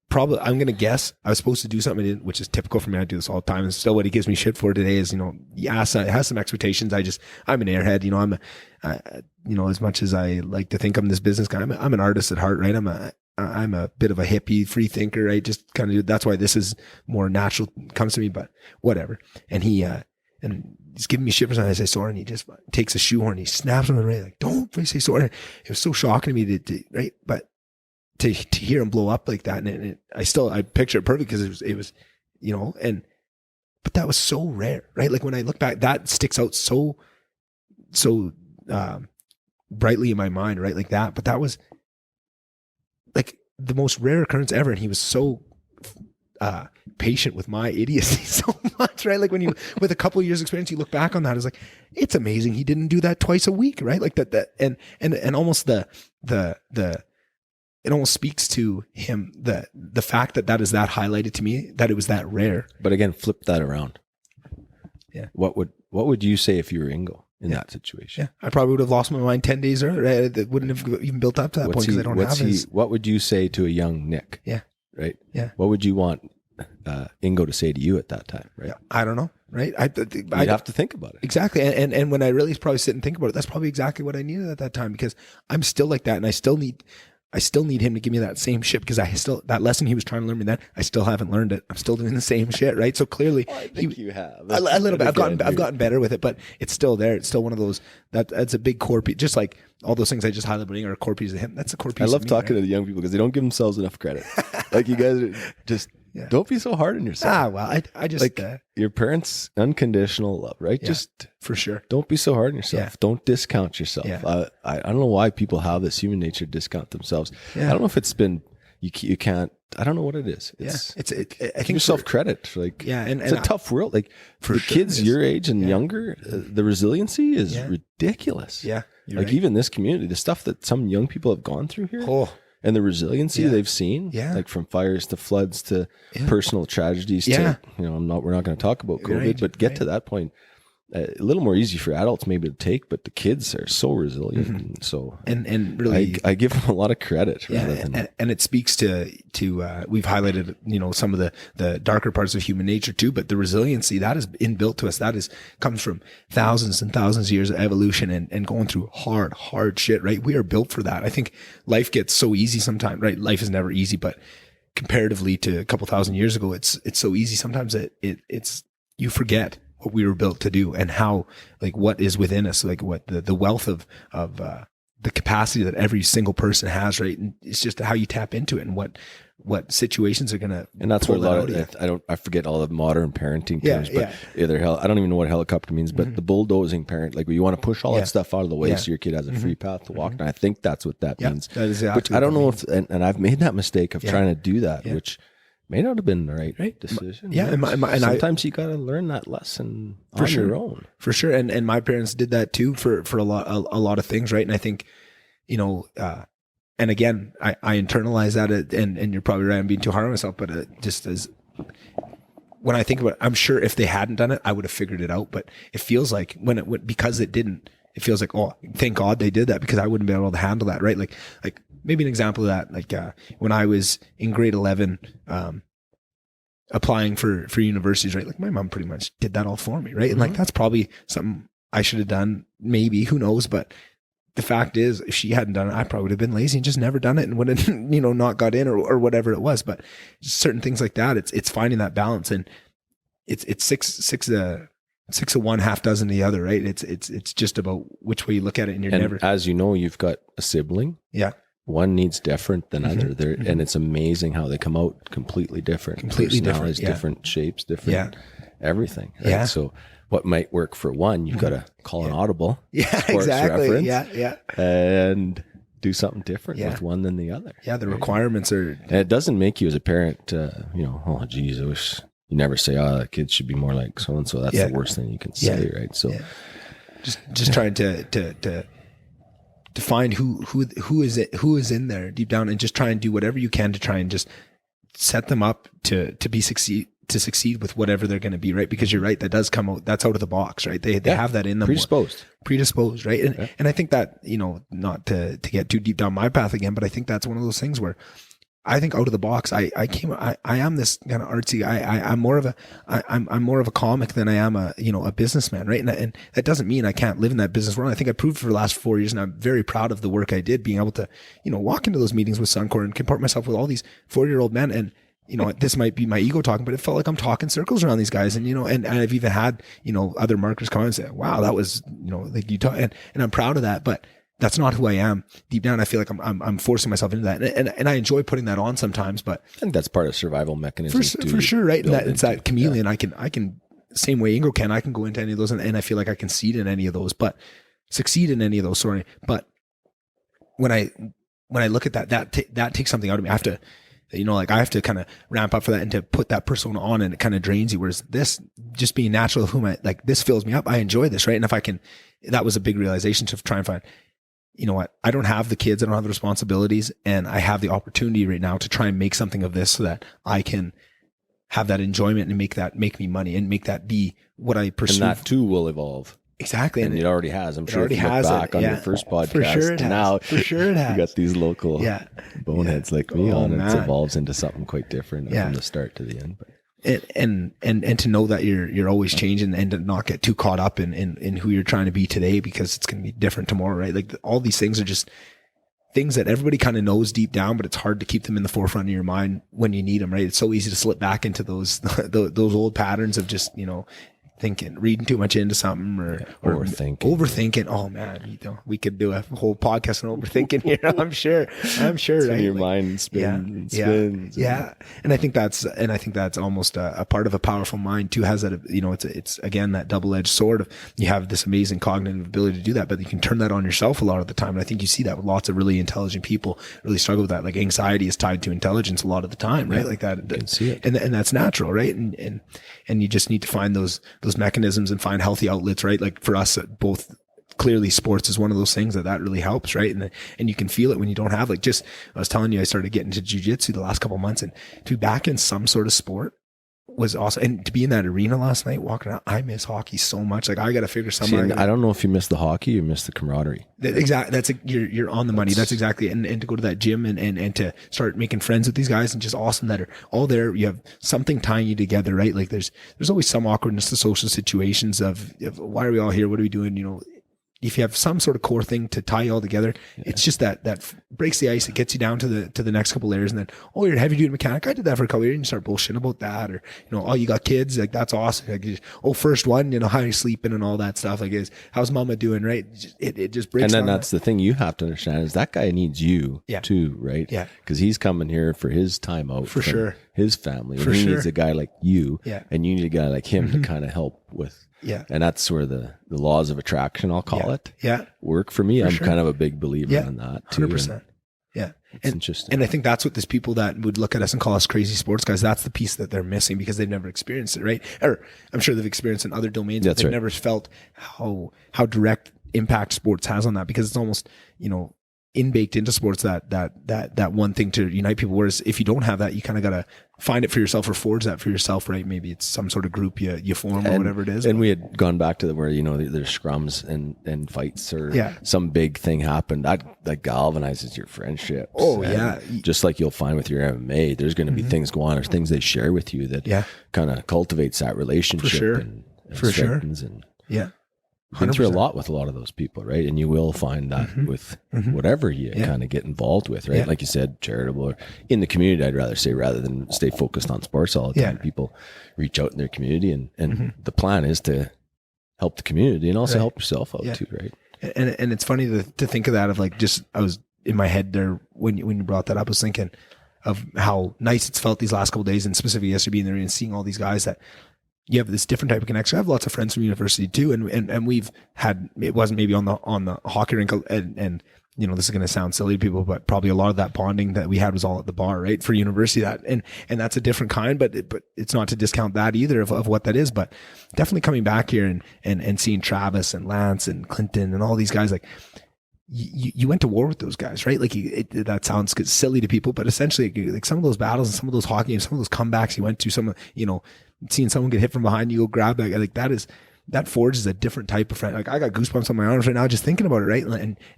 A: Probably, I'm going to guess I was supposed to do something I didn't, which is typical for me. I do this all the time. And still what he gives me shit for today is, it has some expectations. I'm an airhead, as much as I like to think I'm this business guy, I'm an artist at heart, right? I'm a bit of a hippie, free thinker. I just kind of, that's why this is more natural, comes to me, but whatever. And and he's giving me shit for something. I say sorry. And he just takes a shoehorn, he snaps on the right, like, don't say sorry. It was so shocking to me right? But to hear him blow up like that, and I picture it perfect because it was, but that was so rare, right? Like, when I look back, that sticks out so brightly in my mind, right? Like that, but that was like the most rare occurrence ever, and he was so patient with my idiocy so much, right? Like, when you, with a couple of years experience, you look back on that, it's like, it's amazing he didn't do that twice a week, right? Like that and almost it almost speaks to him, the fact that is that highlighted to me, that it was that rare.
B: But again, flip that around.
A: Yeah.
B: What would you say if you were Ingo in that situation?
A: Yeah. I probably would have lost my mind 10 days earlier. Right? It wouldn't have even built up to that point because I don't have his.
B: What would you say to a young Nick?
A: Yeah.
B: Right?
A: Yeah.
B: What would you want Ingo to say to you at that time, right?
A: Yeah, I don't know, right?
B: You'd have to think about it.
A: Exactly. And when I really probably sit and think about it, that's probably exactly what I needed at that time, because I'm still like that. And I still need him to give me that same shit, because that lesson he was trying to learn me then, I still haven't learned it. I'm still doing the same shit. Right. So clearly
B: I think you have
A: a little bit. I've gotten better with it, but it's still there. It's still one of those, that's a big core piece. Just like all those things I just highlighted are a core piece of him. That's a core piece.
B: I love
A: of me,
B: talking
A: right?
B: to the young people because they don't give themselves enough credit. Like, you guys are just, don't be so hard on yourself.
A: Well, I just
B: like your parents' unconditional love, right?
A: Yeah,
B: just
A: for sure.
B: Don't be so hard on yourself.
A: Yeah.
B: Don't discount yourself.
A: Yeah.
B: I don't know why people have this human nature to discount themselves.
A: Yeah.
B: I don't know if it's been you can't. I don't know what it is. It's
A: I think
B: give yourself credit. Like,
A: and
B: it's a tough world. Like, for kids your age and younger, the resiliency is ridiculous.
A: Yeah,
B: like right. Even this community, the stuff that some young people have gone through here. And the resiliency they've seen, like from fires to floods to personal tragedies to, we're not going to talk about COVID, but get to that point. A little more easy for adults maybe to take, but the kids are so resilient. And so,
A: and really,
B: I give them a lot of credit.
A: And it speaks to we've highlighted, some of the darker parts of human nature too, but the resiliency that is inbuilt to us, comes from thousands and thousands of years of evolution and going through hard shit, right? We are built for that. I think life gets so easy sometimes, right? Life is never easy, but comparatively to a couple thousand years ago, it's so easy sometimes that it's you forget what we were built to do and how, like, what is within us, like what the wealth of the capacity that every single person has, right? And it's just how you tap into it and what situations are gonna.
B: And that's where a lot of I forget all the modern parenting terms, but I don't even know what helicopter means, but the bulldozing parent, like, you want to push all that stuff out of the way so your kid has a free path to walk. And I think that's what that means.
A: That is exactly.
B: Which I don't know if, and I've made that mistake of trying to do that, which may not have been the right decision.
A: Yeah, and
B: sometimes you got to learn that lesson on your own,
A: for sure. And my parents did that too for a lot of things, right? And I think, and again, I internalize that, and you're probably right, I'm being too hard on myself, but just as when I think about it, I'm sure if they hadn't done it, I would have figured it out. But it feels like because it didn't, it feels like, oh, thank God they did that, because I wouldn't be able to handle that, right? Like maybe an example of that, like when I was in grade 11, applying for universities, right? Like, my mom pretty much did that all for me, right? And like, that's probably something I should have done, maybe, who knows? But the fact is, if she hadn't done it, I probably would have been lazy and just never done it and would have, not got in or whatever it was. But certain things like that, it's finding that balance, and it's six of one, half dozen of the other, right? It's just about which way you look at it, and never.
B: As you know, you've got a sibling.
A: Yeah.
B: One needs different than other. And it's amazing how they come out completely different.
A: Completely different.
B: Different shapes, different everything. Right?
A: Yeah.
B: So what might work for one, you've got to call an audible.
A: Yeah, exactly.
B: Reference,
A: yeah.
B: And do something different with one than the other.
A: Yeah, the requirements are.
B: And it doesn't make you as a parent, oh, geez, I wish. You never say, oh, that kid should be more like so-and-so. That's the worst thing you can say, right? So
A: just trying to find who is in there deep down, and just try and do whatever you can to try and just set them up to succeed with whatever they're going to be, right? Because you're right, that does come out, that's out of the box, right? They have that in them. Predisposed, right? And I think that, not to get too deep down my path again, but I think that's one of those things where I think out of the box, I am this kind of artsy. I'm more of a comic than I am a businessman, right? And that doesn't mean I can't live in that business world. I think I proved for the last 4 years, and I'm very proud of the work I did, being able to, walk into those meetings with Suncor and comport myself with all these 40-year-old men. And, this might be my ego talking, but it felt like I'm talking circles around these guys. And, and I've even had, other marketers come and say, wow, that was, like you talk, and I'm proud of that, but that's not who I am. Deep down, I feel like I'm forcing myself into that, and I enjoy putting that on sometimes. But
B: I think that's part of survival mechanism
A: for sure, right? And it's that chameleon. I can same way Ingo can. I can go into any of those, and I feel like I can succeed in any of those. But when I look at that takes something out of me. I have to, I have to kind of ramp up for that and to put that persona on, and it kind of drains you. Whereas this, just being natural, this fills me up. I enjoy this, right? And if I can, that was a big realization to try and find. You know what? I don't have the kids. I don't have the responsibilities, and I have the opportunity right now to try and make something of this so that I can have that enjoyment and make me money and make that be what I pursue.
B: And that too will evolve.
A: Exactly.
B: And it already has. I'm sure if you look back on your first podcast,
A: for sure it has.
B: Now
A: for sure it has.
B: You got these local boneheads like me on, and it evolves into something quite different from the start to the end. But
A: And to know that you're always changing and to not get too caught up in who you're trying to be today, because it's going to be different tomorrow, right? Like all these things are just things that everybody kind of knows deep down, but it's hard to keep them in the forefront of your mind when you need them, right? It's so easy to slip back into those old patterns of just, reading too much into something or overthinking. Oh man, we could do a whole podcast on overthinking here. I'm sure. Right?
B: Your mind spins.
A: Yeah. And I think that's almost a part of a powerful mind too, has that, it's again, that double-edged sword of you have this amazing cognitive ability to do that, but you can turn that on yourself a lot of the time. And I think you see that with lots of really intelligent people really struggle with that. Like anxiety is tied to intelligence a lot of the time, right? Like that.
B: You can see it.
A: And that's natural, right? And you just need to find those mechanisms and find healthy outlets, right? Like for us, both clearly sports is one of those things that really helps, right? And you can feel it when you don't have, like, just, I was telling you, I started getting into jiu-jitsu the last couple of months, and to be back in some sort of sport was awesome. And to be in that arena last night, walking around, I miss hockey so much. Like I got to figure something out.
B: I don't know if you miss the hockey or miss the camaraderie.
A: Exactly. You're on the money. That's exactly. And to go to that gym and to start making friends with these guys, and just awesome that are all there. You have something tying you together, right? Like there's always some awkwardness to social situations of why are we all here? What are we doing? If you have some sort of core thing to tie you all together, it's just that breaks the ice. It gets you down to the next couple layers, and then, oh, you're a heavy duty mechanic. I did that for a couple of years, and you start bullshitting about that, or oh, you got kids, like that's awesome. Like, oh, first one, how are you sleeping and all that stuff. Like, how's mama doing? Right? It just breaks.
B: And then that's the thing you have to understand is that guy needs you too, right?
A: Yeah,
B: because he's coming here for his time out,
A: for sure,
B: his family. And he needs a guy like you, and you need a guy like him to kind of help with.
A: Yeah.
B: And that's where the laws of attraction, I'll call it, work for me. I'm kind of a big believer in that too.
A: 100%. Yeah.
B: It's interesting.
A: And I think that's what these people that would look at us and call us crazy sports guys, that's the piece that they're missing, because they've never experienced it, right? Or I'm sure they've experienced it in other domains, but they've never felt how direct impact sports has on that, because it's almost, in-baked into sports that one thing to unite people. Whereas if you don't have that, you kind of got to find it for yourself or forge that for yourself, right? Maybe it's some sort of group you form or whatever it is.
B: And we had gone back to where, there's scrums and fights or some big thing happened that galvanizes your friendship.
A: Oh, yeah.
B: Just like you'll find with your MMA, there's going to be things go on or things they share with you that kind of cultivates that relationship.
A: For sure.
B: And
A: for sure.
B: And
A: yeah.
B: Been through a lot with a lot of those people, right? And you will find that with whatever you kind of get involved with, right? Like you said, charitable or in the community, I'd rather say, rather than stay focused on sports all the time. People reach out in their community, and the plan is to help the community and also help yourself out too, right?
A: And it's funny to think of that, of like, just, I was in my head there when you brought that up, I was thinking of how nice it's felt these last couple of days, and specifically yesterday being there and seeing all these guys that you have this different type of connection. I have lots of friends from university too, and we've had, it wasn't maybe on the hockey rink, and this is going to sound silly to people, but probably a lot of that bonding that we had was all at the bar, right? For university, and that's a different kind, but it's not to discount that either of what that is. But definitely coming back here and seeing Travis and Lance and Clinton and all these guys, like, you went to war with those guys, right? Like, that sounds silly to people, but essentially, like, some of those battles and some of those hockey games, some of those comebacks you went to, some of, seeing someone get hit from behind, you go grab that guy, like, that forges a different type of friend. Like, I got goosebumps on my arms right now just thinking about it, right?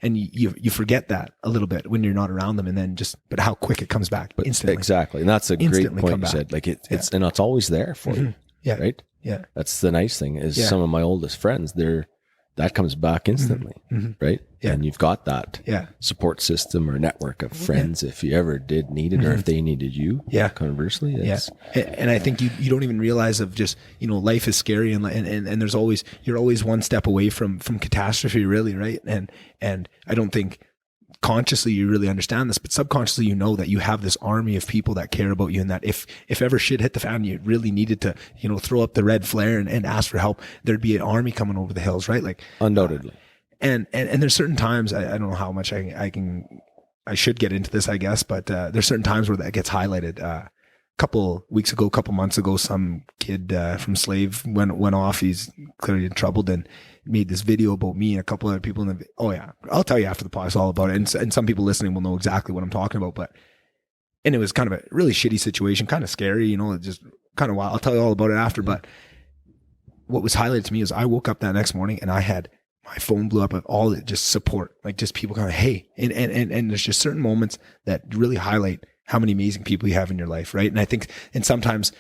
A: And you forget that a little bit when you're not around them, and then but how quick it comes back instantly.
B: Exactly. And that's a great point you said. Like, it's and it's always there for you. Yeah. Right?
A: Yeah.
B: That's the nice thing is some of my oldest friends, that comes back instantly, right? Yeah. And you've got that support system or network of friends if you ever did need it, or if they needed you. Yeah. Conversely.
A: And I think you don't even realize of just, life is scary, and you're always one step away from catastrophe, really, right? And I don't think consciously you really understand this, but subconsciously that you have this army of people that care about you, and that if ever shit hit the fan, you really needed to throw up the red flare and ask for help, there'd be an army coming over the hills, right? Like,
B: undoubtedly.
A: And there's certain times, I don't know how much I should get into this, I guess, but there's certain times where that gets highlighted. Couple months ago, some kid from Slave went off. He's clearly in trouble, and made this video about me and a couple other people. I'll tell you after the podcast all about it. And some people listening will know exactly what I'm talking about. And it was kind of a really shitty situation, kind of scary, just kind of wild. I'll tell you all about it after. But what was highlighted to me is I woke up that next morning and I had my phone blew up of all the just support, like just people kind of, hey, and there's just certain moments that really highlight how many amazing people you have in your life, right? And I think, and sometimes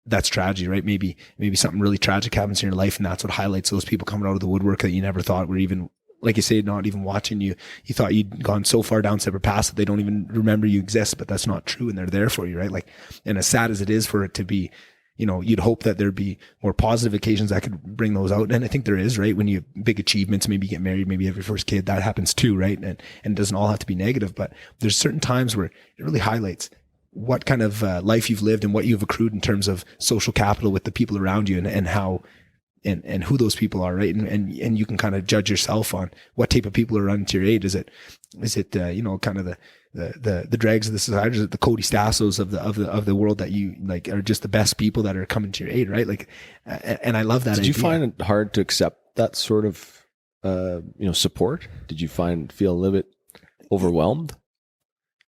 A: that's tragedy, right? Maybe something really tragic happens in your life, and that's what highlights those people coming out of the woodwork that you never thought were even, like you say, not even watching you. You thought you'd gone so far down separate paths that they don't even remember you exist, but that's not true, and they're there for you, right? Like, and as sad as it is for it to be, you'd hope that there'd be more positive occasions that could bring those out. And I think there is, right? When you have big achievements, maybe you get married, maybe you have your first kid, that happens too, right? And it doesn't all have to be negative, but there's certain times where it really highlights what kind of life you've lived and what you've accrued in terms of social capital with the people around you, and how, and who those people are, right? And you can kind of judge yourself on what type of people are running to your aid. Is it kind of the dregs of the society? Is it the Cody Stassos of the world that you like are just the best people that are coming to your aid, right? Like, and I love that.
B: Did you find it hard to accept that sort of support? Did you feel a little bit overwhelmed?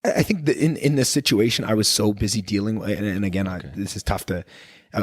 A: I think that in this situation, I was so busy dealing, and again, this is tough to.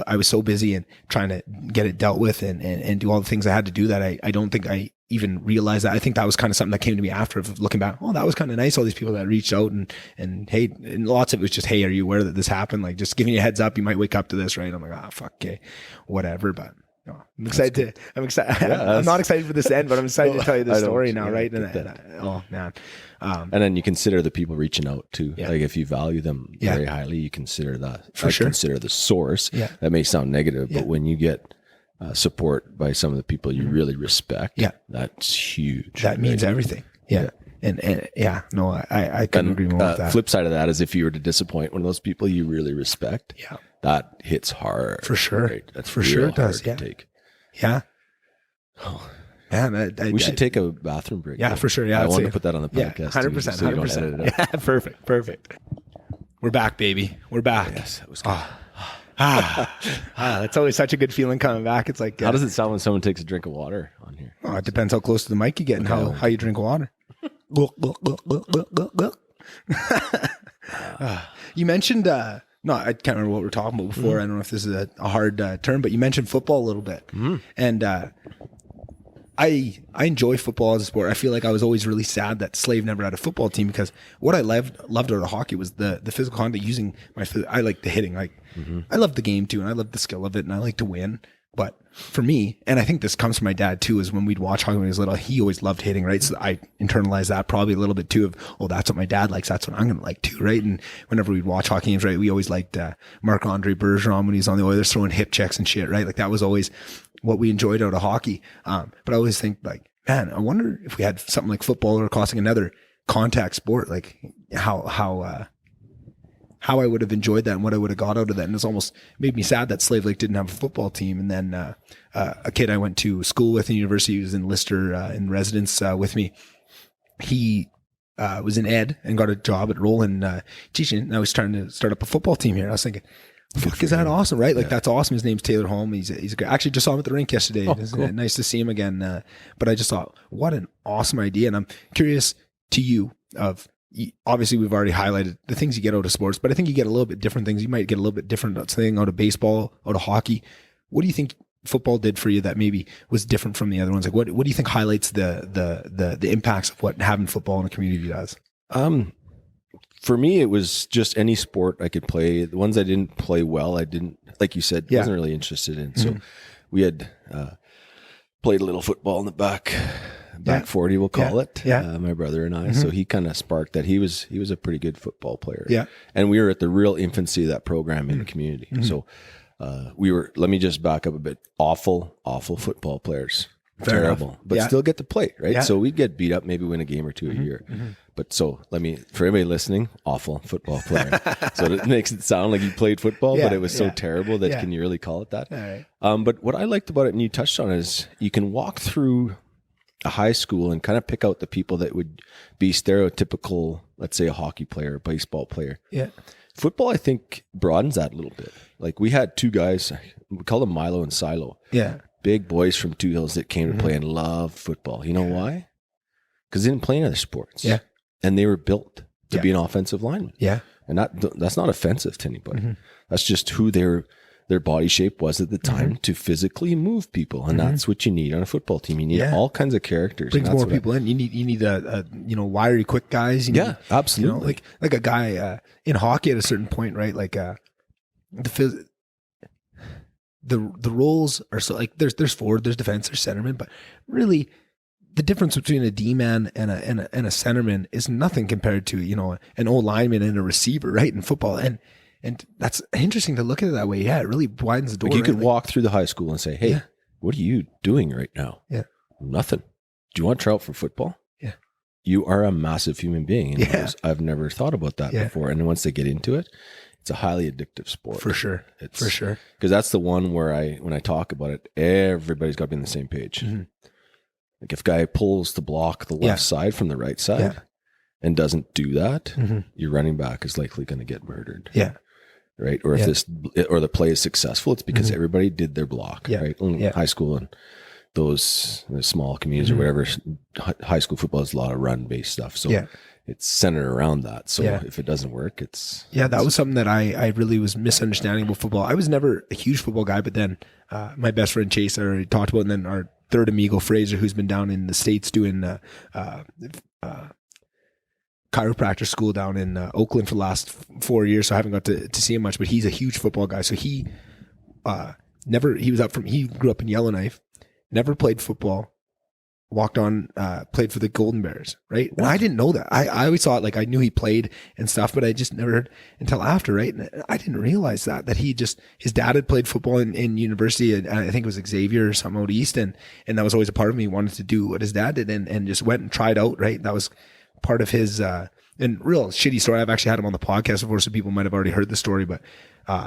A: I was so busy and trying to get it dealt with and do all the things I had to do that I don't think I even realized that. I think that was kind of something that came to me after, of looking back. Oh, that was kind of nice. All these people that reached out and hey, and lots of it was just, hey, are you aware that this happened? Like, just giving you a heads up, you might wake up to this, right? I'm like, fuck, okay, whatever. But no, I'm excited. I'm not excited for this end, but I'm excited to tell you the story now, right? Oh man.
B: And then you consider the people reaching out too. Yeah. Like, if you value them very highly, you consider that. For sure. Consider the source. Yeah. That may sound negative, but when you get support by some of the people you really respect, that's huge.
A: That means everything. Yeah. And I couldn't agree more with that.
B: Flip side of that is, if you were to disappoint one of those people you really respect, that hits hard.
A: For sure. Right?
B: That's for sure. It does. Yeah. Take. Yeah. Man, we should take a bathroom break.
A: Yeah, for sure. Yeah,
B: I want to put that on the podcast.
A: 100%.
B: So
A: 100%. Yeah, perfect. We're back, baby. We're back.
B: Yes, it was
A: good. That's always such a good feeling coming back. It's like,
B: how does it sound when someone takes a drink of water on here?
A: Oh, it depends how close to the mic you get and how you drink water. You mentioned, no, I can't remember what we were talking about before. I don't know if this is a hard term, but you mentioned football a little bit. And I enjoy football as a sport. I feel like I was always really sad that Slave never had a football team, because what I loved out of hockey was the physical contact, using I like the hitting. Like, I love the game too, and I love the skill of it, and I like to win. But for me, and I think this comes from my dad too, is when we'd watch hockey when he was little, he always loved hitting, right? So I internalized that probably a little bit too, of, that's what my dad likes, that's what I'm going to like too, right? And whenever we'd watch hockey games, right, we always liked Marc-Andre Bergeron when he was on the Oilers, throwing hip checks and shit, right? Like, that was always what we enjoyed out of hockey. But I always think, like, man, I wonder if we had something like football or crossing another contact sport, like how I would have enjoyed that and what I would have got out of that. And it's almost made me sad that Slave Lake didn't have a football team. And then a kid I went to school with in university, he was in Lister in residence with me. He was in ed and got a job at Roland teaching. Now he's trying to start up a football team here. I was thinking, fuck, is that awesome, right? Like, that's awesome. His name's Taylor Holm. He's a great, actually just saw him at the rink yesterday. Cool. Nice to see him again. But I just thought, what an awesome idea. And I'm curious to you of, obviously we've already highlighted the things you get out of sports, but I think you get a little bit different things. You might get a little bit different thing out of baseball, out of hockey. What do you think football did for you that maybe was different from the other ones? Like, what do you think highlights the impacts of what having football in a community does?
B: For me, it was just any sport I could play. The ones I didn't play well, I didn't, like you said, wasn't really interested in. So we had played a little football in the back 40, we'll call it. My brother and I. So he kind of sparked that. He was a pretty good football player. Yeah. And we were at the real infancy of that program in the community. So we were, let me just back up a bit, awful football players.
A: Fair
B: terrible,
A: enough.
B: but still get to play, right? Yeah. So we'd get beat up, maybe win a game or two a year. But so for everybody listening, awful football player. So it makes it sound like you played football, but it was so terrible that can you really call it that?
A: All right.
B: But what I liked about it, and you touched on it, is you can walk through a high school and kind of pick out the people that would be stereotypical, let's say a hockey player, a baseball player.
A: Yeah.
B: Football, I think, broadens that a little bit. Like, we had two guys, we call them Milo and Silo.
A: Yeah.
B: Big boys from Two Hills that came to play and loved football. You know why? Because they didn't play any other sports.
A: Yeah.
B: And they were built to be an offensive lineman.
A: Yeah.
B: And that's not offensive to anybody. That's just who their body shape was at the time to physically move people. And that's what you need on a football team. You need all kinds of characters.
A: Brings more people in. You need a wiry, quick guys. You need,
B: absolutely.
A: Like a guy in hockey at a certain point, right? Like the roles are so like there's forward, there's defense, there's centerman, but really the difference between a D-man and a centerman is nothing compared to, you know, an old lineman and a receiver, right, in football. And that's interesting to look at it that way. Yeah, it really widens the door.
B: Like you could
A: right?
B: walk through the high school and say, hey,
A: Yeah.
B: what are you doing right now?
A: Yeah.
B: Nothing. Do you want to try out for football?
A: Yeah.
B: You are a massive human being. And
A: Yeah.
B: I've never thought about that before. And once they get into it, it's a highly addictive sport.
A: For sure. For sure.
B: Because that's the one where when I talk about it, everybody's got to be on the same page.
A: Mm-hmm.
B: Like if guy pulls to block the left side from the right side and doesn't do that, your running back is likely going to get murdered.
A: Yeah.
B: Right. Or if the play is successful, it's because everybody did their block.
A: Yeah.
B: Right. In high school and those small communities or whatever, high school football is a lot of run based stuff. So it's centered around that. So if it doesn't work, that
A: was something that I really was misunderstanding about football. I was never a huge football guy, but then my best friend Chase, I already talked about, and then our third amigo Fraser, who's been down in the States doing chiropractor school down in Oakland for the last 4 years. So I haven't got to see him much, but he's a huge football guy. So he grew up in Yellowknife, never played football, walked on, played for the Golden Bears, right? And I didn't know that. I always thought, like, I knew he played and stuff, but I just never heard until after, right? And I didn't realize that his dad had played football in university, and I think it was Xavier or something out east, and that was always a part of me. He wanted to do what his dad did and just went and tried out, right? That was part of his, and real shitty story. I've actually had him on the podcast before, so people might have already heard the story, but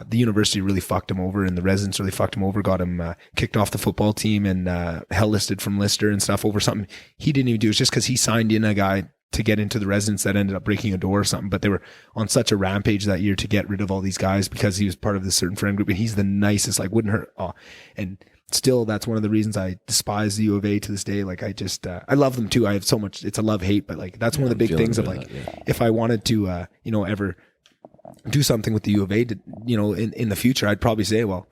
A: the university really fucked him over, and the residents really fucked him over, got him kicked off the football team and hell listed from Lister and stuff over something he didn't even do. It's just because he signed in a guy to get into the residents that ended up breaking a door or something. But they were on such a rampage that year to get rid of all these guys because he was part of this certain friend group, and he's the nicest, like wouldn't hurt. Oh, and still, that's one of the reasons I despise the U of A to this day. Like I love them too. I have so much, it's a love hate, but like that's one of the big things of like, if I wanted to, ever do something with the U of A, in the future, I'd probably say, well,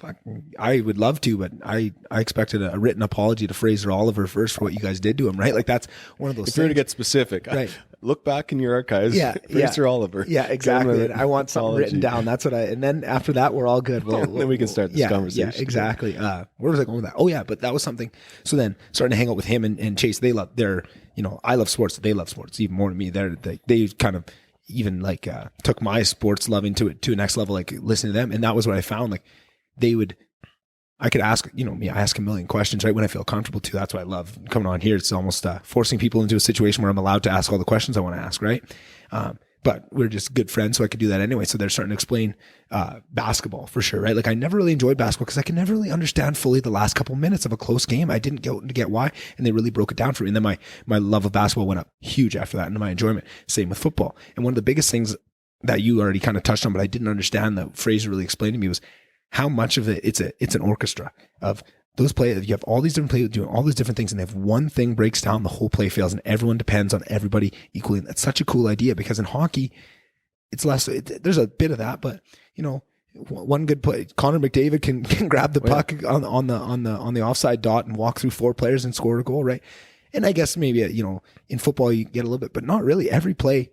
A: I would love to, but I expected a written apology to Fraser Oliver first for what you guys did to him, right? Like that's one of those.
B: If you're to get specific, right? Look back in your archives. Fraser Oliver.
A: Yeah, exactly. I want something written down. That's what and then after that, we're all good.
B: Then we can start this conversation.
A: Yeah, exactly. Where was I going with that? Oh yeah, but that was something. So then starting to hang out with him and Chase, I love sports. They love sports even more than me. They kind of even like took my sports loving to a next level, like listening to them. And that was what I found. Like I could ask, I ask a million questions, right? When I feel comfortable to. That's why I love coming on here. It's almost forcing people into a situation where I'm allowed to ask all the questions I want to ask, right? But we're just good friends, so I could do that anyway. So they're starting to explain basketball for sure, right? Like I never really enjoyed basketball because I could never really understand fully the last couple minutes of a close game. I didn't get why, and they really broke it down for me. And then my love of basketball went up huge after that, and my enjoyment. Same with football. And one of the biggest things that you already kind of touched on, but I didn't understand that Fraser really explained to me was how much of it it's an orchestra of those players. You have all these different players doing all these different things, and if one thing breaks down, the whole play fails, and everyone depends on everybody equally. And that's such a cool idea because in hockey, it's less. There's a bit of that, but one good play, Connor McDavid can grab the puck on the offside dot and walk through four players and score a goal, right? And I guess maybe in football you get a little bit, but not really. Every play,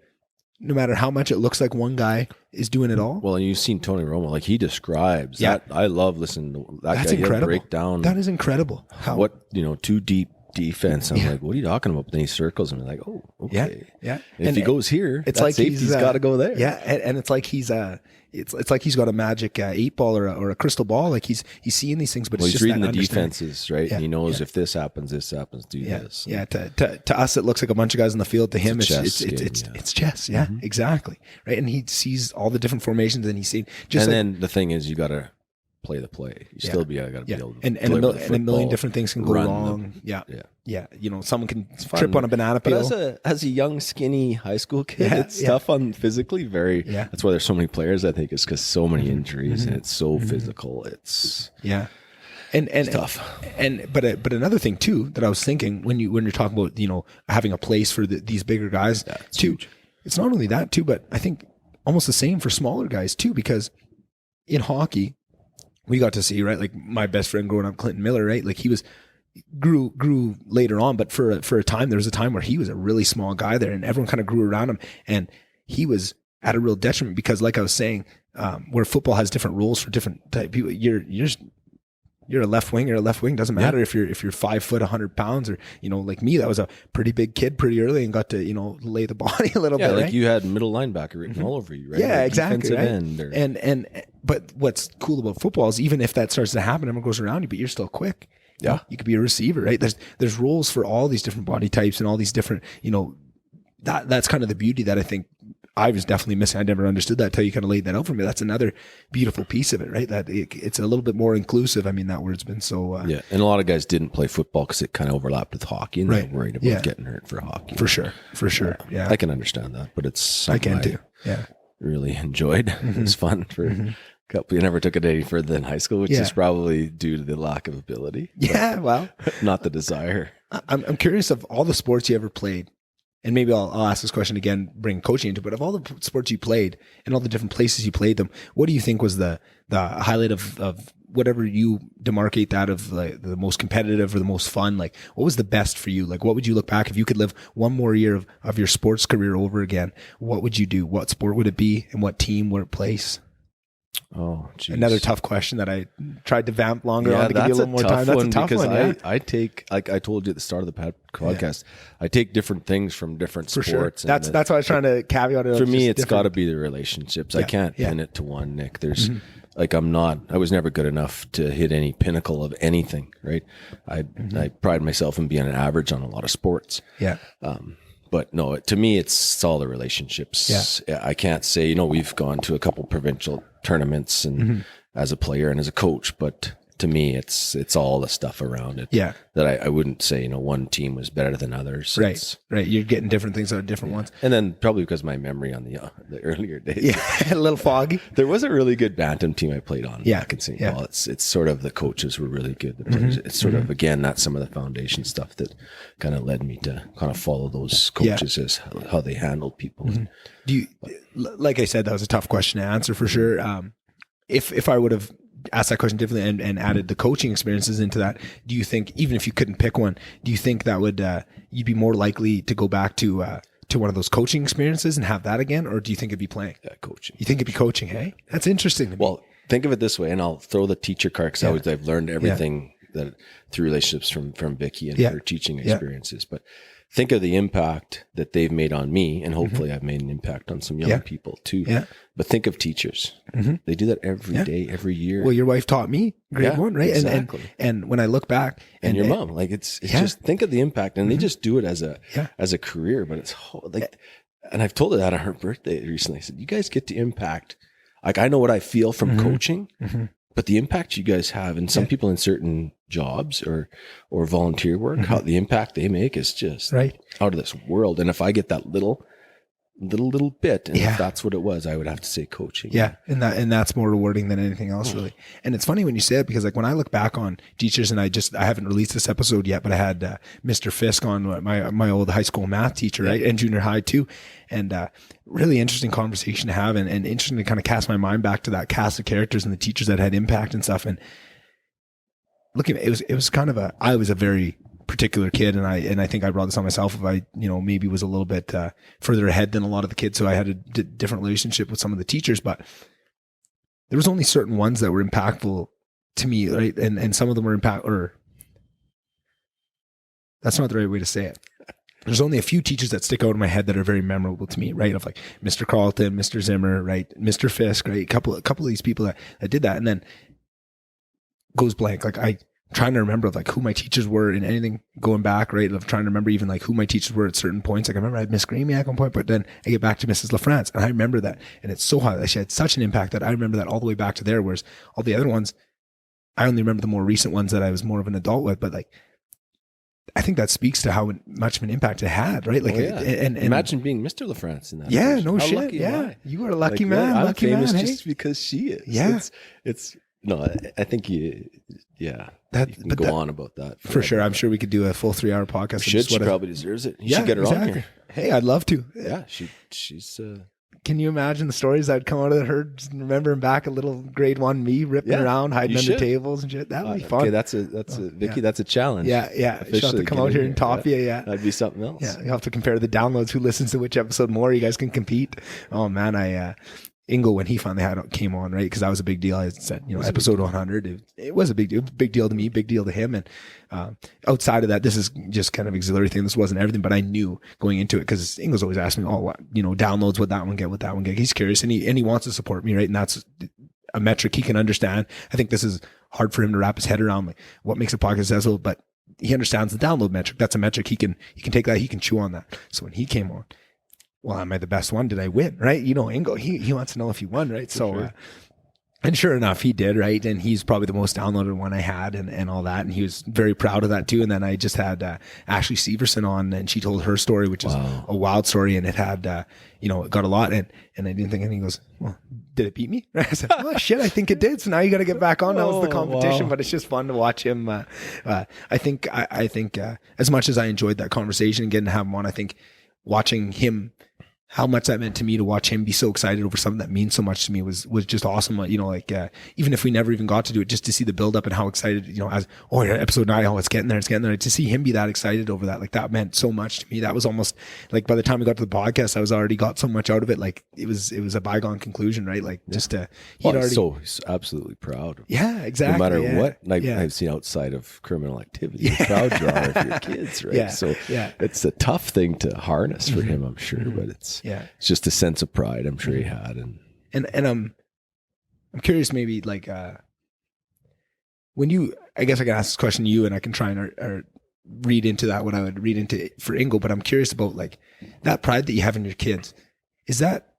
A: no matter how much it looks like one guy is doing it all.
B: Well, and you've seen Tony Romo, like he describes that. I love listening to that.
A: That's
B: guy.
A: Incredible.
B: Break down.
A: That is incredible.
B: Too deep defense. I'm like, what are you talking about? But then he circles and I'm like, oh, okay.
A: Yeah.
B: And if he goes here,
A: it's like
B: safety's got to go there.
A: Yeah. And it's like he's it's like he's got a magic 8-ball or a crystal ball. Like he's seeing these things, but it's
B: he's
A: just
B: reading the defenses, right?
A: Yeah.
B: And he knows if this happens, do this.
A: Yeah. To us, it looks like a bunch of guys on the field. To him, it's chess. Yeah,
B: mm-hmm.
A: Exactly. Right. And he sees all the different formations, and he's seen
B: then the thing is, you got to play the play. You still got to be able to
A: and a million different things can go wrong. Yeah. Someone can trip on a banana peel.
B: But as a young, skinny high school kid, it's tough on physically. That's why there's so many players. I think is because so many injuries and it's so physical. It's
A: it's
B: tough.
A: But another thing too that I was thinking when you're talking about having a place for these bigger guys too. Huge. It's not only that too, but I think almost the same for smaller guys too, because in hockey, we got to see, right? Like my best friend growing up, Clinton Miller, right? Like he grew later on, but for a time, there was a time where he was a really small guy there and everyone kind of grew around him. And he was at a real detriment because like I was saying, where football has different rules for different type of people, you're a left wing, doesn't matter if you're 5 foot, 100 pounds, or, like me, that was a pretty big kid pretty early and got to, lay the body a little bit.
B: Like
A: right?
B: you had middle linebacker written all over you, right?
A: Yeah,
B: Like
A: exactly. Right?
B: End or...
A: But what's cool about football is even if that starts to happen, everyone goes around you, but you're still quick.
B: Yeah.
A: You could be a receiver, right? There's roles for all these different body types and all these different, that's kind of the beauty that I think I was definitely missing. I never understood that until you kind of laid that out for me. That's another beautiful piece of it, right? That it's a little bit more inclusive. I mean, that word's been so...
B: yeah, and a lot of guys didn't play football because it kind of overlapped with hockey, and they're worried about getting hurt for hockey.
A: For sure. Yeah.
B: I can understand that, but it's something
A: I can too. Yeah.
B: Really enjoyed. It was fun for a couple. You never took it any further than high school, which is probably due to the lack of ability.
A: Yeah, well...
B: not the desire.
A: I'm curious of all the sports you ever played, and maybe I'll ask this question again, bring coaching into it, but of all the sports you played and all the different places you played them, what do you think was the highlight of whatever you demarcate that of like the most competitive or the most fun? Like, what was the best for you? Like, what would you look back if you could live one more year of your sports career over again? What would you do? What sport would it be, and what team, what place?
B: Oh, geez.
A: Another tough question that I tried to vamp longer on to give you a little more time. That's a tough one. Yeah.
B: I take, like I told you at the start of the podcast, I take different things from different sports.
A: Sure. That's what I was trying to caveat it.
B: For me, it's got to be the relationships. I can't pin it to one, Nick. There's I was never good enough to hit any pinnacle of anything, right? I pride myself in being an average on a lot of sports.
A: Yeah.
B: But no, to me, it's all the relationships. Yeah. I can't say, we've gone to a couple provincial tournaments and as a player and as a coach, but to me, it's all the stuff around it. Yeah. That I wouldn't say, one team was better than others.
A: Right. Right. You're getting different things out of different ones.
B: And then probably because my memory on the earlier days.
A: Yeah. A little foggy.
B: There was a really good bantam team I played on back in St. Paul. It's sort of the coaches were really good. The players, it's sort of, again, that's some of the foundation stuff that kind of led me to kind of follow those coaches as how they handled people.
A: Do you, like I said, that was a tough question to answer for sure. If I would have asked that question differently and added the coaching experiences into that, do you think, even if you couldn't pick one, do you think that would you'd be more likely to go back to one of those coaching experiences and have that again, or do you think it'd be playing?
B: Coaching.
A: You think it'd be coaching? Hey, that's interesting to me.
B: Well, think of it this way, and I'll throw the teacher card because I've learned everything that through relationships from Vicky and her teaching experiences, but. Think of the impact that they've made on me, and hopefully I've made an impact on some young people too. Yeah. But think of teachers. They do that every day, every year.
A: Well, your wife taught me grade 1, right?
B: Exactly.
A: And when I look back,
B: and your mom, like it's just think of the impact, and they just do it as a career. But it's like, and I've told her that on her birthday recently. I said, "You guys get to impact. Like I know what I feel from coaching." But the impact you guys have, and some people in certain jobs or volunteer work, how the impact they make is just out of this world. And if I get that little bit, and if that's what it was, I would have to say coaching.
A: Yeah, and that's more rewarding than anything else, really. And it's funny when you say it, because like when I look back on teachers, and I haven't released this episode yet, but I had Mr. Fisk on, my old high school math teacher, right, and junior high too, and really interesting conversation to have, and interesting to kind of cast my mind back to that cast of characters and the teachers that had impact and stuff. And looking, it was kind of I was a very particular kid, and I think I brought this on myself if I maybe was a little bit further ahead than a lot of the kids, so I had a different relationship with some of the teachers, but there was only certain ones that were impactful to me, right? And some of them were or that's not the right way to say it. There's only a few teachers that stick out in my head that are very memorable to me, right? Of like Mr. Carlton, Mr. Zimmer, right? Mr. Fisk, right? A couple of these people that did that, and then goes blank. Like I'm trying to remember like who my teachers were in anything going back, right? Of trying to remember even like who my teachers were at certain points. Like I remember I had Miss Gramiak at one point, but then I get back to Mrs. Lafrance, and I remember that, and it's so hard. She had such an impact that I remember that all the way back to there. Whereas all the other ones, I only remember the more recent ones that I was more of an adult with. But like, I think that speaks to how much of an impact it had, right? Like, and
B: imagine being Mr. Lafrance in that.
A: Yeah,
B: version.
A: no
B: how
A: shit. Yeah, you are a lucky
B: like,
A: man.
B: I'm
A: lucky
B: famous
A: man,
B: just because she is.
A: Yeah,
B: it's. No, I think you can go on about that
A: for sure. I'm sure we could do a full 3-hour podcast.
B: She probably deserves it. You should get her on here.
A: Hey, I'd love to.
B: Yeah, she's.
A: Can you imagine the stories that would come out of her? Just remembering back a little grade 1 me ripping around, hiding under tables and shit. That would be fun.
B: Okay, that's Vicky. That's a challenge.
A: Yeah. She'll have to come out here and top you. Yeah,
B: that'd be something else.
A: Yeah, you have to compare the downloads. Who listens to which episode more? You guys can compete. Oh man, Ingo, when he finally came on, right? Because that was a big deal. I said, episode 100, it was a big deal. Big deal to me, big deal to him. And outside of that, this is just kind of auxiliary thing. This wasn't everything, but I knew going into it, because Ingo's always asking me, downloads, what that one get. He's curious, and he wants to support me, right? And that's a metric he can understand. I think this is hard for him to wrap his head around, like what makes a podcast successful, but he understands the download metric. That's a metric he can take that, he can chew on that. So when he came on, well, am I the best one? Did I win? Right? Ingo, he wants to know if he won, right? So, sure. And sure enough, he did, right? And he's probably the most downloaded one I had, and all that. And he was very proud of that too. And then I just had Ashley Severson on, and she told her story, which is a wild story. And it had, it got a lot. And I didn't think anything. He goes, well, did it beat me? I said, oh shit, I think it did. So now you got to get back on. That was the competition, but it's just fun to watch him. I think as much as I enjoyed that conversation and getting to have him on, I think watching him, how much that meant to me to watch him be so excited over something that means so much to me was just awesome. Even if we never even got to do it, just to see the build up and how excited, episode 9, it's getting there. To see him be that excited over that, like that meant so much to me. That was almost like by the time we got to the podcast, I was already got so much out of it. Like it was a bygone conclusion, right? Like just
B: he's absolutely proud.
A: Yeah, exactly.
B: No matter what, I've seen outside of criminal activity, how proud you are of your kids, right? Yeah. So it's a tough thing to harness for him, I'm sure, but it's just a sense of pride I'm sure he had. And I'm curious, maybe like when I guess I can ask this question to you, and I can try and or read into that what I would read into for Ingo, but I'm curious about like that pride that you have in your kids. Is that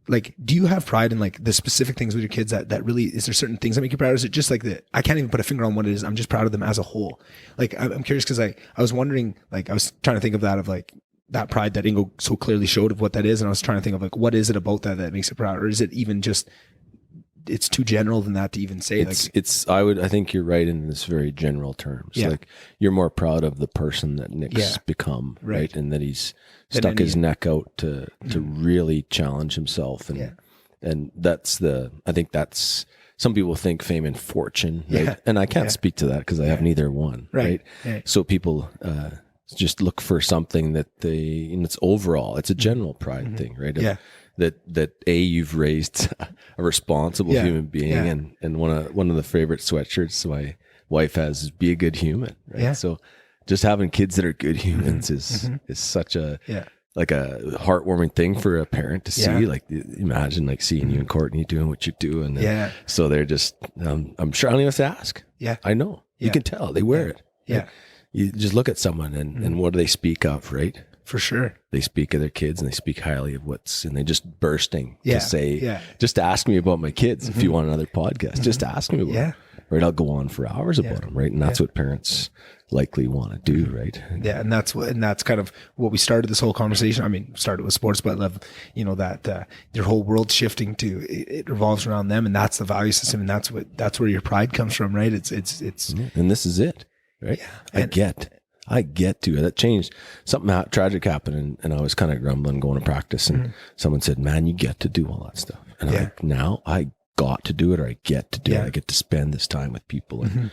B: like, do you have pride in like the specific things with your kids that really, is there certain things that make you proud? Or is it just like I can't even put a finger on what it is. I'm just proud of them as a whole. Like I'm curious, because I was wondering, like I was trying to think of that, of like that pride that Ingo so clearly showed of what that is. And I was trying to think of like, what is it about that makes it proud? Or is it even just, it's too general than that to even say? I think you're right in this very general terms. Yeah. Like you're more proud of the person that Nick's become, right? And that he's stuck his neck out to really challenge himself. And I think that's, some people think fame and fortune, right? Yeah. And I can't speak to that because I have neither one, right? So people, just look for something that it's overall, it's a general pride thing, right? That you've raised a responsible human being, and one of the favorite sweatshirts my wife has is be a good human, right? Yeah. So just having kids that are good humans is such a like a heartwarming thing for a parent to see. Like imagine like seeing you and Courtney doing what you're doing. And so they're just I'm sure I don't even have to ask. Yeah. I know. You can tell they wear it. Yeah. Right? You just look at someone and what do they speak of, right?
A: For sure.
B: They speak of their kids and they speak highly of and they just bursting to say, just ask me about my kids. If you want another podcast, just ask me about them. Right. I'll go on for hours about them. Right. And that's what parents likely want to do. Right.
A: Yeah. And that's kind of what we started this whole conversation. I mean, started with sports, but I love, that their whole world shifting to, it revolves around them, and that's the value system. And that's where your pride comes from. Right. It's
B: and this is it. Right. Yeah. I get to that changed. Something tragic happened, and I was kind of grumbling going to practice, and someone said, man, you get to do all that stuff. And I got to do it, or I get to do it. I get to spend this time with people. And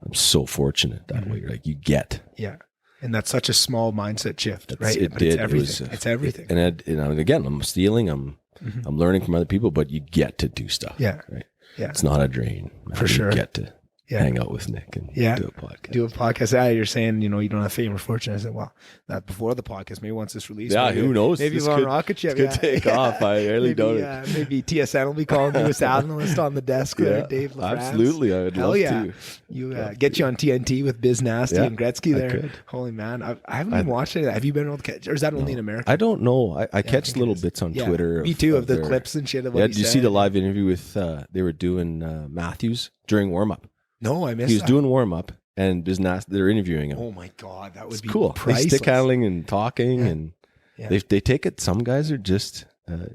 B: I'm so fortunate that way. Like you get. Yeah.
A: And that's such a small mindset shift, right?
B: It's everything.
A: It's everything.
B: And again, I'm stealing, I'm learning from other people, but you get to do stuff. Yeah. Right. Yeah. It's not a drain.
A: For sure.
B: You get to hang out with Nick and do a podcast.
A: Yeah, you're saying, you don't have fame or fortune. I said, well, not before the podcast. Maybe once this release.
B: Yeah, who knows?
A: Maybe on Rocket Ship.
B: Could take off. I really don't.
A: Maybe TSN will be calling you as analyst on the desk there, Dave Lafrance.
B: Absolutely, I would love to.
A: You get you on TNT with Biz Nasty and Gretzky there. Holy man, I haven't even watched it. Have you been able to catch, or is that only in America?
B: I don't know. I catch little bits on Twitter.
A: Me too, of the clips and shit.
B: Did you see the live interview with? They were doing Matthews during warm up.
A: No, I missed that.
B: He was doing warm up, and they're interviewing him.
A: Oh my God, that would be
B: cool.
A: Priceless.
B: Stick handling and talking, and they take it. Some guys are just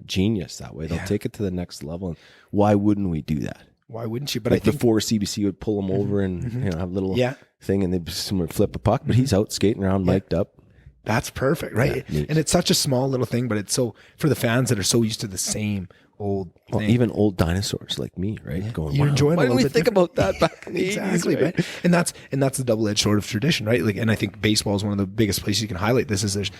B: genius that way. They'll take it to the next level. And why wouldn't we do that?
A: Why wouldn't you? But
B: I think before CBC would pull him over and have a little thing, and they'd flip a puck. But he's out skating around, mic'd up.
A: That's perfect, right? Yeah, and it's such a small little thing, but it's so for the fans that are so used to the same old thing.
B: Even old dinosaurs like me, right?
A: Yeah.
B: Going,
A: you're enjoying.
B: Why didn't we think about that back in the
A: 80s, right? And that's the double-edged sword of tradition, right? Like, and I think baseball is one of the biggest places you can highlight this. Is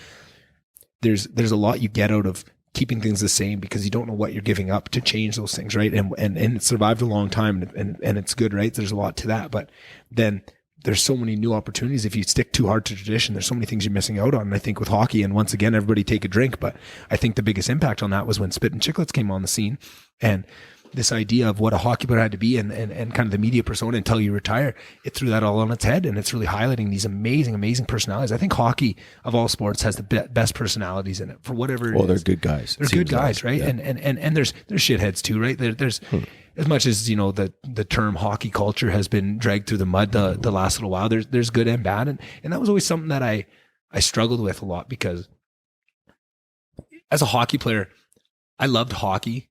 A: there's a lot you get out of keeping things the same because you don't know what you're giving up to change those things, right? And it survived a long time, and it's good, right? There's a lot to that, but then there's so many new opportunities. If you stick too hard to tradition, there's so many things you're missing out on. And I think with hockey, and once again, everybody take a drink, but I think the biggest impact on that was when Spit and Chicklets came on the scene, and this idea of what a hockey player had to be and kind of the media persona until you retire, it threw that all on its head, and it's really highlighting these amazing personalities. I think hockey of all sports has the best personalities in it for whatever it is.
B: They're good guys.
A: They're good guys, right? Yeah. And there's shitheads too, right? There's as much as, you know, the term hockey culture has been dragged through the mud the last little while, there's good and bad. And that was always something that I struggled with a lot, because as a hockey player, I loved hockey,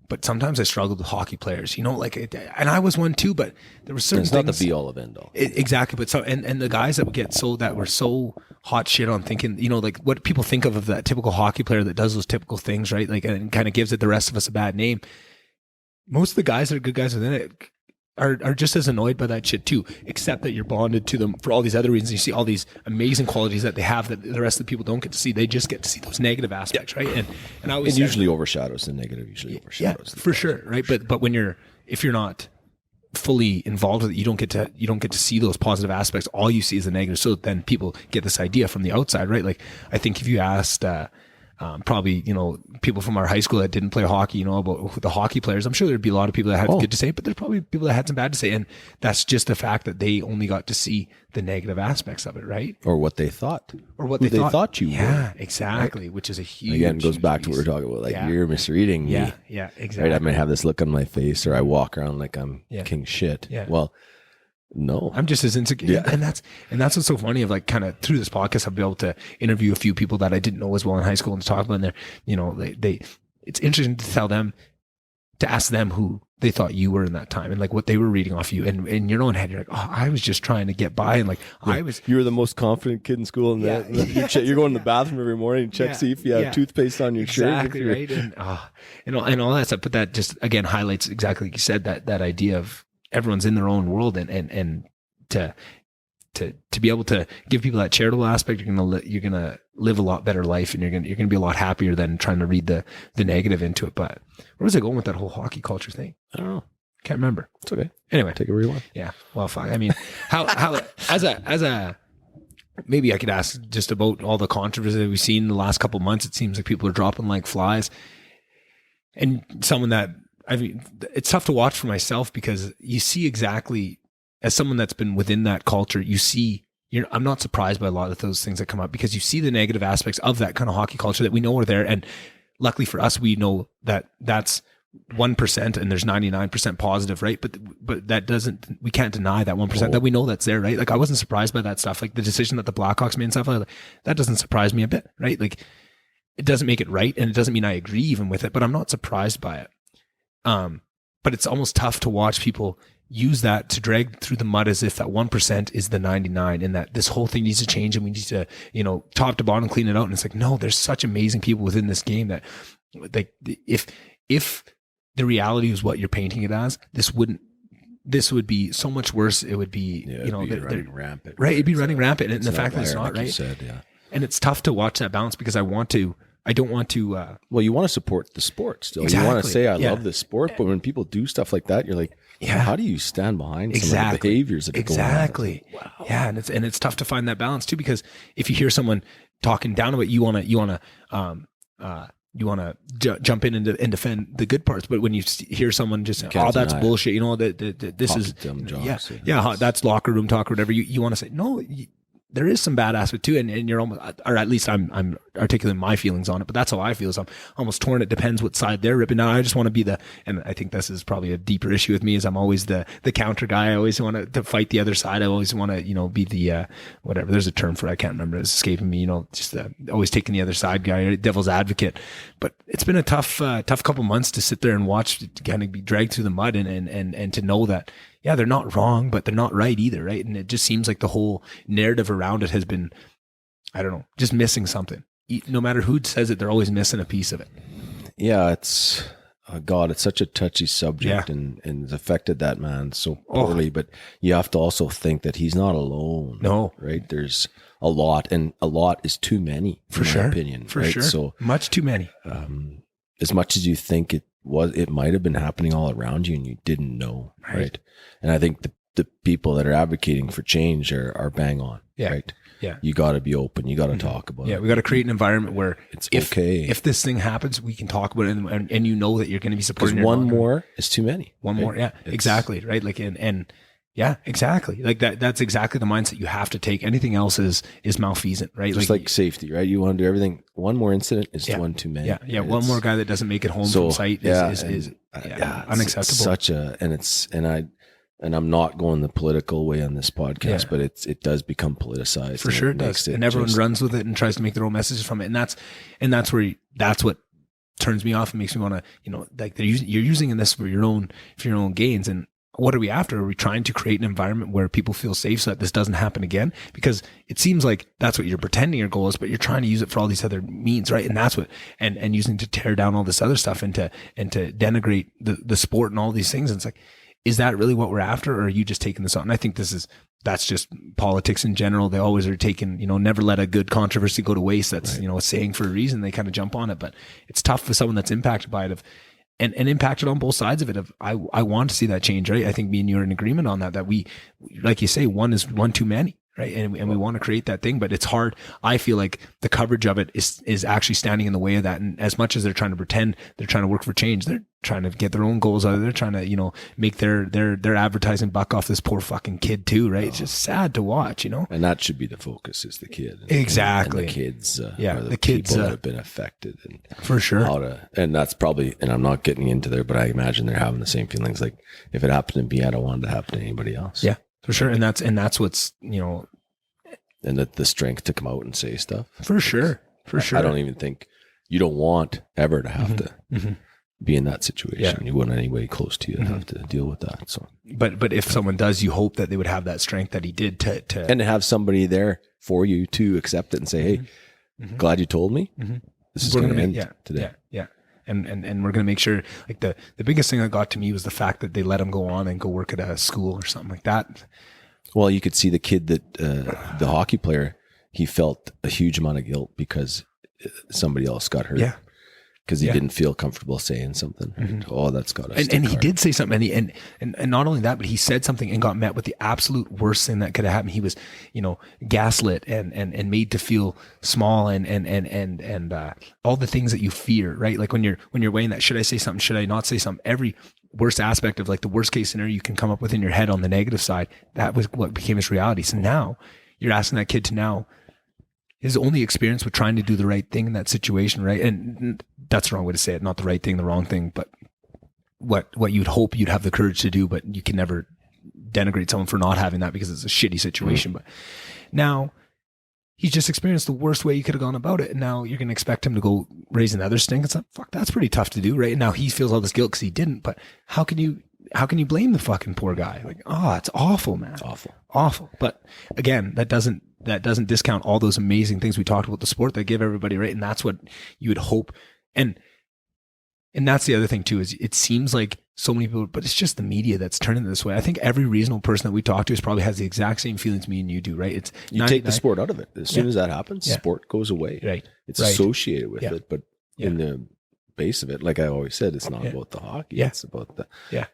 A: but sometimes I struggled with hockey players, you know, like, and I was one too, but there were certain things.
B: It's not the be all of end all.
A: Exactly. But and the guys that were so hot shit on thinking, you know, like what people think of that typical hockey player that does those typical things, right? Like, and kind of gives it the rest of us a bad name. Most of the guys that are good guys within it are just as annoyed by that shit too, except that you're bonded to them for all these other reasons. You see all these amazing qualities that they have that the rest of the people don't get to see. They just get to see those negative aspects, right? And I always
B: usually overshadows the negative.
A: Yeah, for sure, right? But if you're not fully involved with it, you don't get to see those positive aspects. All you see is the negative. So then people get this idea from the outside, right? Like, I think if you asked probably, you know, people from our high school that didn't play hockey, you know, about the hockey players, I'm sure there'd be a lot of people that had good to say, but there's probably people that had some bad to say. And that's just the fact that they only got to see the negative aspects of it, right?
B: Or what they thought.
A: Or what they thought you were.
B: Yeah,
A: exactly. Right? Which is a huge...
B: Again, it goes back to what we were talking about. Like, you're misreading me.
A: Yeah, exactly.
B: Right? I might have this look on my face, or I walk around like I'm king shit. Yeah. Well, no,
A: I'm just as insecure. Yeah. And that's what's so funny of, like, kind of through this podcast, I've been able to interview a few people that I didn't know as well in high school and to talk about, and they're, you know, they it's interesting to ask them who they thought you were in that time and like what they were reading off you, and in your own head, you're like, oh, I was just trying to get by, and like you were
B: the most confident kid in school, and you're going to the bathroom every morning and check see if you have toothpaste on your shirt.
A: Exactly, right. And all that stuff. But that just again highlights exactly like you said, that idea of everyone's in their own world, and to be able to give people that charitable aspect, you're gonna live a lot better life, and you're gonna be a lot happier than trying to read the negative into it. But where was I going with that whole hockey culture thing?
B: I don't know.
A: Can't remember.
B: It's okay.
A: Anyway,
B: take it where you want.
A: Yeah. Well, fuck. I mean, how as a maybe I could ask just about all the controversy that we've seen in the last couple of months. It seems like people are dropping like flies, and someone that it's tough to watch for myself, because you see exactly, as someone that's been within that culture, I'm not surprised by a lot of those things that come up, because you see the negative aspects of that kind of hockey culture that we know are there. And luckily for us, we know that that's 1% and there's 99% positive, right? But that we can't deny that 1% that we know that's there, right? Like, I wasn't surprised by that stuff. Like the decision that the Blackhawks made and stuff like that, that doesn't surprise me a bit, right? Like, it doesn't make it right, and it doesn't mean I agree even with it, but I'm not surprised by it. But it's almost tough to watch people use that to drag through the mud as if that 1% is the 99, and that this whole thing needs to change, and we need to, you know, top to bottom clean it out. And it's like, no, there's such amazing people within this game that, like, if the reality is what you're painting it as, this would be so much worse. It would be,
B: running rampant,
A: right? It'd be running rampant, and the fact that it's not,
B: like
A: right?
B: You said, yeah.
A: And it's tough to watch that balance, because I don't want to.
B: Well, you want to support the sport still.
A: Exactly.
B: You want to say, I love this sport, but when people do stuff like that, you're like, how do you stand behind some of the behaviors that are going on?
A: Exactly. Wow. Yeah, and it's tough to find that balance too, because if you hear someone talking down about it, you want to jump in and defend the good parts. But when you hear someone just, that's bullshit, you know, this
B: Hockey
A: is
B: dumb jobs,
A: that's locker room talk or whatever. You want to say, no, there is some bad aspect too, and you're almost, or at least I'm articulating my feelings on it, but that's how I feel. Is I'm almost torn. It depends what side they're ripping. Now I just want to be and I think this is probably a deeper issue with me, is I'm always the counter guy. I always want to fight the other side. I always want to, you know, be the whatever. There's a term for it. I can't remember. It's escaping me. You know, just always taking the other side guy, devil's advocate. But it's been a tough couple months to sit there and watch it kind of be dragged through the mud, and to know that, yeah, they're not wrong, but they're not right either, right? And it just seems like the whole narrative around it has been, I don't know, just missing something. No matter who says it, they're always missing a piece of it.
B: Yeah, God, it's such a touchy subject, and it's affected that man so poorly. But you have to also think that he's not alone.
A: No,
B: right? There's a lot, and a lot is too many,
A: for
B: in my opinion.
A: For
B: right?
A: sure,
B: so
A: much too many.
B: As much as you think it might have been happening all around you, and you didn't know, right? And I think the people that are advocating for change are bang on, right?
A: Yeah.
B: You got to be open. You got to talk about it.
A: Yeah, we got to create an environment where
B: it's okay.
A: If this thing happens, we can talk about it, and you know that you're going to be supporting.
B: Because one more is too many.
A: One more, exactly, right? Like and yeah, exactly. Like that's exactly the mindset you have to take. Anything else is malfeasant, right?
B: Just like safety, right? You want to do everything. One more incident is one too many.
A: Yeah. One more guy that doesn't make it home from site is unacceptable.
B: And I'm not going the political way on this podcast, but it does become politicized.
A: For sure it does. And everyone runs with it and tries to make their own messages from it. And that's what turns me off and makes me want to, like you're using this for your own gains. And what are we after? Are we trying to create an environment where people feel safe so that this doesn't happen again? Because it seems like that's what you're pretending your goal is, but you're trying to use it for all these other means, right? And that's what, and using to tear down all this other stuff and to denigrate the sport and all these things. And it's like, is that really what we're after, or are you just taking this on? And I think that's just politics in general. They always are taking, never let a good controversy go to waste. That's, a saying for a reason. They kind of jump on it, but it's tough for someone that's impacted by it and impacted on both sides of it. I want to see that change, right? I think me and you are in agreement on that we, like you say, one is one too many, right? And we want to create that thing, but it's hard. I feel like the coverage of it is actually standing in the way of that. And as much as they're trying to pretend they're trying to work for change, they're trying to get their own goals out of it. They're trying to, make their advertising buck off this poor fucking kid too, right? It's just sad to watch,
B: And that should be the focus, is the kid.
A: Exactly.
B: And the kids,
A: the
B: kids
A: people
B: that have been affected. And
A: for sure.
B: And that's probably, and I'm not getting into there, but I imagine they're having the same feelings. Like, if it happened to me, I don't want it to happen to anybody else.
A: Yeah, for sure. And that's what's,
B: and the strength to come out and say stuff.
A: For sure. I
B: don't even think you don't want ever to have to be in that situation. Yeah. You wouldn't anybody close to you to have to deal with that. So,
A: but if someone does, you hope that they would have that strength that he did to
B: and to have somebody there for you to accept it and say, "Hey, glad you told me. This is going to end today."
A: Yeah. And we're going to make sure, like the biggest thing that got to me was the fact that they let him go on and go work at a school or something like that.
B: Well, you could see the kid that the hockey player, he felt a huge amount of guilt because somebody else got hurt.
A: Yeah.
B: Because he didn't feel comfortable saying something. Right? Oh, that's got to
A: and he did say something, and not only that, but he said something and got met with the absolute worst thing that could have happened. He was, gaslit and made to feel small and all the things that you fear, right? Like when you're weighing that, should I say something? Should I not say something? Every worst aspect of like the worst case scenario you can come up with in your head on the negative side, that was what became his reality. So now you're asking that kid to now his only experience with trying to do the right thing in that situation, right? And that's the wrong way to say it. Not the right thing, the wrong thing, but what you'd hope you'd have the courage to do, but you can never denigrate someone for not having that because it's a shitty situation. But now he's just experienced the worst way you could have gone about it. And now you're going to expect him to go raise another stink. It's like, fuck, that's pretty tough to do, right? And now he feels all this guilt because he didn't, but how can you blame the fucking poor guy? Like, it's awful, man. Awful. But again, that doesn't discount all those amazing things we talked about the sport that give everybody, right? And that's what you would hope. And that's the other thing too, is it seems like so many people, but it's just the media that's turning it this way. I think every reasonable person that we talk to probably has the exact same feelings me and you do, right? It's
B: you take the sport out of it. As soon as that happens, sport goes away.
A: Right.
B: It's associated with it, but in the base of it, like I always said, it's not about the hockey. It's about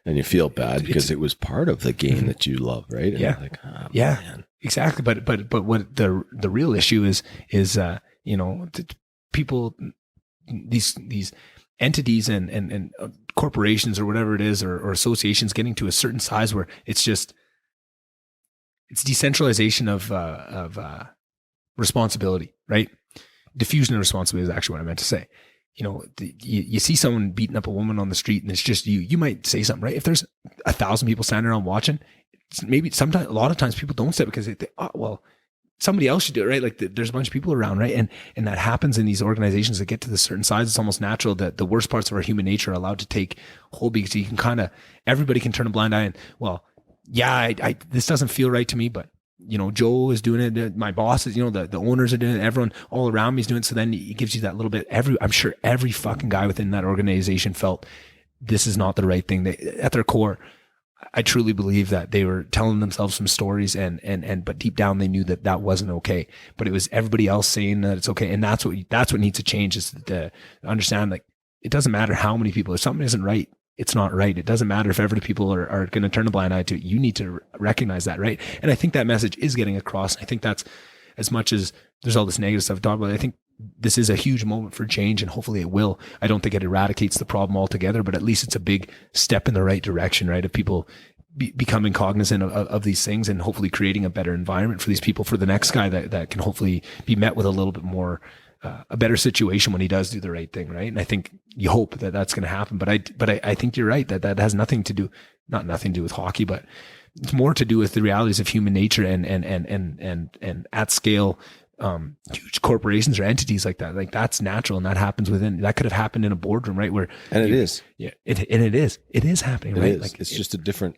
B: and you feel bad because it was part of the game that you love, right? And like, man.
A: Exactly. But what the real issue is people, these entities and corporations or whatever it is, or associations getting to a certain size where it's decentralization of responsibility, right? Diffusion of responsibility is actually what I meant to say. You see someone beating up a woman on the street and it's just you might say something, right? If there's 1,000 people standing around watching, maybe sometimes, a lot of times people don't say it because they think, somebody else should do it, right? Like there's a bunch of people around, right? And that happens in these organizations that get to the certain size. It's almost natural that the worst parts of our human nature are allowed to take hold, because you can everybody can turn a blind eye and, this doesn't feel right to me, but Joe is doing it. My boss is, the owners are doing it. Everyone all around me is doing it. So then it gives you that little bit. I'm sure every fucking guy within that organization felt this is not the right thing. At their core, I truly believe that they were telling themselves some stories but deep down they knew that wasn't okay. But it was everybody else saying that it's okay. And that's what needs to change, is to understand, like, it doesn't matter how many people, if something isn't right, it's not right. It doesn't matter if every people are going to turn a blind eye to it. You need to recognize that, right? And I think that message is getting across. I think that's, as much as there's all this negative stuff talked about, I think this is a huge moment for change, and hopefully it will. I don't think it eradicates the problem altogether, but at least it's a big step in the right direction, right? Of people becoming cognizant of these things, and hopefully creating a better environment for these people, for the next guy that can hopefully be met with a little bit more, a better situation when he does do the right thing, right? And I think you hope that that's going to happen. But I think you're right that has nothing to do with hockey, but it's more to do with the realities of human nature and at scale, huge corporations or entities like that. Like, that's natural, and that happens that could have happened in a boardroom, right? Where
B: it is.
A: Yeah. It is happening, right?
B: Is. Like, it's just a different,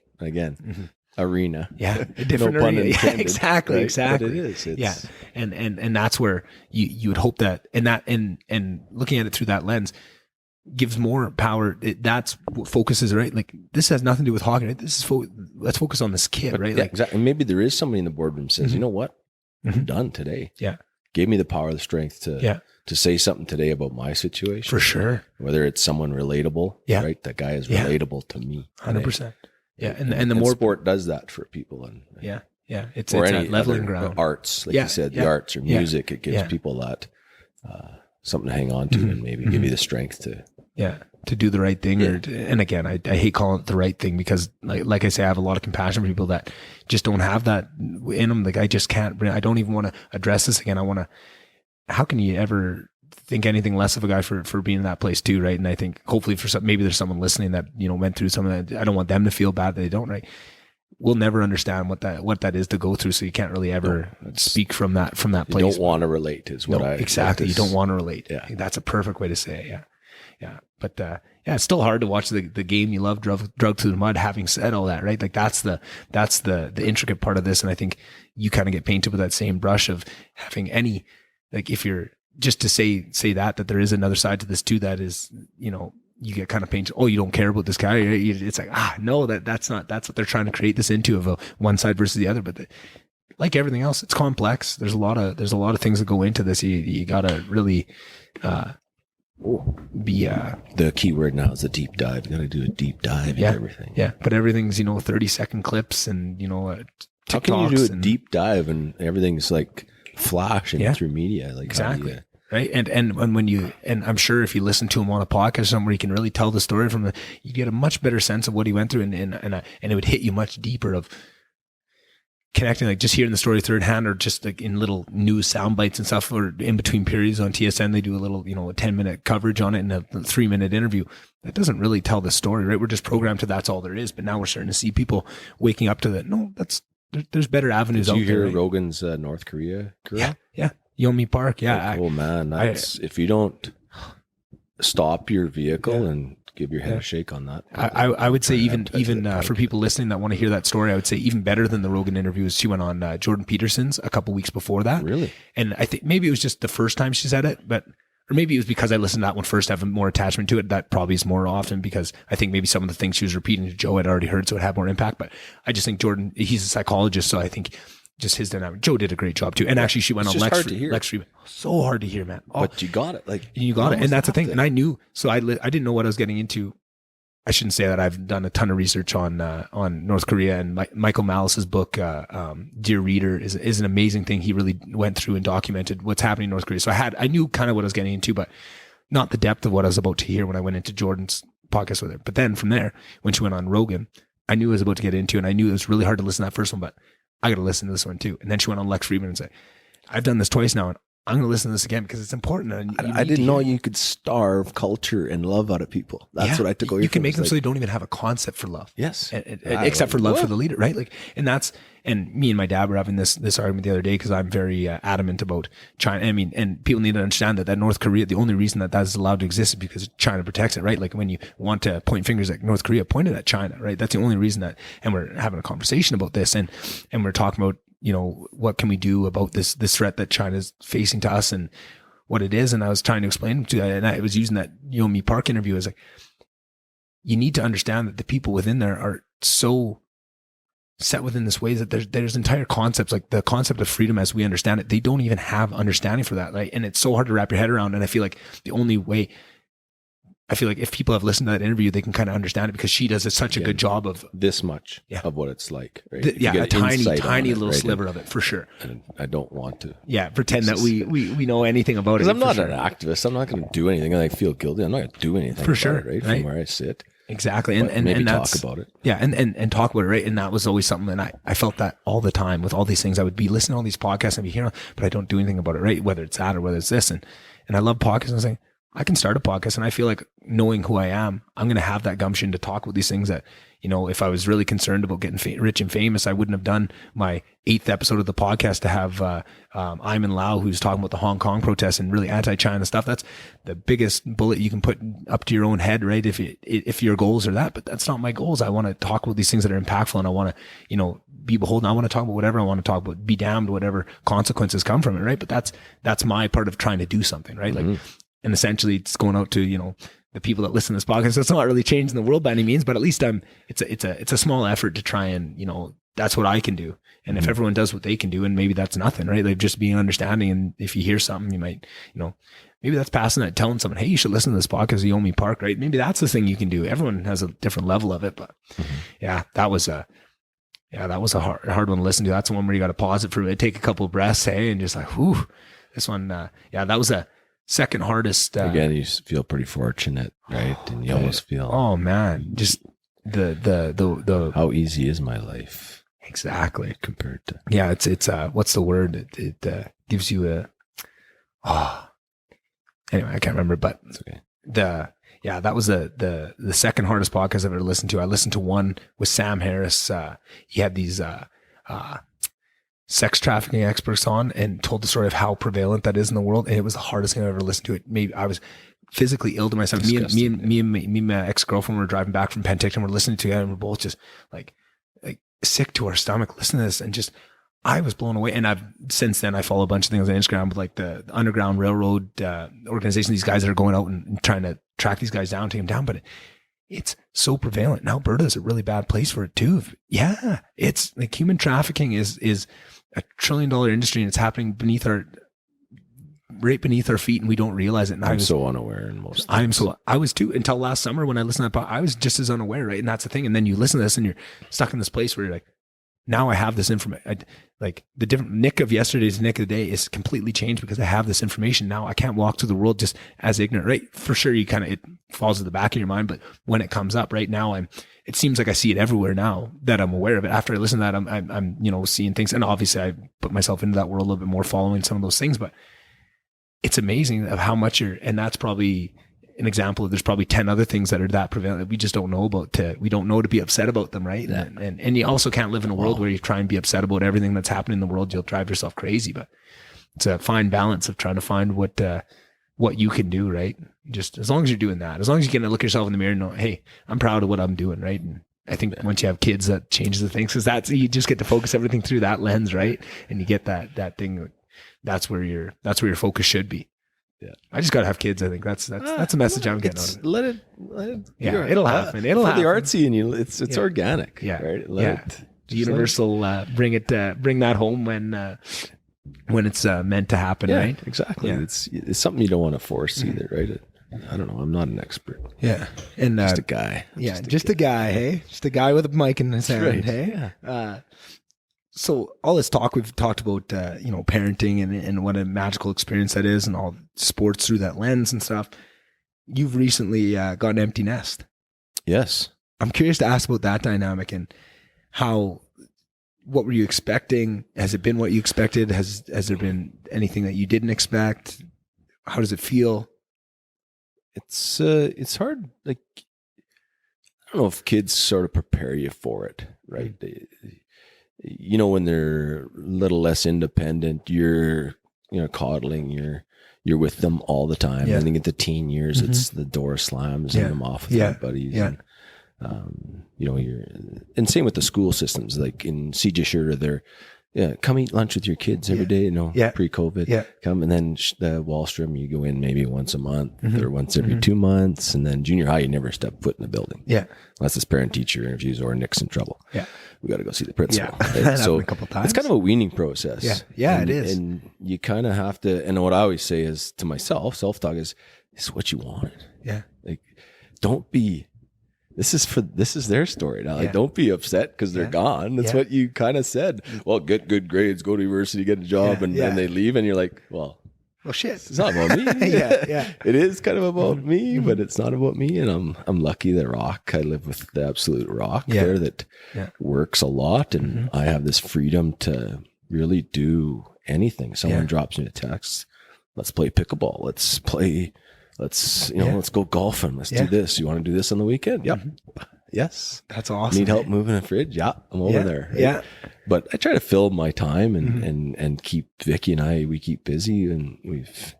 B: arena.
A: Yeah. A different
B: no pun
A: arena.
B: intended,
A: Yeah, exactly.
B: right?
A: Exactly.
B: But it is.
A: Yeah. And that's where you would hope that, and looking at it through that lens gives more power. That's what focuses, right? Like, this has nothing to do with hockey, right? This is let's focus on this kid, right?
B: Yeah,
A: like,
B: exactly. And maybe there is somebody in the boardroom says, you know what? I'm done today.
A: Yeah.
B: Gave me the power, the strength to say something today about my situation.
A: For sure.
B: Whether it's someone relatable, right? That guy is relatable to me.
A: 100%. Yeah. And the
B: and
A: more
B: sport does that for people. And
A: it's
B: or
A: it's
B: any
A: that leveling
B: other
A: ground.
B: Arts, like you said, the arts or music, it gives people that something to hang on to and maybe give you the strength to
A: do the right thing. And again, I hate calling it the right thing, because like I say, I have a lot of compassion for people that just don't have that in them. Like, I just can't, I don't even want to address this again. How can you ever think anything less of a guy for being in that place too, right? And I think hopefully maybe there's someone listening that, went through some of that. I don't want them to feel bad that they don't, right? We'll never understand what that is to go through. So you can't really ever speak from that place. You
B: don't want to relate is what
A: exactly. You don't want to relate. Yeah. That's a perfect way to say it. Yeah. Yeah. But, it's still hard to watch the game you love drug through the mud, having said all that, right? Like, that's the intricate part of this. And I think you kind of get painted with that same brush of having if you're just to say that there is another side to this too, that is, you get kind of painted. Oh, you don't care about this guy. It's like, no, that's not, that's what they're trying to create this into, of a one side versus the other. But like everything else, it's complex. There's a lot of things that go into this. You gotta really,
B: the key word now is a deep dive. You got to do a deep dive in everything.
A: Yeah, but everything's 30-second clips and TikToks.
B: How can you do a deep dive and everything's like flashing through media? Like,
A: exactly. Right. And when I'm sure if you listen to him on a podcast somewhere, you can really tell the story you get a much better sense of what he went through, and it would hit you much deeper of connecting, like just hearing the story third hand, or just like in little news sound bites and stuff, or in between periods on TSN, they do a little, a 10-minute coverage on it in a 3-minute interview. That doesn't really tell the story, right? We're just programmed to that's all there is. But now we're starting to see people waking up to that. No, there's better avenues out there.
B: Did you hear
A: right?
B: Rogan's North Korea career?
A: Yeah. Yeonmi Park. Yeah.
B: Oh man, that's if you don't stop your vehicle and give your head a shake on that.
A: I would say even for people listening that want to hear that story, I would say even better than the Rogan interviews, she went on Jordan Peterson's a couple weeks before that.
B: Really?
A: And I think maybe it was just the first time she said it, or maybe it was because I listened to that one first, have more attachment to it. That probably is more often because I think maybe some of the things she was repeating to Joe had already heard, so it had more impact. But I just think Jordan, he's a psychologist, so I think just his dynamic. Joe did a great job too. And actually she went on Lex Friedman. So hard to hear, man.
B: But you got it.
A: You got it. And that's the thing. And I knew, so I didn't know what I was getting into. I shouldn't say that. I've done a ton of research on North Korea, and Michael Malice's book, Dear Reader, is an amazing thing. He really went through and documented what's happening in North Korea. So I knew kind of what I was getting into, but not the depth of what I was about to hear when I went into Jordan's podcast with her. But then from there, when she went on Rogan, I knew I was about to get into, and I knew it was really hard to listen to that first one, but I got to listen to this one too. And then she went on Lex Friedman and said, I've done this twice now, and I'm going to listen to this again because it's important. And
B: I didn't know you could starve culture and love out of people. That's what I took away.
A: You can make them so they don't even have a concept for love.
B: Yes.
A: Except for love for the leader, right? And me and my dad were having this argument the other day because I'm very adamant about China. I mean, and people need to understand that North Korea, the only reason that is allowed to exist is because China protects it, right? Like when you want to point fingers at North Korea, point it at China, right? That's the only reason and we're having a conversation about this and we're talking about, what can we do about this threat that China's facing to us and what it is. And I was trying to explain to, and I was using that Yeonmi Park interview as like, you need to understand that the people within there are so set within this way that there's entire concepts, like the concept of freedom as we understand it, they don't even have understanding for that. Right? And it's so hard to wrap your head around. And I feel like the only way, I feel like if people have listened to that interview, they can kind of understand it, because she does such a good job of
B: this much of what it's like. Right?
A: A tiny little sliver of it, for sure.
B: And I don't want to.
A: Yeah, pretend that we know anything about it.
B: Because I'm not an activist. I'm not going to do anything. I feel guilty. I'm not going to do anything
A: for sure,
B: right? From where I sit.
A: Exactly.
B: And maybe talk about it.
A: Yeah. And talk about it. Right. And that was always something that I felt that all the time with all these things. I would be listening to all these podcasts and be hearing, but I don't do anything about it. Right. Whether it's that or whether it's this. And I love podcasts, and I was saying, I can start a podcast, and I feel like, knowing who I am, I'm going to have that gumption to talk about these things that, you know, if I was really concerned about getting rich and famous, I wouldn't have done my 8th episode of the podcast to have Iman Lau, who's talking about the Hong Kong protests and really anti-China stuff. That's the biggest bullet you can put up to your own head, right? If your goals are that, but that's not my goals. I want to talk about these things that are impactful, and I want to, you know, be beholden. I want to talk about whatever I want to talk about, be damned whatever consequences come from it, right? But that's my part of trying to do something, right? Like, and essentially it's going out to, you know, the people that listen to this podcast. So it's not really changing the world by any means, but at least it's a small effort to try and, you know, that's what I can do. And if everyone does what they can do, and maybe that's nothing, right? Like, just being understanding. And if you hear something, you might, you know, maybe that's passing that, telling someone, hey, you should listen to this podcast, Yomi Park, right? Maybe that's the thing you can do. Everyone has a different level of it, but that was a hard one to listen to. That's the one where you got to pause it for a minute, take a couple of breaths, hey, and just like, whew, this one, that was a second hardest.
B: Again, you feel pretty fortunate, right? And you almost feel,
A: oh man, just the
B: how easy is my life?
A: Exactly.
B: Compared to,
A: it's what's the word? It gives you anyway, I can't remember, but
B: it's okay.
A: That was the second hardest podcast I've ever listened to. I listened to one with Sam Harris. He had these sex trafficking experts on, and told the story of how prevalent that is in the world. And it was the hardest thing I've ever listened to. Maybe I was physically ill to myself. Me and my ex-girlfriend were driving back from Penticton. We're listening to it, and we're both just like sick to our stomach listening to this. And just, I was blown away. And since then I follow a bunch of things on Instagram with like the Underground Railroad organization. These guys that are going out and trying to track these guys down, take them down. But it's so prevalent. And Alberta is a really bad place for it too. Yeah. It's like, human trafficking is a $1 trillion industry, and it's happening right beneath our feet, and we don't realize it. And
B: I'm so unaware in most things.
A: I was too, until last summer when I listened to that. I was just as unaware, right? And that's the thing. And then you listen to this and you're stuck in this place where you're like, now I have this information. Like, the different Nick of yesterday's Nick of the day is completely changed because I have this information. Now I can't walk through the world just as ignorant, right? For sure, it falls to the back of your mind, but when it comes up right now, it seems like I see it everywhere now that I'm aware of it. After I listen to that, I'm you know, seeing things, and obviously I put myself into that world a little bit more, following some of those things, but it's amazing of how much and that's probably an example of, there's probably 10 other things that are that prevalent that we just don't know about. We don't know to be upset about them, right? Yeah. And you also can't live in a world where you try and be upset about everything that's happening in the world. You'll drive yourself crazy. But it's a fine balance of trying to find what you can do, right? Just as long as you're doing that, as long as you can look yourself in the mirror and know, hey, I'm proud of what I'm doing, right? And I think once you have kids, that changes the things, because you just get to focus everything through that lens, right? And you get that thing. That's where your focus should be. Yeah, I just gotta have kids. I think that's a message I'm getting out of it.
B: Let it.
A: Yeah, it'll happen. It'll happen.
B: The artsy in you, it's organic.
A: Yeah,
B: right.
A: The universal bring that home when it's meant to happen.
B: Yeah,
A: right.
B: Exactly.
A: Yeah.
B: It's something you don't want to force either, right? I don't know. I'm not an expert.
A: Yeah, and
B: just a guy.
A: Yeah, just a guy. Hey, just a guy with a mic in his hand.
B: Right.
A: Hey. Yeah. So all this talk we've talked about, parenting and what a magical experience that is, and all sports through that lens and stuff. You've recently got an empty nest.
B: Yes.
A: I'm curious to ask about that dynamic and what were you expecting? Has it been what you expected? Has there been anything that you didn't expect? How does it feel?
B: It's hard. Like, I don't know if kids sort of prepare you for it, right? When they're a little less independent, you're coddling, you're with them all the time.
A: Yeah.
B: I think at the teen years, it's the door slams and I'm off with my buddies.
A: Yeah.
B: And, and same with the school systems. Like in CJ Schurter, Yeah, come eat lunch with your kids every day, pre-COVID.
A: Yeah.
B: Come, and then the Wallstrom, you go in maybe once a month or once every 2 months. And then junior high, you never step foot in the building.
A: Yeah.
B: Unless it's parent-teacher interviews or Nick's in trouble.
A: Yeah.
B: We got to go see the principal.
A: Yeah.
B: Right? So
A: a couple times.
B: it's kind of a weaning process.
A: Yeah. Yeah,
B: and,
A: it is.
B: And you kind of have to, and what I always say is to myself, self-talk is what you wanted.
A: Yeah.
B: Like, don't be, this is their story now. Like,
A: Yeah.
B: don't be upset because they're gone. That's what you kind of said. Well, get good grades, go to university, get a job, and they leave, and you're like, well,
A: shit.
B: it's not about me.
A: Yeah.
B: It is kind of about me, but it's not about me. And I'm lucky that Rock, I live with the absolute Rock there that works a lot, and I have this freedom to really do anything. Someone drops me a text, let's play pickleball. Let's go golfing. Let's do this. You want to do this on the weekend? Yep. Yes.
A: That's awesome.
B: Need help moving a fridge? Yeah, I'm over there. Right?
A: Yeah.
B: But I try to fill my time and keep Vicky and we keep busy, and we've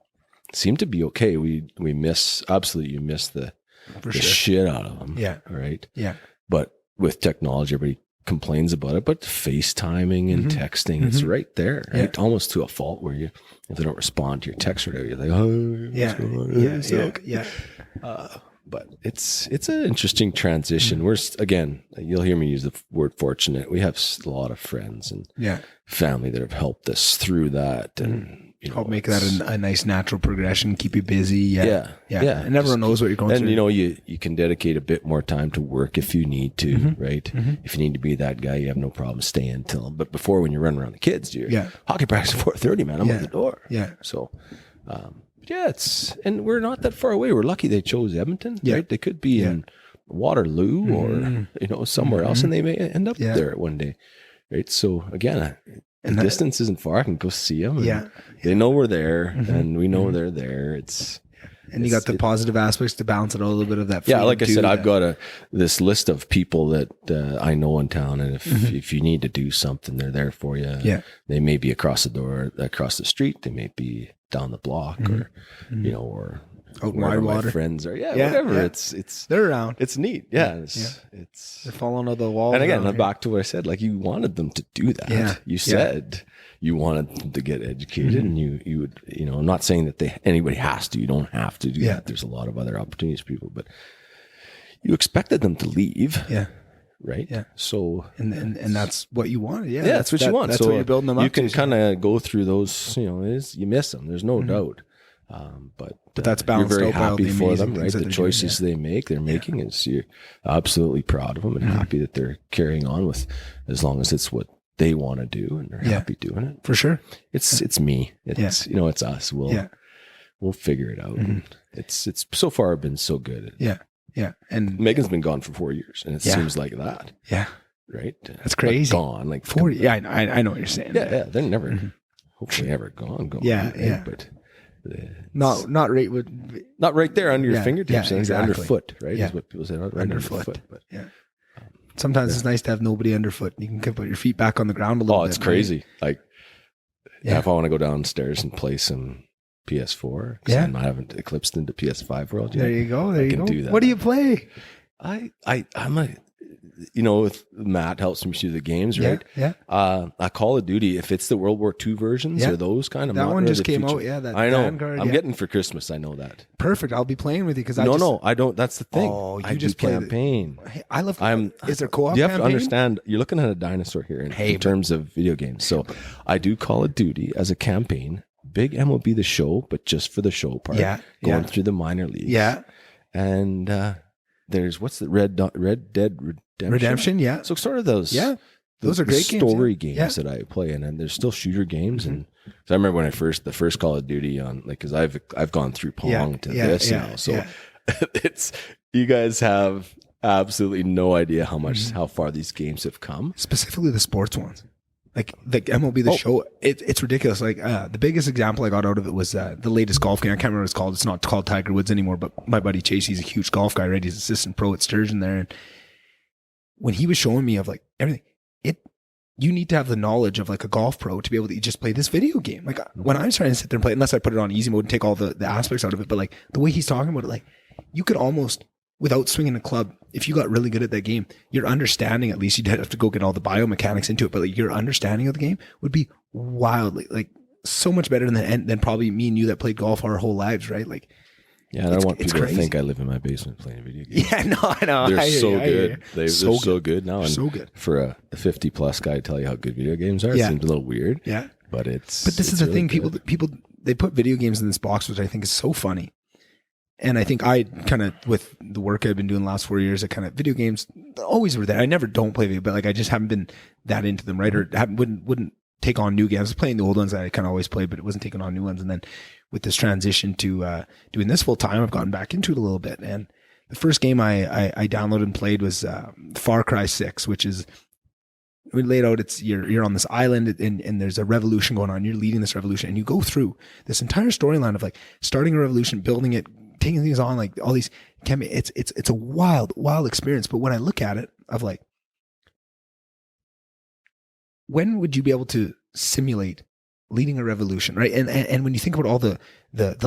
B: seemed to be okay. You miss the shit out of them. Yeah. Right. Yeah. But with technology, everybody complains about it, but FaceTiming and texting, it's right there, right? Almost to a fault where if they don't respond to your text or whatever, you're like, but it's an interesting transition. We're again, you'll hear me use the word fortunate. We have a lot of friends and family that have helped us through that, and
A: help make that a nice natural progression, keep you busy. Yeah. And everyone knows what you're going through.
B: And you can dedicate a bit more time to work if you need to, right? If you need to be that guy, you have no problem staying till them. But before, when you're running around the kids, hockey practice at 4:30, man, I'm at the door. Yeah. So, and we're not that far away. We're lucky they chose Edmonton, right? They could be in Waterloo or somewhere else, and they may end up there one day, right? So again, the distance isn't far. I can go see them. They know we're there, and we know they're there.
A: And you got the positive aspects to balance it, a little bit of that.
B: Yeah, like I said, I've got this list of people that I know in town, and if you need to do something, they're there for you. Yeah, they may be across the street. They may be down the block, or or
A: out in Widewater.
B: My friends are whatever. Yeah. It's
A: they're around.
B: It's neat. Yeah,
A: they're falling on the wall.
B: And again, back to what I said. Like, you wanted them to do that. Yeah. You said you wanted them to get educated, and you would. I'm not saying that anybody has to. You don't have to do that. There's a lot of other opportunities for people, but you expected them to leave. Yeah. Right. Yeah. So
A: and that's what you wanted. Yeah.
B: That's what you want.
A: That's what you're building them up.
B: You can kind of go through those. You miss them. There's no doubt. But
A: that's balanced.
B: You're very happy for them, right? The choices they're making is you're absolutely proud of them and happy that they're carrying on with, as long as it's what they want to do and they're happy doing it.
A: For sure.
B: It's me. It's it's us. We'll figure it out. And it's so far been so good.
A: Yeah. Yeah. And
B: Megan's been gone for 4 years, and it seems like that.
A: Yeah.
B: Right.
A: That's crazy.
B: Gone like
A: 4 years. Yeah. I know what you're saying.
B: Yeah. They're never, hopefully never gone.
A: Yeah. Yeah.
B: But
A: not
B: right there under your fingertips,
A: exactly.
B: Underfoot, right?
A: Yeah.
B: Is what people say.
A: Underfoot. But sometimes it's nice to have nobody underfoot. You can put your feet back on the ground a little bit.
B: Oh, it's crazy. Right? Like, if I want to go downstairs and play some PS4, because I haven't eclipsed into PS5 world yet.
A: There you go. There you go.
B: Do that.
A: What do you play?
B: I'm a, with Matt helps me through the games, right?
A: Yeah.
B: I Call of Duty, if it's the World War II versions or those kind of.
A: That one just came out. Yeah, that
B: I know.
A: Vanguard,
B: I'm getting for Christmas. I know that.
A: Perfect. I'll be playing with you because
B: no, I don't. That's the thing.
A: Oh, you
B: I
A: just
B: do campaign.
A: I love. Is there co-op?
B: You have
A: campaign?
B: to understand. You're looking at a dinosaur here in terms of video games. So I do Call of Duty as a campaign. Big MLB The Show, but just for the show part. Yeah. Going through the minor leagues.
A: Yeah.
B: And there's what's the Red Dead Redemption?
A: Yeah.
B: So sort of those.
A: Yeah. Those are great
B: story games that I play in, and there's still shooter games. And so I remember when the first Call of Duty on, like, because I've gone through Pong to this now. So it's, you guys have absolutely no idea how far these games have come.
A: Specifically the sports ones. Like the MLB The Show, it's ridiculous. Like the biggest example I got out of it was the latest golf game. I can't remember what it's called. It's not called Tiger Woods anymore, but my buddy Chase, he's a huge golf guy, right? He's assistant pro at Sturgeon there. And when he was showing me of like everything, you need to have the knowledge of like a golf pro to be able to just play this video game. Like when I was trying to sit there and play, unless I put it on easy mode and take all the aspects out of it, but like the way he's talking about it, like you could almost without swinging a club, if you got really good at that game, your understanding, at least you'd have to go get all the biomechanics into it, but like your understanding of the game would be wildly, like so much better than probably me and you that played golf our whole lives, right? Like,
B: yeah, I don't want people to think I live in my basement playing video games.
A: Yeah, no, I know.
B: They're so good. They're so good now. And
A: so good.
B: For a 50-plus guy to tell you how good video games are, it seems a little weird.
A: Yeah.
B: But
A: this is the
B: really
A: thing. People, they put video games in this box, which I think is so funny. And I think I kind of, with the work I've been doing the last 4 years, I kind of, video games always were there. I never don't play video, but like I just haven't been that into them, right? Or wouldn't take on new games. I was playing the old ones that I kind of always played, but it wasn't taking on new ones. And then with this transition to doing this full time, I've gotten back into it a little bit. And the first game I downloaded and played was Far Cry 6, which is, we laid out, it's you're on this island and there's a revolution going on. You're leading this revolution and you go through this entire storyline of like starting a revolution, building it, taking things on, like all these, it's a wild experience. But when I look at it, of like, when would you be able to simulate leading a revolution, right? And when you think about all the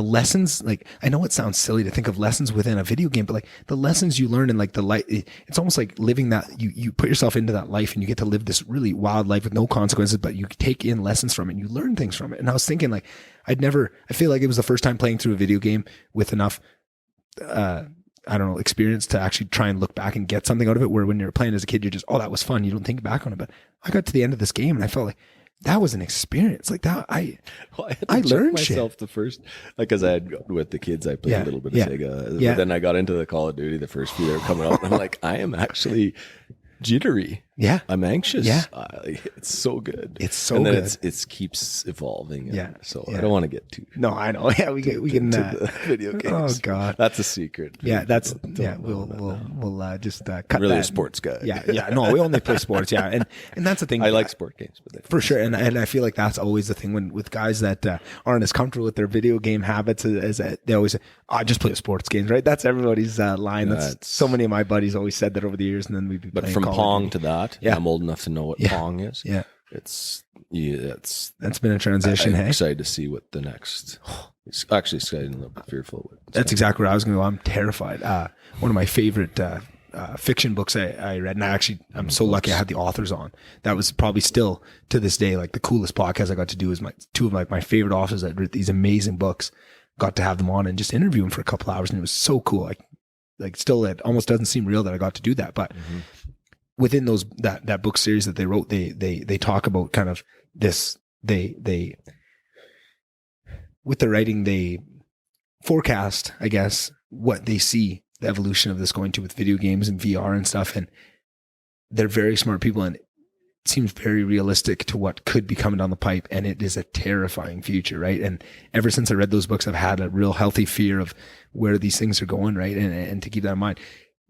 A: lessons, like, I know it sounds silly to think of lessons within a video game, but like the lessons you learn in like the life, it's almost like living that, you put yourself into that life and you get to live this really wild life with no consequences, but you take in lessons from it and you learn things from it. And I was thinking like, I feel like it was the first time playing through a video game with enough, I don't know, experience to actually try and look back and get something out of it, where when you're playing as a kid, you're just, oh, that was fun. You don't think back on it. But I got to the end of this game and I felt like that was an experience. Like that, I learned
B: myself
A: shit.
B: The first, like, cause I had with the kids, I played a little bit of Sega.
A: Yeah.
B: But then I got into the Call of Duty, the first few that were coming out, and I'm like, I am actually jittery.
A: Yeah.
B: I'm anxious.
A: Yeah.
B: It's so good.
A: It's so
B: and then
A: good.
B: It keeps evolving. So
A: yeah.
B: I don't want to get too.
A: No, I know. Yeah, we can
B: the video games.
A: Oh God,
B: that's a secret.
A: Yeah, we'll just cut
B: really
A: that.
B: A sports guy.
A: Yeah. No, we only play sports. Yeah, and that's the thing.
B: I like sport games, but
A: for sure. And I feel like that's always the thing with guys that aren't as comfortable with their video game habits as they always say, I just play sports games, right? That's everybody's line. That's so many of my buddies always said that over the years, and then we'd be.
B: But from Pong to that, I'm old enough to know what Pong is.
A: Yeah.
B: That's
A: been a transition.
B: I'm excited to see what the next. It's actually excited and a little bit fearful.
A: That's exactly where I was going to go. I'm terrified. One of my favorite fiction books I read, and I'm so lucky I had the authors on. That was probably still to this day like the coolest podcast I got to do. Is two of my favorite authors that wrote these amazing books. Got to have them on and just interview them for a couple hours, and it was so cool. Like still, it almost doesn't seem real that I got to do that, but. Within that book series that they wrote, they talk about kind of this, they with the writing, they forecast, I guess, what they see the evolution of this going to with video games and VR and stuff. And they're very smart people, and it seems very realistic to what could be coming down the pipe. And it is a terrifying future, right? And ever since I read those books, I've had a real healthy fear of where these things are going, right? And to keep that in mind,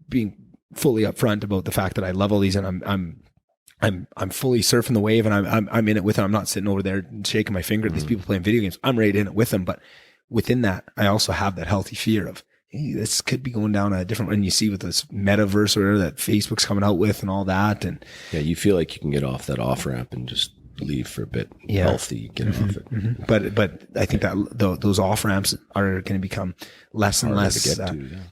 A: being fully upfront about the fact that I love all these, and I'm fully surfing the wave, and I'm in it with them. I'm not sitting over there shaking my finger at these people playing video games. I'm right in it with them. But within that, I also have that healthy fear of, hey, this could be going down a different, and you see with this metaverse or whatever that Facebook's coming out with and all that. And
B: yeah, you feel like you can get off that off ramp and just leave for a bit healthy, get off it.
A: Mm-hmm. But I think that those off ramps are going to become less and less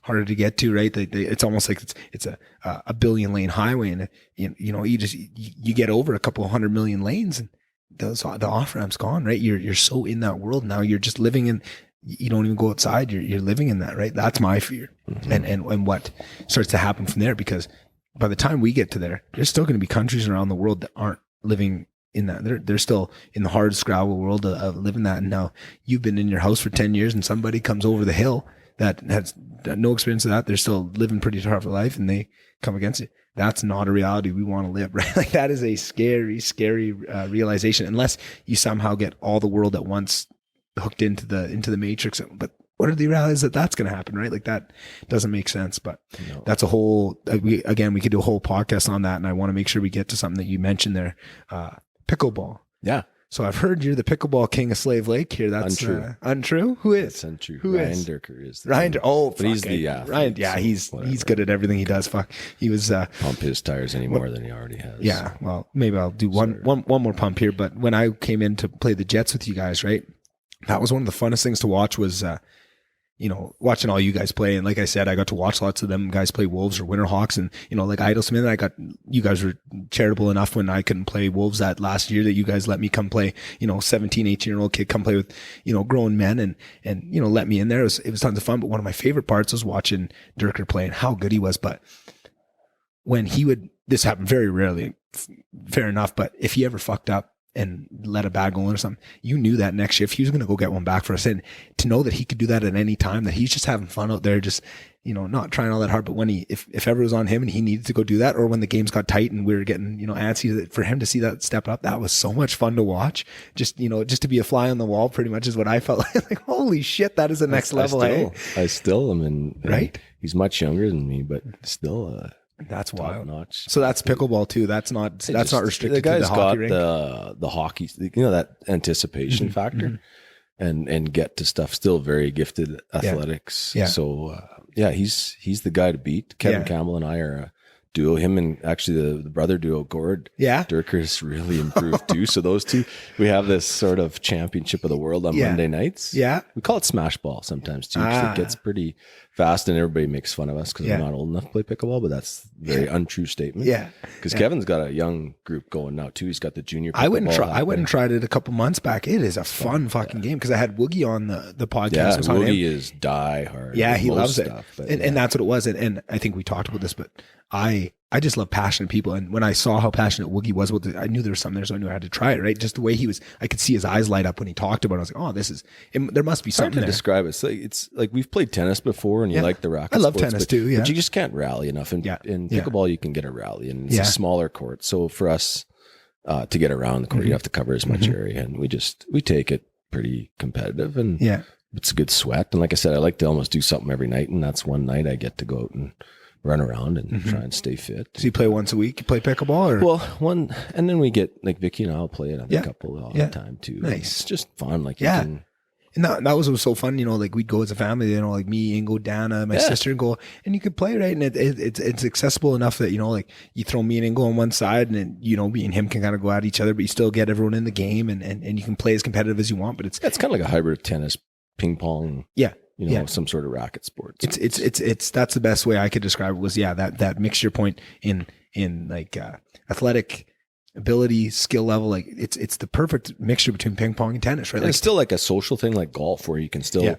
A: harder to get to, right? It's almost like it's a billion lane highway, and you get over a couple 100 million lanes, and the off ramp's gone, right? You're so in that world now. You're just living in. You don't even go outside. You're living in that, right? That's my fear, and what starts to happen from there, because by the time we get to there, there's still going to be countries around the world that aren't living in that. They're still in the hard scrabble world of living that. And now you've been in your house for 10 years and somebody comes over the hill that has no experience of that. They're still living pretty tough life, and they come against it. That's not a reality we want to live, right? Like that is a scary, scary realization, unless you somehow get all the world at once hooked into the matrix. But what are the realities that's going to happen, right? Like that doesn't make sense. But that's a whole, we could do a whole podcast on that. And I want to make sure we get to something that you mentioned there. Pickleball.
B: Yeah.
A: So I've heard you're the pickleball king of Slave Lake here. That's untrue. Untrue? Who is?
B: That's untrue.
A: Who
B: Ryan
A: is?
B: Dirker is.
A: Ryan Dirker. Oh,
B: but he's the
A: Ryan. Yeah, he's good at everything he does. Fuck. He was
B: pump his tires any more than he already has.
A: Yeah. Well, maybe I'll do one more pump here. But when I came in to play the Jets with you guys, right? That was one of the funnest things to watch. Was watching all you guys play. And like I said, I got to watch lots of them guys play Wolves or Winterhawks, and, like Idlesmith. You guys were charitable enough when I couldn't play Wolves that last year that you guys let me come play, 17, 18-year-old kid come play with, grown men and, let me in there. It was tons of fun. But one of my favorite parts was watching Dirker play and how good he was. But when this happened very rarely, fair enough. But if he ever fucked up and let a bad goal in or something, you knew that next shift he was going to go get one back for us. And to know that he could do that at any time, that he's just having fun out there, just, not trying all that hard. But when if ever it was on him and he needed to go do that, or when the games got tight and we were getting, antsy, for him to see that step up, that was so much fun to watch. Just, just to be a fly on the wall pretty much is what I felt like holy shit, that is the next level.
B: I still am in,
A: right?
B: He's much younger than me, but still,
A: that's wild.
B: Notch.
A: So that's pickleball too. That's not restricted
B: the guy's
A: to the hockey rink.
B: The hockey, that anticipation factor, and get to stuff. Still very gifted athletics.
A: Yeah.
B: So he's the guy to beat. Kevin Campbell and I are a duo. Him and actually the brother duo Gord.
A: Yeah.
B: Dirker's really improved too. So those two, we have this sort of championship of the world on Monday nights.
A: Yeah.
B: We call it smash ball sometimes too, because it gets pretty fast and everybody makes fun of us because we're not old enough to play pickleball, but that's a very untrue statement.
A: Yeah.
B: Because Kevin's got a young group going now too. He's got the junior pickleball.
A: I went and tried it a couple months back. It is a fun fucking game, because I had Woogie on the podcast.
B: Yeah, Woogie is die hard.
A: Yeah, he loves it.
B: But,
A: and that's what it was. And I think we talked about this, but I just love passionate people. And when I saw how passionate Woogie was with it, I knew there was something there, so I knew I had to try it, right? Just the way he was, I could see his eyes light up when he talked about it. I was like, there must be something there.
B: Describe it. It's like we've played tennis before and you like the racket.
A: I love tennis too, yeah.
B: But you just can't rally enough. And in pickleball, you can get a rally, and it's a smaller court. So for us to get around the court, you have to cover as much area. And we take it pretty competitive, and it's a good sweat. And like I said, I like to almost do something every night, and that's one night I get to go out and run around and try and stay fit.
A: So you play once a week? You play pickleball? Or?
B: Well, one, and then we get, like Vicky and I'll play it a couple all the time too.
A: Nice.
B: It's just fun. Like,
A: and that was so fun, like we'd go as a family, like me, Ingo, Dana, my sister, and go, and you could play, right? And it's accessible enough that, like you throw me and Ingo on one side, and then, me and him can kind of go at each other, but you still get everyone in the game, and you can play as competitive as you want, but it's
B: kind of like a hybrid of tennis, ping pong.
A: Yeah.
B: Some sort of racket sport. So
A: it's that's the best way I could describe it, was that mixture point in like athletic ability, skill level. Like it's the perfect mixture between ping pong and tennis, right?
B: And
A: like,
B: it's still like a social thing, like golf, where you can still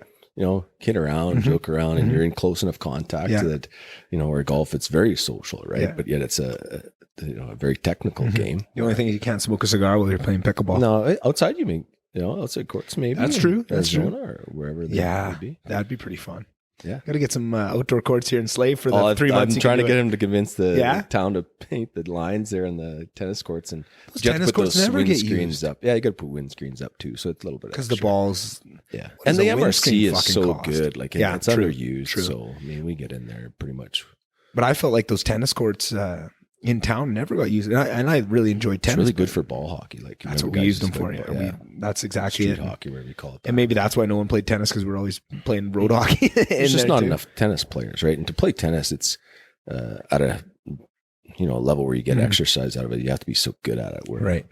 B: kid around, joke around, and you're in close enough contact that where golf, it's very social, right? But yet it's a very technical game.
A: The only thing is you can't smoke a cigar while you're playing pickleball.
B: No, outside you mean. Outside courts, maybe.
A: That's true. That's
B: Arizona
A: true.
B: Or wherever they would be.
A: That'd be pretty fun.
B: Yeah.
A: Got to get some outdoor courts here in Slave for the 3 months.
B: I'm trying to get him to convince the town to paint the lines there in the tennis courts. And
A: those tennis courts never get used.
B: Up. Yeah, you got to put windscreens up too. So it's a little bit
A: because the balls.
B: Yeah. And the MRC is so
A: cost?
B: Good. Like it's underused. True. So, we get in there pretty much.
A: But I felt like those tennis courts in town never got used, and I really enjoyed tennis.
B: It's really good for ball hockey. Like
A: that's what we used them for. That's exactly
B: Street
A: it.
B: Hockey, whatever you call it.
A: And maybe that's why no one played tennis, because we're always playing road hockey.
B: There's just not enough tennis players, right? And to play tennis, it's at a level where you get exercise out of it. You have to be so good at it. Where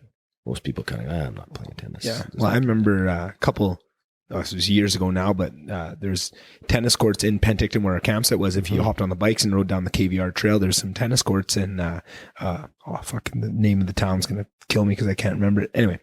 B: most people kind of, I'm not playing tennis.
A: Yeah. Well, I remember a couple. This was years ago now, but there's tennis courts in Penticton where our campsite was. If you hopped on the bikes and rode down the KVR trail, there's some tennis courts in, fucking the name of the town's going to kill me because I can't remember it. Anyway,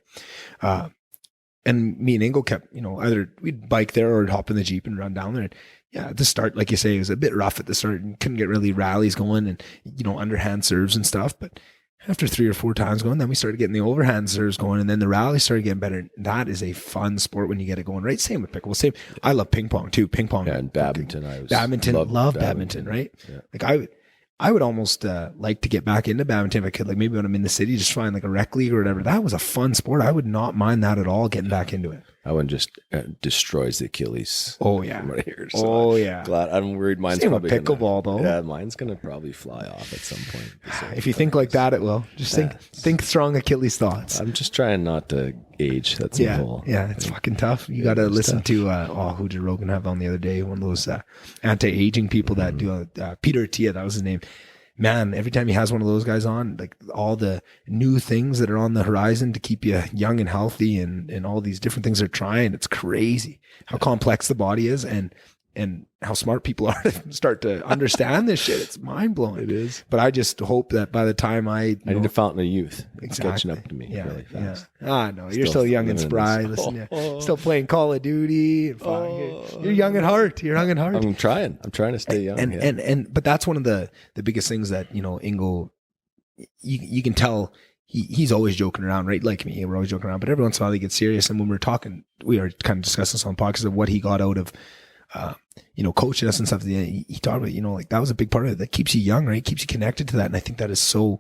A: and me and Ingo kept, either we'd bike there or hop in the Jeep and run down there. And at the start, like you say, it was a bit rough at the start and couldn't get really rallies going and, underhand serves and stuff. But after 3 or 4 times going, then we started getting the overhand serves going, and then the rally started getting better. And that is a fun sport when you get it going, right? Same with pickleball. Same. I love ping pong too. Ping pong.
B: Yeah, and badminton.
A: Love badminton, right? Yeah. Like I would almost like to get back into badminton if I could. Like maybe when I'm in the city, just find like a rec league or whatever. That was a fun sport. I would not mind that at all. Getting back into it.
B: That one just destroys the Achilles.
A: Oh yeah.
B: Right here, so glad. I'm worried mine's
A: Same
B: probably
A: with pickleball though.
B: Yeah, mine's gonna probably fly off at some point. So
A: if you think like that, it will. Just think strong Achilles thoughts.
B: I'm just trying not to age. That's the whole.
A: Yeah, it's fucking tough. You got to listen to who did Rogan have on the other day? One of those anti-aging people that do Peter Attia. That was his name. Man, every time he has one of those guys on, like all the new things that are on the horizon to keep you young and healthy and all these different things they're trying, it's crazy how complex the body is. And and how smart people are to start to understand this shit. It's mind blowing.
B: It is.
A: But I just hope that by the time I
B: need a fountain of youth. It's
A: Exactly.
B: catching up to me really fast.
A: Yeah. No, you're still young and spry. Listen, still playing Call of Duty. You're young at heart. You're young at heart.
B: I'm trying to stay young.
A: But that's one of the biggest things that, Ingo, you can tell he's always joking around, right? Like me, we're always joking around, but every once in a while they get serious. And when we're talking, we are kind of discussing this on podcasts of what he got out of, coaching us and stuff. He talked about, like that was a big part of it that keeps you young, right? Keeps you connected to that. And I think that is so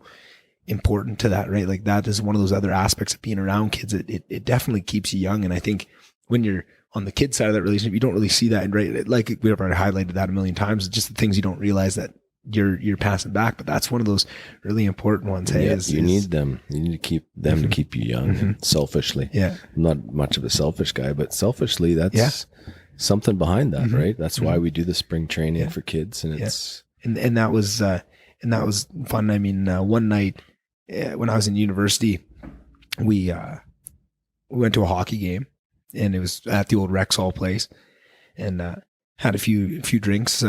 A: important to that, right? Like that is one of those other aspects of being around kids. It definitely keeps you young. And I think when you're on the kid side of that relationship, you don't really see that. And right, like we've already highlighted that a million times. It's just the things you don't realize that you're passing back, but that's one of those really important ones. Hey,
B: you need them. You need to keep them to keep you young selfishly.
A: Yeah.
B: I'm not much of a selfish guy, but selfishly, that's something behind that, right? That's why we do the spring training for kids, and it's
A: and that was fun. I mean, one night when I was in university, we went to a hockey game, and it was at the old Rexall place, and had a few drinks.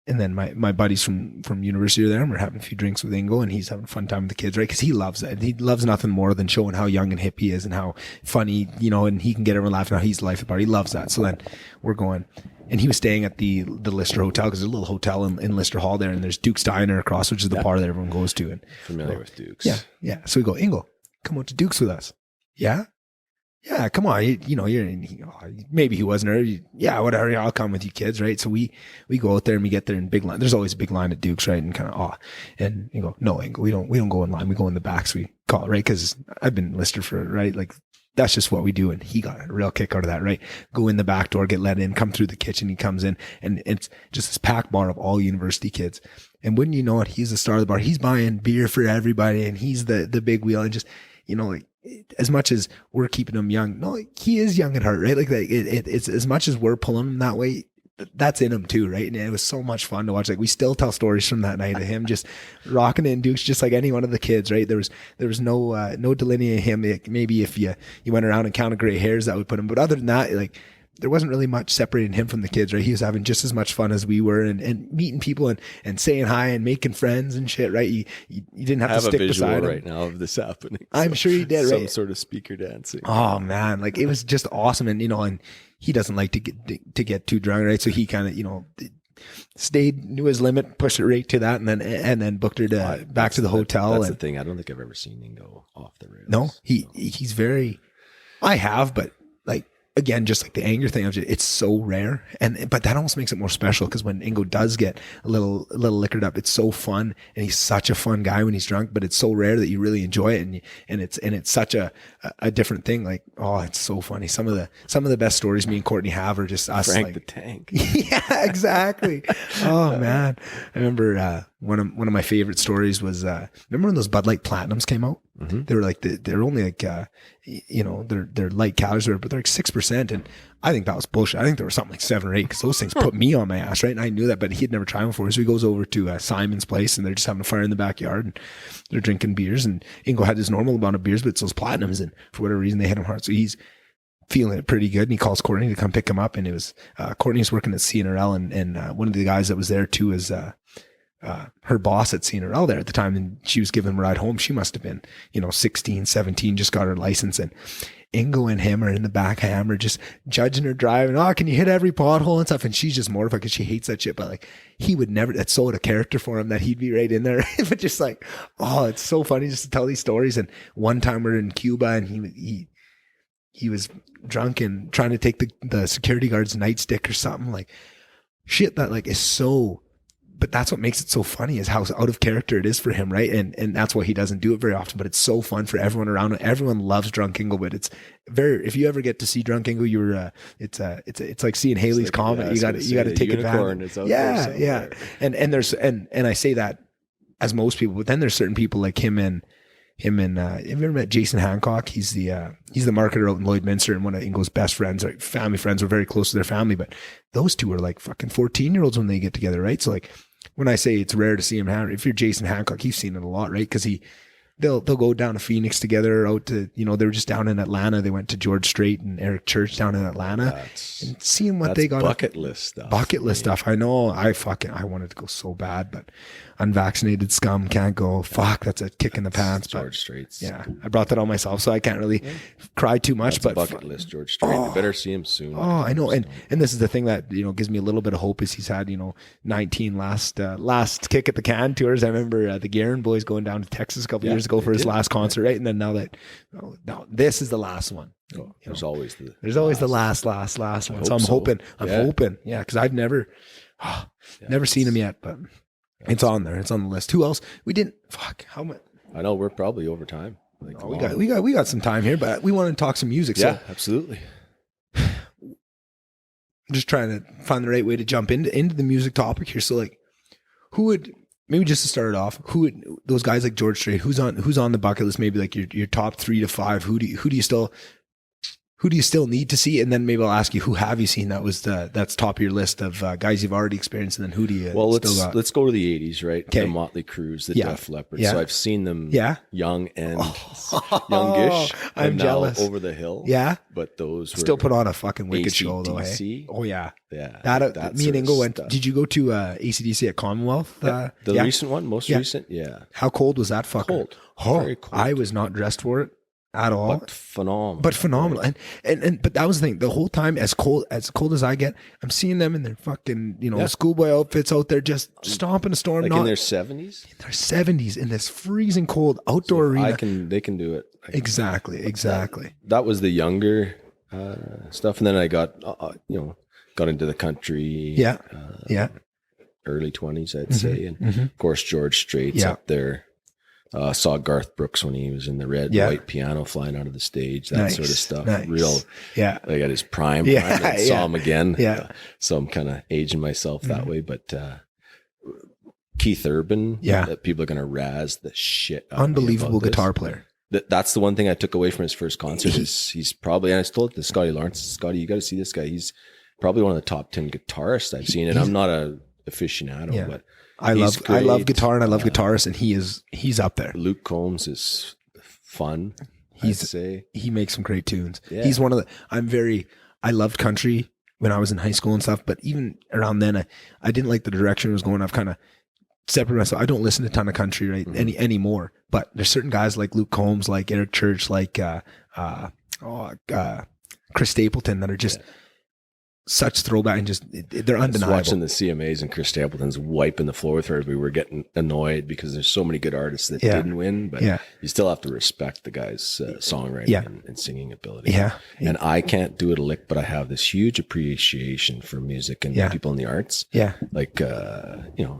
A: And then my buddies from university are there, and we're having a few drinks with Ingo, and he's having a fun time with the kids, right? Because he loves it. He loves nothing more than showing how young and hip he is and how funny, and he can get everyone laughing. How he's the life of the party. He loves that. So then we're going, and he was staying at the Lister Hotel, because there's a little hotel in Lister Hall there, and there's Duke's Diner across, which is the bar that everyone goes to. And
B: familiar with Duke's.
A: Yeah. So we go, Ingo, come out to Duke's with us. Yeah. Yeah, come on. Maybe he wasn't there. Yeah, whatever. I'll come with you kids, right? So we go out there and we get there in big line. There's always a big line at Duke's, right? And kind of, and you go, no, we don't go in line. We go in the back. So we call it, right? Because I've been Lister for, right? Like that's just what we do. And he got a real kick out of that, right? Go in the back door, get let in, come through the kitchen. He comes in, and it's just this packed bar of all university kids. And wouldn't you know it, he's the star of the bar. He's buying beer for everybody, and he's the big wheel, and just, like, as much as we're keeping him young, no, he is young at heart, right? Like it's as much as we're pulling him that way, that's in him too, right? And it was so much fun to watch. Like we still tell stories from that night of him just rocking in Dukes, just like any one of the kids, right? There was no delineating him. Like maybe if you went around and counted gray hairs, that would put him. But other than that, like there wasn't really much separating him from the kids, right? He was having just as much fun as we were, and meeting people and saying hi and making friends and shit, right? You didn't have to stick beside him.
B: Right now of this happening.
A: I'm sure he did, right?
B: Some sort of speaker dancing.
A: Oh man, like it was just awesome, and and he doesn't like to get too drunk, right? So he kind of stayed, knew his limit, pushed it right to that, and then booked her back to the hotel.
B: That's the thing. I don't think I've ever seen him go off the rails.
A: No, he's very. I have, but like. Again, just like the anger thing, it's so rare, but that almost makes it more special, because when Ingo does get a little liquored up, it's so fun, and he's such a fun guy when he's drunk. But it's so rare that you really enjoy it, and it's such a different thing. Like, oh, it's so funny. Some of the best stories me and Courtney have are just us,
B: Frank
A: like
B: the Tank.
A: Yeah, exactly. Oh man, I remember one of my favorite stories was remember when those Bud Light Platinums came out? Mm-hmm. They were like they're only like they're light calories, but they're like 6%, and I think that was bullshit. I think there was something like 7 or 8, because those things put me on my ass, right? And I knew that, but he'd never tried them before. So he goes over to Simon's place, and they're just having a fire in the backyard, and they're drinking beers, and Ingo had his normal amount of beers, but it's those Platinums, and for whatever reason they hit him hard. So he's feeling it pretty good, and he calls Courtney to come pick him up, and it was Courtney's working at CNRL, and one of the guys that was there too is her boss at CNRL there at the time, and she was giving him a ride home. She must have been 16, 17, just got her license, and Ingo and him are in the back hammer just judging her driving. Oh, can you hit every pothole and stuff? And she's just mortified because she hates that shit. But like, he would never, that's so out of character for him that he'd be right in there. But just like, oh, it's so funny just to tell these stories. And one time we're in Cuba, and he was drunk and trying to take the security guard's nightstick or something, like shit that like is so, but that's what makes it so funny, is how out of character it is for him, right? And that's why he doesn't do it very often, but it's so fun for everyone around him. Everyone loves Drunk Ingo, but it's very, if you ever get to see Drunk Ingo, it's like seeing Haley's Comet. You got to take advantage. Yeah. And I say that as most people, but then there's certain people like him and have you ever met Jason Hancock? He's the marketer out in Lloydminster, and one of Ingo's best friends, like family friends, were very close to their family, but those two are like fucking 14-year-olds when they get together, right? So like, when I say it's rare to see him, if you're Jason Hancock, you've seen it a lot, right? Because they'll go down to Phoenix together, out to, you know, they were just down in Atlanta. They went to George Strait and Eric Church down in Atlanta, and seeing what they got.
B: Bucket list stuff.
A: Bucket list stuff. I know. I wanted to go so bad, but unvaccinated scum can't go. Fuck, that's a kick in the pants.
B: George Strait's.
A: Yeah, I brought that on myself, so I can't really cry too much.
B: That's
A: but
B: bucket list, George Strait. You better see him soon.
A: Oh, I know. And this is the thing that, you know, gives me a little bit of hope is he's had, you know, 19 last kick at the can tours. I remember the Guerin boys going down to Texas a couple years ago for his last concert, right? And then now this is the last one.
B: Oh, there's always the
A: last one. So I'm hoping, yeah, because I've never seen him yet, but it's on there. It's on the list. Who else? We didn't. Fuck. How much?
B: I know we're probably over time. Like,
A: we got some time here, but we want to talk some music.
B: Yeah,
A: so
B: absolutely.
A: I'm just trying to find the right way to jump into the music topic here. So, like, who would, maybe just to start it off, who would, those guys like George Strait, who's on the bucket list? Maybe like your top 3 to 5. Who do you still need to see? And then maybe I'll ask you, who have you seen that's top of your list of guys you've already experienced, and then who do you still got?
B: Let's go to the 80s, right?
A: Okay.
B: The Motley Crues, the Def Leppard.
A: Yeah.
B: So I've seen them young and youngish.
A: I'm jealous.
B: Over the hill.
A: Yeah.
B: But those were
A: still put on a fucking wicked show though. Hey? Oh yeah.
B: Yeah.
A: That me and Ingo went. Did you go to AC/DC at Commonwealth?
B: The recent one, most recent? Yeah.
A: How cold was that fucker?
B: Cold. Very cold.
A: I was not dressed for it at all.
B: But phenomenal.
A: Right. And but that was the thing. The whole time, as cold as I get, I'm seeing them in their fucking, you know, schoolboy outfits out there just stomping a storm.
B: Like in their 70s?
A: In their 70s, in this freezing cold outdoor arena.
B: They can do it.
A: Exactly.
B: That was the younger stuff. And then I got into the country.
A: Yeah.
B: Early 20s, I'd say. And of course, George Strait's up there. Saw Garth Brooks when he was in the red white piano flying out of the stage, that sort of stuff.
A: Nice.
B: Real, like at his prime. Saw him again. So I'm kind of aging myself that way. But Keith Urban, that people are going to razz the shit out
A: unbelievable
B: of
A: guitar player.
B: That's the one thing I took away from his first concert. He's probably, and I told it to Scotty Lawrence, Scotty, you got to see this guy. He's probably one of the top 10 guitarists I've seen. And I'm not a aficionado, but I
A: love guitar and I love guitarists, and he's up there.
B: Luke Combs is fun. He makes some great tunes. Yeah.
A: He's one of the, I loved country when I was in high school and stuff, but even around then I didn't like the direction it was going. I've kind of separated myself. I don't listen to a ton of country anymore, but there's certain guys like Luke Combs, like Eric Church, like Chris Stapleton that are just such throwback and just they're undeniable.
B: Watching the CMAs and Chris Stapleton's wiping the floor with her, we were getting annoyed because there's so many good artists that didn't win, but you still have to respect the guy's songwriting and singing ability. And I can't do it a lick, but I have this huge appreciation for music and people in the arts. Like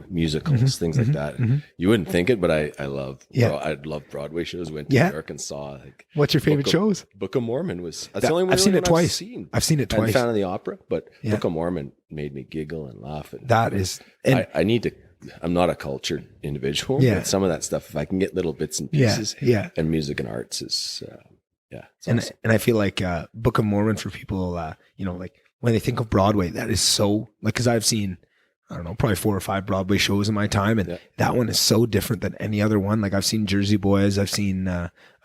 B: musicals, things like that. You wouldn't think it, but I love I love Broadway shows. Went to New York and saw
A: what's your favorite shows?
B: Book of Mormon was that's the only one
A: I've seen it twice.
B: I've
A: seen it twice.
B: I'm a fan of the opera, but Book of Mormon made me giggle and laugh. And
A: that is,
B: I need to. I'm not a cultured individual, but some of that stuff, if I can get little bits and pieces, and music and arts is,
A: and
B: awesome.
A: And I feel like Book of Mormon for people, like when they think of Broadway, that is so like because I've seen, I don't know, probably 4 or 5 Broadway shows in my time, and that one is so different than any other one. Like I've seen Jersey Boys, I've seen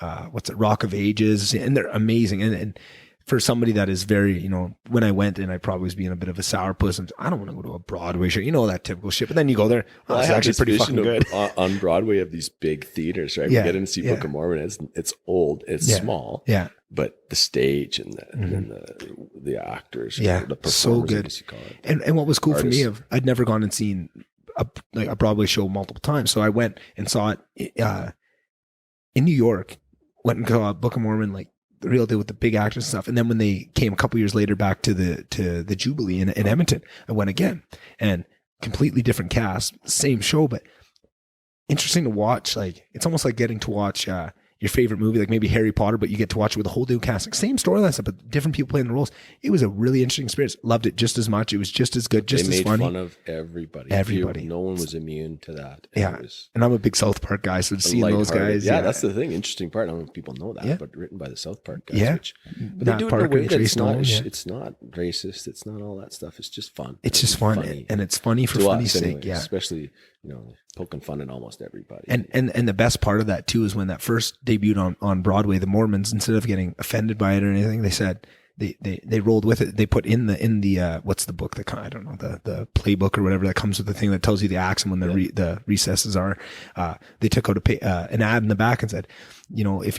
A: Rock of Ages, and they're amazing. And for somebody that is very, when I went and I probably was being a bit of a sourpuss, I don't want to go to a Broadway show, that typical shit. But then you go there, it's actually pretty fucking good.
B: On Broadway of these big theaters, right? We get in to see Book of Mormon. It's old, it's small, but the stage and the actors, the performers,
A: so good. And what was cool for me, I'd never gone and seen a Broadway show multiple times, so I went and saw it in New York. Went and saw Book of Mormon, like the real deal with the big actors and stuff. And then when they came a couple years later back to the Jubilee in Edmonton, I went again, and completely different cast, same show, but interesting to watch. Like it's almost like getting to watch your favorite movie, like maybe Harry Potter, but you get to watch it with a whole new cast. Like same storyline stuff, but different people playing the roles. It was a really interesting experience. Loved it just as much. It was just as good, just as funny.
B: They made fun of everybody. No one was immune to that.
A: And I'm a big South Park guy, so seeing those guys.
B: Yeah, that's the thing. Interesting part. I don't know if people know that, but written by the South Park guys. But they do it in a way that it's not racist. It's not all that stuff. It's just fun.
A: It's just fun. And it's funny for funny's sake. Yeah.
B: Especially poking fun at almost everybody.
A: And the best part of that too is when that first debuted on Broadway, the Mormons, instead of getting offended by it or anything, they said they rolled with it. They put in the what's the book that I don't know, the playbook or whatever that comes with the thing that tells you the acts and when the recesses are. They took out an ad in the back and said, if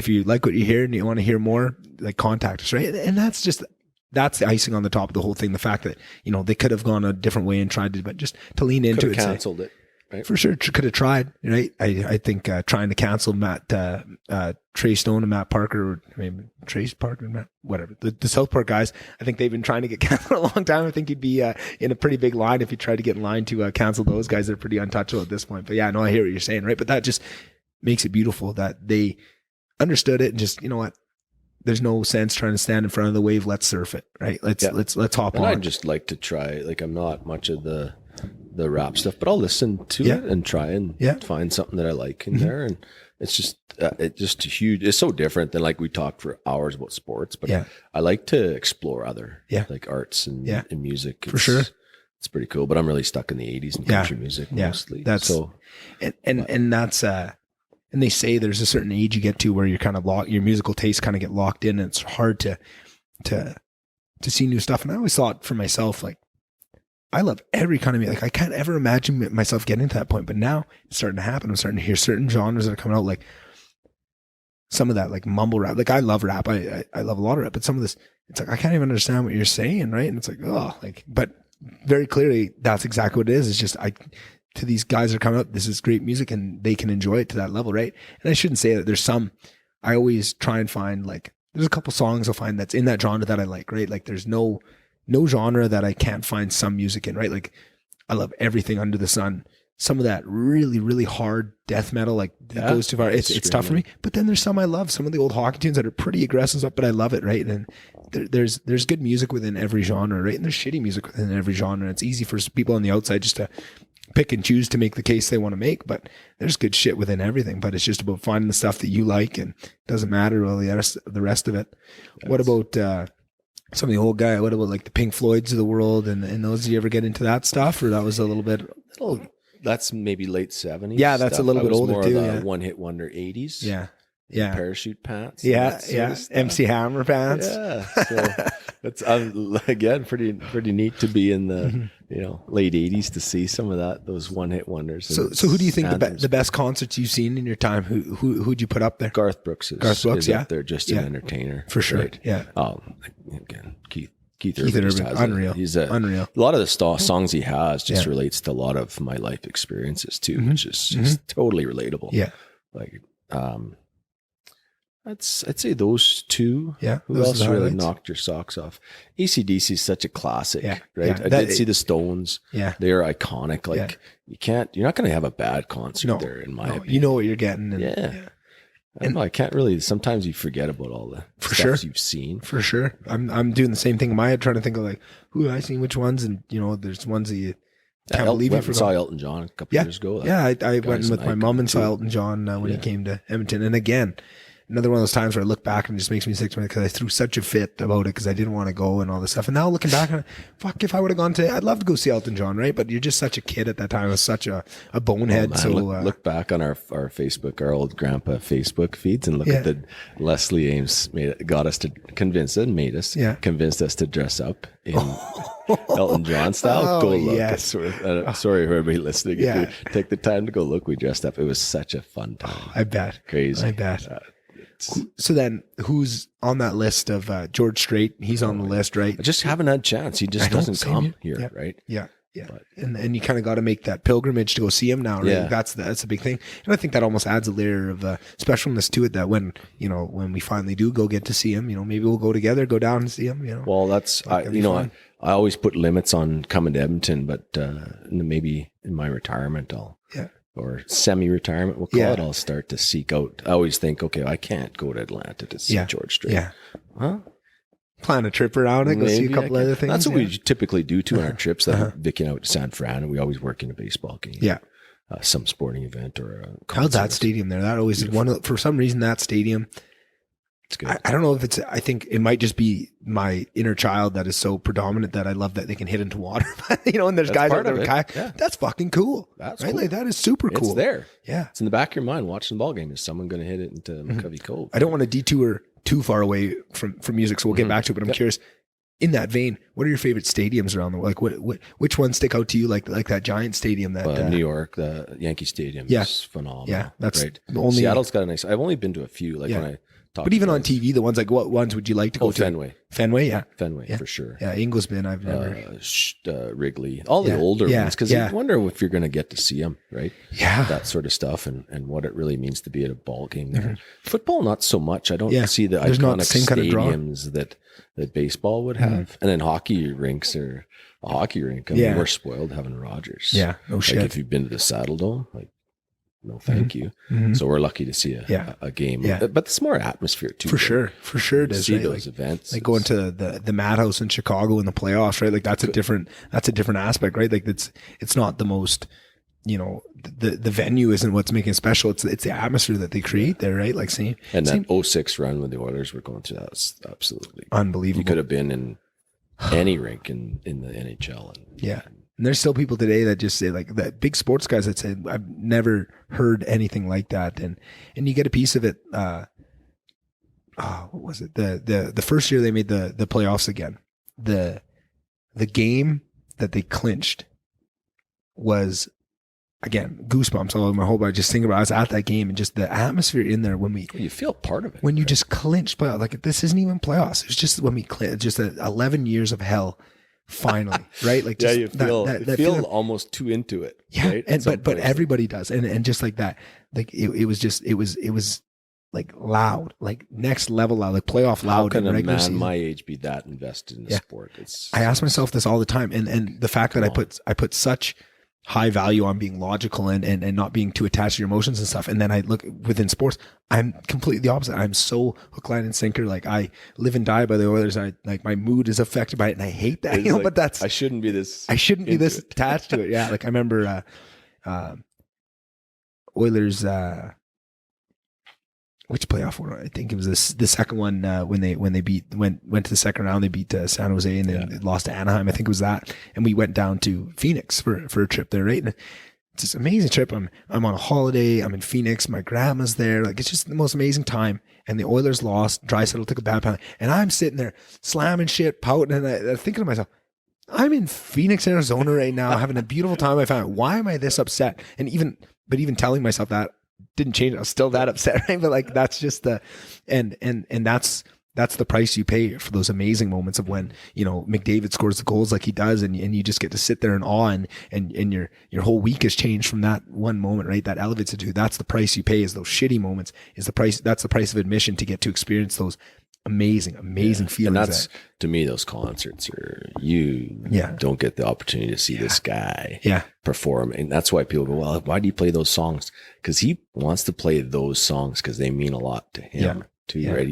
A: you like what you hear and you want to hear more, like contact us, right? And that's the icing on the top of the whole thing. The fact that, they could have gone a different way and tried to, but just to lean into it.
B: Canceled it. Right?
A: For sure. Could have tried, right? I think trying to cancel Trey Stone and Matt Parker, or maybe Trace Parker and Matt, whatever. The South Park guys, I think they've been trying to get canceled a long time. I think you'd be in a pretty big line if you tried to get in line to cancel those guys. They're pretty untouchable at this point. But yeah, no, I hear what you're saying, right? But that just makes it beautiful that they understood it and just, you know what? There's no sense trying to stand in front of the wave. Let's surf it, right? Let's hop on.
B: I'd just like to try. Like, I'm not much of the rap stuff, but I'll listen to it and try and find something that I like in there. And it's just huge. It's so different than, like, we talked for hours about sports, but I like to explore other like arts and music.
A: For sure.
B: It's pretty cool, but I'm really stuck in the 80s and country music mostly.
A: That's so, and that's and they say there's a certain age you get to where you're kind of your musical tastes kind of get locked in, and it's hard to see new stuff. And I always thought for myself, like, I love every kind of music. Like, I can't ever imagine myself getting to that point, but now it's starting to happen. I'm starting to hear certain genres that are coming out, like some of that, like mumble rap. Like, I love rap. I love a lot of rap, but some of this, it's like, I can't even understand what you're saying, right? And it's like, but very clearly that's exactly what it is. It's just, to these guys that are coming up, this is great music and they can enjoy it to that level, right? And I shouldn't say that I always try and find, like, there's a couple songs I'll find that's in that genre that I like, right? Like, there's no genre that I can't find some music in, right? Like, I love everything under the sun. Some of that really, really hard death metal, like, it goes too far. It's tough for me. But then there's some I love, some of the old hockey tunes that are pretty aggressive, but I love it, right? And there's good music within every genre, right? And there's shitty music within every genre. It's easy for people on the outside just to pick and choose to make the case they want to make, but there's good shit within everything. But it's just about finding the stuff that you like, and it doesn't matter really the rest of it. What about some of the old guy? What about, like, the Pink Floyds of the world and those? Did you ever get into that stuff, or that was a little bit?
B: That's maybe late 70s.
A: Yeah, that's a little bit older
B: more
A: too.
B: The one-hit wonder 80s.
A: Yeah.
B: Parachute pants.
A: Yeah. MC Hammer pants.
B: Yeah. So that's again pretty neat to be in the late 80s to see some of those one-hit wonders.
A: So who do you think the best concerts you've seen in your time? Who'd you put up there?
B: Garth Brooks is up there, just an entertainer
A: for sure.
B: Right?
A: Yeah.
B: Again, Keith Urban,
A: unreal.
B: He's unreal. A lot of the songs he has just relates to a lot of my life experiences too, which is just totally relatable.
A: Yeah.
B: Like, I'd say those two.
A: Yeah.
B: Who else really knocked your socks off? AC/DC is such a classic, right?
A: Yeah.
B: I did see the Stones.
A: Yeah.
B: They are iconic. Like, you're not going to have a bad concert there, in my opinion.
A: You know what you're getting.
B: And I can't really, sometimes you forget about all the stuff you've seen.
A: For sure. I'm doing the same thing in my head, trying to think of, like, who have I seen, which ones, and there's ones that you can't believe you forgot.
B: Saw Elton John a couple years ago.
A: I went with my mom and saw Elton John when he came to Edmonton. And again, another one of those times where I look back and it just makes me sick to me because I threw such a fit about it because I didn't want to go and all this stuff. And now looking back on it, fuck, if I would have gone I'd love to go see Elton John, right? But you're just such a kid at that time. I was such a bonehead. So
B: look back on our Facebook, our old grandpa Facebook feeds, and look at the Leslie Ames convinced us to dress up in Elton John style. Go look.
A: Yes.
B: Sorry for everybody listening. If you take the time to go look, we dressed up. It was such a fun time.
A: I bet.
B: Crazy.
A: I bet. So then, who's on that list of George Strait? He's on the list, right?
B: I just haven't had a chance. He just doesn't come here, right?
A: Yeah. But, and you kind of got to make that pilgrimage to go see him now, right?
B: Yeah.
A: That's a big thing, and I think that almost adds a layer of specialness to it. That when we finally do go get to see him, maybe we'll go together, go down and see him.
B: Well, that's I always put limits on coming to Edmonton, but maybe in my retirement or semi-retirement, we'll call it, I'll start to seek out. I always think, okay, I can't go to Atlanta to see George Strait.
A: Yeah.
B: Huh?
A: Plan a trip around it, go see a couple other things.
B: That's what we typically do too on our trips. That Vicky and I out to San Fran, and we always work in a baseball game. Yeah. Some sporting event or a concert.
A: How's that stadium there? That always is for some reason, that stadium,
B: It's good.
A: I don't know if I think it might just be my inner child that is so predominant that I love that they can hit into water. And there's guys out there with kayak. Yeah. That's fucking cool. That's right. Cool. Like that is super cool.
B: It's there.
A: Yeah.
B: It's in the back of your mind watching the ball game. Is someone going to hit it into McCovey Cove?
A: I don't want to detour too far away from music, so we'll get back to it, but I'm curious, in that vein, what are your favorite stadiums around the world? Like which ones stick out to you? Like that giant stadium that
B: New York, the Yankee Stadium is phenomenal.
A: Yeah. That's
B: right.
A: Only
B: Seattle's got a nice, I've only been to a few, like when I
A: but even on TV, the ones like what ones would you like to go to?
B: Fenway,
A: yeah.
B: Fenway for sure.
A: Yeah, Ingles been, I've never.
B: Wrigley, all the older ones, because you wonder if you're going to get to see them, right?
A: Yeah.
B: That sort of stuff and what it really means to be at a ball game there. Football, not so much. I don't see the iconic stadiums that baseball would have. And then hockey rinks are a hockey rink. I mean, we're spoiled having Rogers.
A: Yeah, no shit.
B: Like if you've been to the Saddle Dome, like, no, thank you. So we're lucky to see a game. Yeah. But it's more atmosphere too.
A: For sure. To
B: see those events.
A: Like going to the Madhouse in Chicago in the playoffs, right? Like that's a different aspect, right? Like it's not the most, the venue isn't what's making it special. It's the atmosphere that they create there, right? Like
B: that 06 run when the Oilers were going through, that was absolutely
A: unbelievable.
B: You could have been in any rink in the NHL.
A: And there's still people today that just say, like, that big sports guys that say, I've never heard anything like that. And you get a piece of it. What was it? The first year they made the playoffs again, the game that they clinched was, again, goosebumps all over my whole body. Just thinking about, I was at that game and just the atmosphere in there when you
B: feel part of it.
A: When you just clinched playoffs, like this isn't even playoffs. It's just when we clinched, just 11 years of hell. Finally, right? Like, just
B: you feel almost too into it.
A: Yeah,
B: right?
A: but everybody does, and just like that, like it was like loud, like next level loud, like playoff loud.
B: How can a man my age be that invested in the sport?
A: I ask myself this all the time, and the fact that I put such high value on being logical and not being too attached to your emotions and stuff. And then I look within sports, I'm completely the opposite. I'm so hook, line, and sinker. Like, I live and die by the Oilers. Like, my mood is affected by it, and I hate that.
B: Like,
A: but that's
B: I shouldn't be this
A: attached to it. Yeah, like I remember Oilers. Which playoff one? I think it was the second one when they went to the second round. They beat San Jose and then lost to Anaheim. I think it was that. And we went down to Phoenix for a trip there, right? And it's this amazing trip. I'm on a holiday. I'm in Phoenix. My grandma's there. Like, it's just the most amazing time. And the Oilers lost. Draisaitl took a bad penalty, and I'm sitting there slamming shit, pouting, and I'm thinking to myself, I'm in Phoenix, Arizona right now, having a beautiful time. I found, why am I this upset? And even telling myself that didn't change. I was still that upset, right? But like, that's just and that's the price you pay for those amazing moments of when, McDavid scores the goals like he does, and you just get to sit there in awe, and your whole week has changed from that one moment, right? That elevates it to, that's the price you pay, is those shitty moments, that's the price of admission to get to experience those amazing feelings.
B: And that's, to me, those concerts are, don't get the opportunity to see this guy perform. And that's why people go, well, why do you play those songs? Because he wants to play those songs because they mean a lot to him. Right?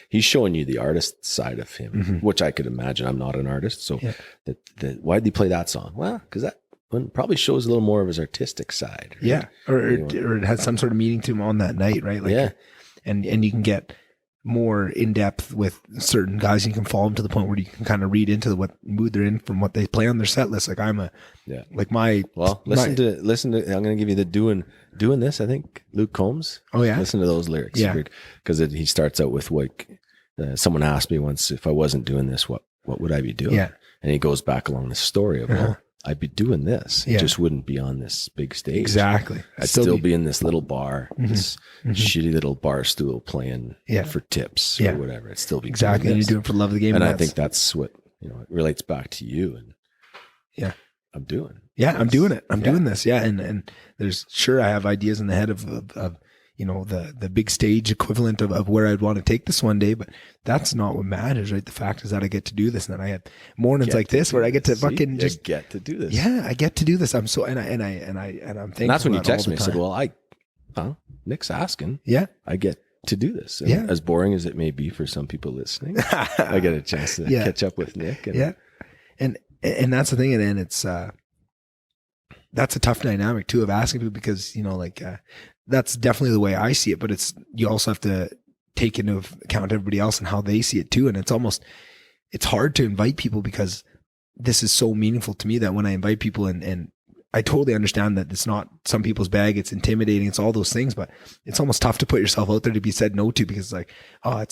B: He's showing you the artist side of him, which I could imagine. I'm not an artist, so why did he play that song? Well, because that one probably shows a little more of his artistic side. Right?
A: Or it has some sort of meaning to him on that night, right? Like, and you can get more in depth with certain guys. You can follow them to the point where you can kind of read into what mood they're in from what they play on their set list. Like, listen to. I'm going to give you the doing this. I think Luke Combs.
B: Oh yeah, listen to those lyrics. Yeah, because he starts out with what someone asked me once, if I wasn't doing this, what would I be doing?
A: Yeah,
B: and he goes back along the story of well, I'd be doing this. It just wouldn't be on this big stage.
A: Exactly.
B: I'd still be in this little bar, this shitty little bar stool playing for tips or whatever. I'd still be
A: exactly. And you do it for the love of the game.
B: And I think that's what, it relates back to you. And I'm doing.
A: Yeah, I'm doing it. I'm doing this. Yeah. And there's, sure, I have ideas in the head of the big stage equivalent of where I'd want to take this one day, but that's not what matters, right? The fact is that I get to do this, and then I have mornings like this where I get to fucking just
B: get to do this.
A: Yeah, I get to do this. I'm so and I'm thankful.
B: And that's when you text me. I said, "Well, Nick's asking.
A: Yeah,
B: I get to do this. And as boring as it may be for some people listening, I get a chance to catch up with Nick.
A: And that's the thing, and it's that's a tough dynamic too of asking people, because that's definitely the way I see it, but you also have to take into account everybody else and how they see it too. And it's hard to invite people because this is so meaningful to me that when I invite people and I totally understand that it's not some people's bag, it's intimidating, it's all those things, but it's almost tough to put yourself out there to be said no to, because it's like, oh,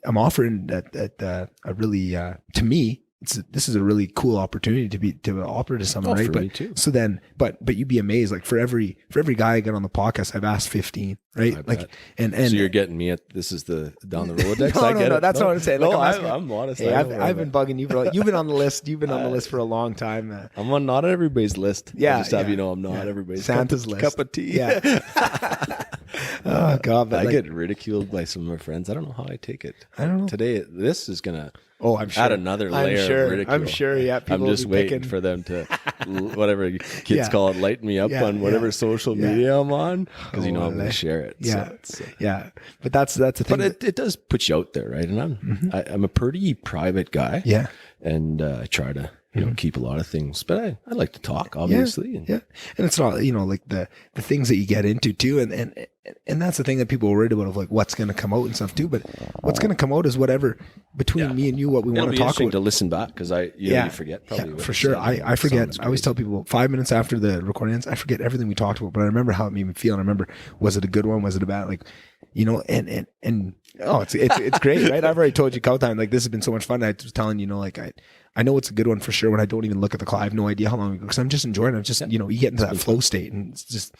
A: I'm offering a really, to me, this is a really cool opportunity to offer to someone, right?
B: But too.
A: So then, but you'd be amazed. Like for every guy I get on the podcast, I've asked 15, right? Like, and
B: so you're getting me at, this is the down the Rolodex.
A: No, that's not what I'm saying. Like,
B: I'm honest.
A: Hey, I've been bugging you for, you've been on the list. You've been on the list for a long time.
B: I'm on not everybody's list.
A: Yeah.
B: I'll just have you know, I'm not everybody's
A: Santa's list.
B: Cup of tea.
A: Yeah. Oh God. But
B: I get ridiculed by some of my friends. I don't know how I take it.
A: I don't know.
B: Today, this is going to,
A: I'm sure.
B: add another layer of ridicule.
A: I'm sure, yeah.
B: I'm just waiting for them to, whatever kids call it, light me up on whatever social media I'm on, because I'm going to share it.
A: Yeah,
B: so
A: yeah. But that's the thing.
B: But it does put you out there, right? And I'm a pretty private guy.
A: Yeah.
B: And I try to keep a lot of things, but I like to talk, obviously.
A: Yeah. And it's not, like the things that you get into too. And that's the thing that people are worried about, of like what's going to come out and stuff too. But what's going to come out is whatever between me and you, what we want to talk about.
B: To listen back, because you forget probably.
A: Yeah, for sure. I forget. I always tell people 5 minutes after the recording ends, I forget everything we talked about, but I remember how it made me feel. And I remember, was it a good one? Was it a bad? Like, it's great, right? I've already told you a couple times, like, this has been so much fun. I was telling you, like, I know it's a good one for sure when I don't even look at the clock. I have no idea how long ago, because I'm just enjoying it. I'm just, you get into that flow state, and it's just,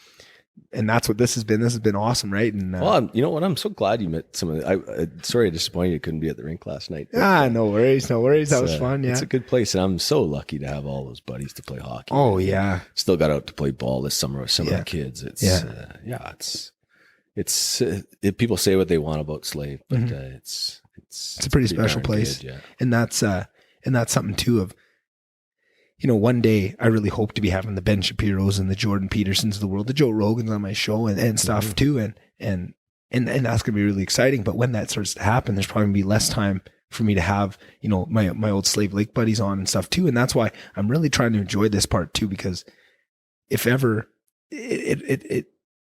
A: and that's what this has been. This has been awesome, right? And
B: you know what? I'm so glad you met some of the. Sorry, I disappointed you couldn't be at the rink last night.
A: No worries. That was fun. Yeah,
B: it's a good place, and I'm so lucky to have all those buddies to play hockey.
A: Oh yeah,
B: still got out to play ball this summer with some of the kids. It's people say what they want about Slave, but it's
A: a pretty special place,
B: good,
A: and that's something too of. One day I really hope to be having the Ben Shapiros and the Jordan Petersons of the world, the Joe Rogans on my show and stuff too. And that's going to be really exciting. But when that starts to happen, there's probably going to be less time for me to have, my old Slave Lake buddies on and stuff too. And that's why I'm really trying to enjoy this part too, because if ever it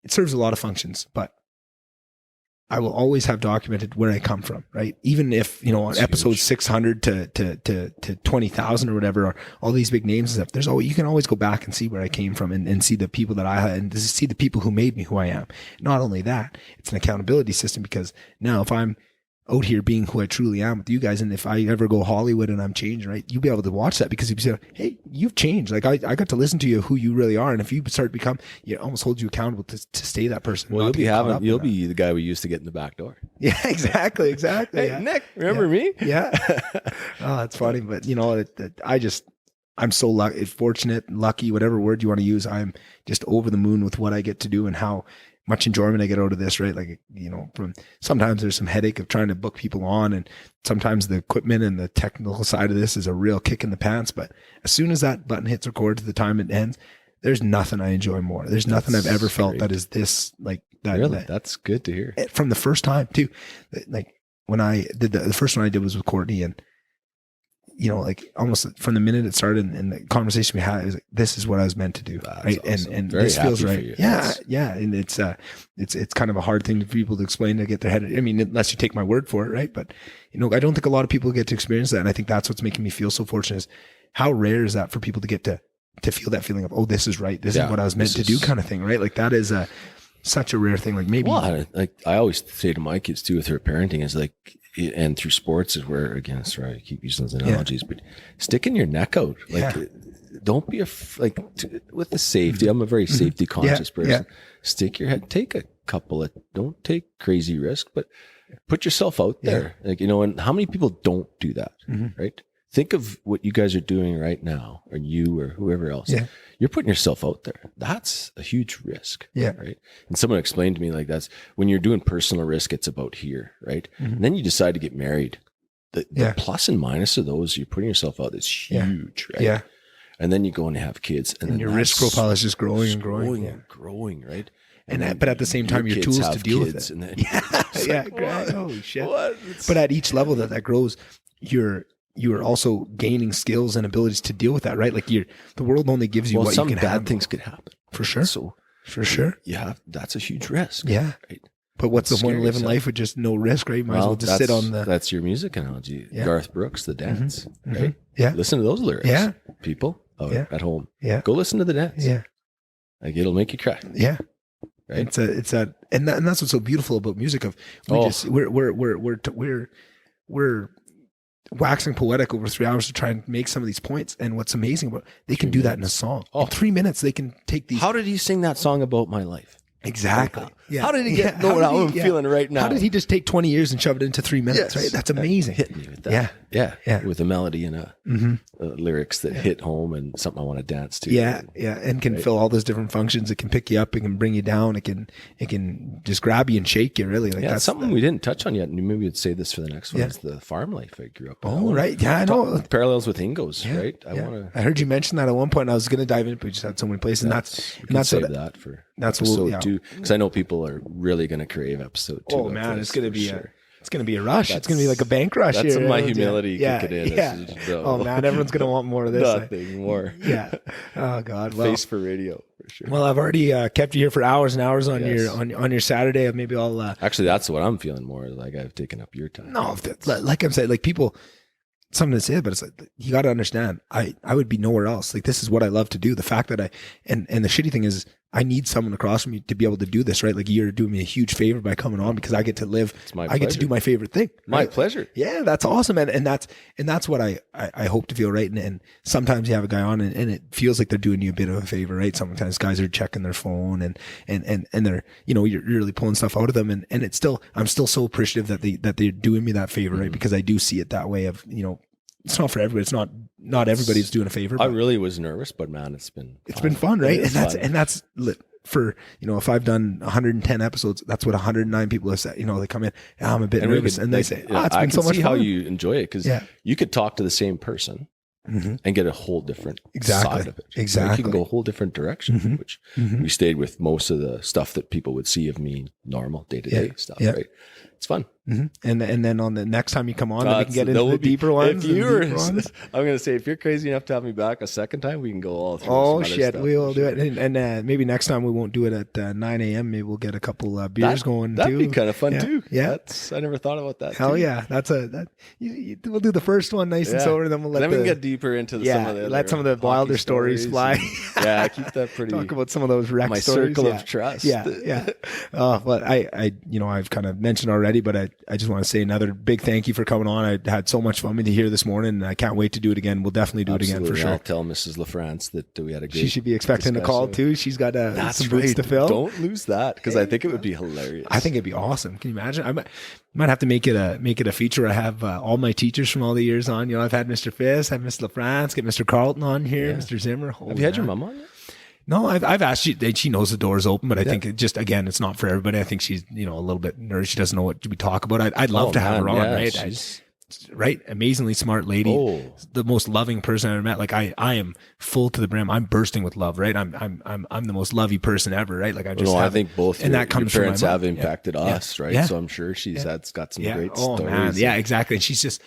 A: serves a lot of functions, but I will always have documented where I come from, right? Even if, on episode 600 to 20,000 or whatever, or all these big names and stuff, you can always go back and see where I came from and see the people that I had and see the people who made me who I am. Not only that, it's an accountability system, because now if I'm out here being who I truly am with you guys, and if I ever go Hollywood and I'm changed, right, you'll be able to watch that, because you say, hey, you've changed. Like I got to listen to you, who you really are. And if you start to become, it almost holds you accountable to stay that person.
B: Well, you'll be the guy we used to get in the back door.
A: Yeah, exactly.
B: Hey, Nick, remember me?
A: Yeah. Oh, that's funny. But I'm so fortunate, lucky, whatever word you want to use. I'm just over the moon with what I get to do and how much enjoyment I get out of this, right? Like, from sometimes there's some headache of trying to book people on, and sometimes the equipment and the technical side of this is a real kick in the pants. But as soon as that button hits record to the time it ends, there's nothing I enjoy more. There's nothing I've ever felt that is this, like that.
B: Really? That's good to hear.
A: From the first time too. Like when I did the first one I did was with Courtney, and like almost from the minute it started and the conversation we had, it was like, this is what I was meant to do.
B: That's
A: right.
B: Awesome.
A: And
B: very
A: this feels right.
B: You.
A: Yeah. Yeah. And it's kind of a hard thing for people to explain, to get their head. I mean, unless you take my word for it. Right. But, I don't think a lot of people get to experience that. And I think that's what's making me feel so fortunate, is how rare is that for people to get to feel that feeling of, oh, this is right. This is what I was meant to do, kind of thing. Right. Like that is such a rare thing. Like maybe,
B: like I always say to my kids too, with their parenting, is like, and through sports is where, again, sorry, I keep using those analogies, but sticking your neck out, like, don't be with the safety. I'm a very safety conscious person. Yeah. Stick your head, take a couple don't take crazy risk, but put yourself out there. Like, and how many people don't do that, right? Think of what you guys are doing right now, or you or whoever else. Yeah. You're putting yourself out there. That's a huge risk.
A: Yeah.
B: Right. And someone explained to me, like, that's when you're doing personal risk, it's about here. Right. And then you decide to get married. The plus and minus of those, you're putting yourself out. It's huge. Right.
A: Yeah.
B: And then you go and have kids, and then
A: your risk profile is just growing and growing.
B: And growing. Right.
A: But at the same time, your tools to deal with it.
B: And then
A: holy shit. But at each level that grows, you are also gaining skills and abilities to deal with that, right? Like the world only gives you what you can have.
B: Some bad things could happen.
A: For sure.
B: So
A: for sure.
B: That's a huge risk.
A: Yeah.
B: Right?
A: But what's the point of
B: scary,
A: living
B: so-
A: life with just no risk, right? Might as well just sit on the.
B: That's your music analogy.
A: Yeah.
B: Garth Brooks, The Dance. Right?
A: Yeah.
B: Listen to those lyrics.
A: Yeah.
B: People at home.
A: Yeah.
B: Go listen to The Dance.
A: Yeah.
B: Like it'll make you cry.
A: Yeah.
B: Right.
A: And that's what's so beautiful about music. We're waxing poetic over 3 hours to try and make some of these points. And what's amazing about they can do that in a song. In 3 minutes, they can take these.
B: How did he sing that song about my life?
A: Exactly. Yeah.
B: How did he know how I'm feeling right now?
A: How did he just take 20 years and shove it into 3 minutes? Right. That's amazing.
B: Hit me with that.
A: Yeah.
B: With a melody and lyrics that hit home and something I want to dance to.
A: Yeah. And can fill all those different functions. It can pick you up. It can bring you down. It can just grab you and shake you. Really. Like
B: that's something we didn't touch on yet. And maybe we'd say this for the next one. Is the farm life I grew up in.
A: Oh, right. Yeah, I know.
B: Parallels with Ingo's, right?
A: I heard you mention that at one point. I was going to dive in, but we just had so many places.
B: That's that for episode 2. Because I know people are really going to crave episode 2.
A: Oh man, it's going to be it's going to be a rush. It's going to be like a bank rush.
B: That's
A: here.
B: my humility kicking in.
A: Yeah. Oh man, everyone's going to want more of this.
B: Nothing more.
A: Yeah. Oh god. Well,
B: face for radio for sure.
A: Well, I've already kept you here for hours and hours on your Saturday. Maybe I'll
B: actually that's what I'm feeling more like. I've taken up your time.
A: No, like I'm saying, like people. Something to say, but it's like you got to understand. I would be nowhere else. Like this is what I love to do. The fact that and the shitty thing is, I need someone across from me to be able to do this, right? Like you're doing me a huge favor by coming on because I get to live. I get to do my favorite thing. Right?
B: My pleasure.
A: Yeah, that's awesome, and that's what I hope to feel, right? And sometimes you have a guy on and it feels like they're doing you a bit of a favor, right? Sometimes guys are checking their phone and they're you're really pulling stuff out of them, and it's still I'm still so appreciative that they're doing me that favor, right? Because I do see it that way of it's not for everybody. It's not everybody's doing a favor.
B: I really was nervous, but man, it's been
A: fun, right? And that's for if I've done 110 episodes, that's what 109 people have said. They come in, I'm a bit nervous, and they say, it's been so much fun.
B: How you enjoy it because you could talk to the same person and get a whole different side of it.
A: Exactly,
B: you can go a whole different direction. Which we stayed with most of the stuff that people would see of me, normal day to day stuff. Right? It's fun.
A: And then on the next time you come on, we can get into the deeper ones.
B: I'm going to say, if you're crazy enough to have me back a second time, we can go all through.
A: Oh shit, we will do it. And maybe next time we won't do it at 9 a.m. Maybe we'll get a couple beers going.
B: That'd be kind of fun too.
A: Yeah,
B: I never thought about that.
A: Hell yeah, we'll do the first one nice and sober, then we can
B: get deeper into some of the
A: let some of the wilder stories fly.
B: Keep that pretty.
A: Talk about some of those wreck stories.
B: Circle of trust.
A: Yeah. But I've kind of mentioned already, but I just want to say another big thank you for coming on. I had so much fun with you here this morning, and I can't wait to do it again. We'll definitely do it again for sure.
B: I'll tell Mrs. Lafrance that we had a great.
A: She should be expecting a call too. She's got some boots to fill.
B: Don't lose that because I think it would be hilarious.
A: I think it'd be awesome. Can you imagine? I might have to make it a feature. I have all my teachers from all the years on. I've had Mr. Fisk, have Mr. Lafrance, get Mr. Carlton on here, Mr. Zimmer.
B: Have you had your mom on yet?
A: No, I've asked. She knows the door's open, but I think again, it's not for everybody. I think she's a little bit nervous. She doesn't know what we talk about. I'd love to have her on, right? Right, amazingly smart lady, the most loving person I ever met. Like I am full to the brim. I'm bursting with love, right? I'm the most lovey person ever, right? Like I think
B: both
A: and that comes
B: your parents
A: from my
B: have impacted us, right? So I'm sure she's got some great stories.
A: Man. Yeah, exactly. And she's just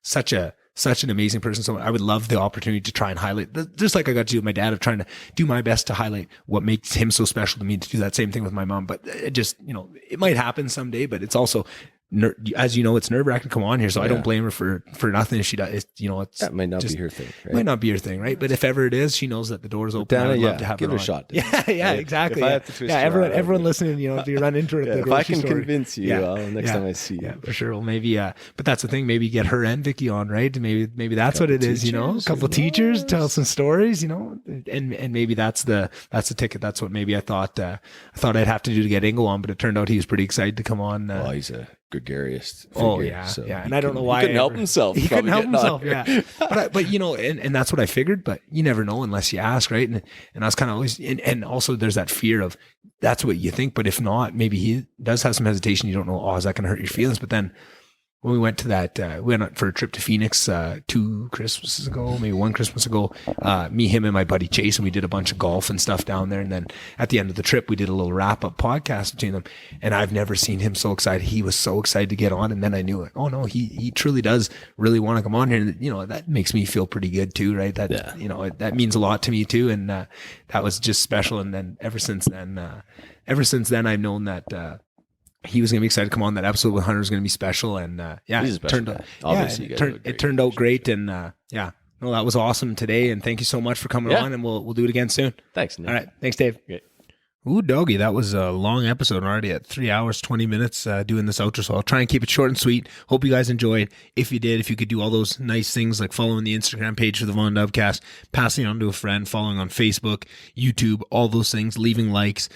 A: such an amazing person. So I would love the opportunity to try and highlight, just like I got to do with my dad, of trying to do my best to highlight what makes him so special to me, to do that same thing with my mom. But it just, it might happen someday, but it's also, as you know, it's nerve-wracking to come on here. So I don't blame her for nothing if she does.
B: That might not be her thing, right?
A: Might not be her thing, right? But if ever it is, she knows that the door's open. I would love to have
B: give
A: her
B: it a shot.
A: Yeah, exactly. If I have to twist everyone listening, if you run into her at the
B: if I can convince you, next time I see you.
A: Yeah, for sure. Well, maybe, but that's the thing. Maybe get her and Vicky on, right? Maybe that's what it is, a couple teachers, tell some stories, and maybe that's the ticket. That's what maybe I thought I'd have to do to get Ingo on, but it turned out he was pretty excited to come on.
B: He's a gregarious figure.
A: Oh yeah, so and I don't know why
B: he couldn't help himself.
A: He couldn't help himself. Yeah, but and that's what I figured. But you never know unless you ask, right? And I was kind of always, and also there's that fear of that's what you think, but if not, maybe he does have some hesitation. You don't know. Is that going to hurt your feelings? But then when we went to that, we went for a trip to Phoenix 2 Christmases ago, maybe 1 Christmas ago. Me, him, and my buddy Chase, and we did a bunch of golf and stuff down there. And then at the end of the trip, we did a little wrap-up podcast between them. And I've never seen him so excited. He was so excited to get on. And then I knew, oh no, he truly does really want to come on here. And that makes me feel pretty good too, right? That that means a lot to me too. And that was just special. And then ever since then, I've known that. he was going to be excited to come on. That episode with Hunter was going to be special. And yeah,
B: He's a special guy. Obviously,
A: it turned out great. And yeah, no, that was awesome today. And thank you so much for coming on. And we'll do it again soon.
B: Thanks, Nick.
A: All right. Thanks, Dave.
B: Great.
A: Ooh, doggy, that was a long episode already at 3 hours, 20 minutes doing this outro. So I'll try and keep it short and sweet. Hope you guys enjoyed. If you did, if you could do all those nice things like following the Instagram page for the Vondubcast, passing it on to a friend, following on Facebook, YouTube, all those things, leaving likes,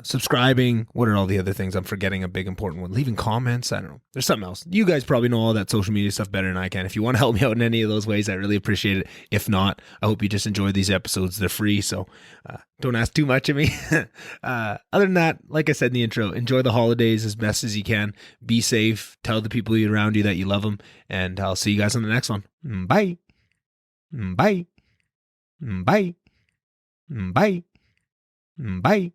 A: subscribing. What are all the other things? I'm forgetting a big important one. Leaving comments. I don't know. There's something else. You guys probably know all that social media stuff better than I can. If you want to help me out in any of those ways, I really appreciate it. If not, I hope you just enjoyed these episodes. They're free, so don't ask too much of me. Other than that, like I said in the intro, enjoy the holidays as best as you can. Be safe. Tell the people around you that you love them, and I'll see you guys on the next one. Bye. Bye. Bye. Bye. Bye.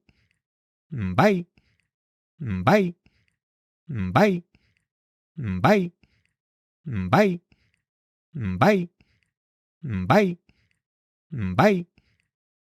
A: Bye. Bye. Bye. Bye. Bye. Bye. Bye. Bye.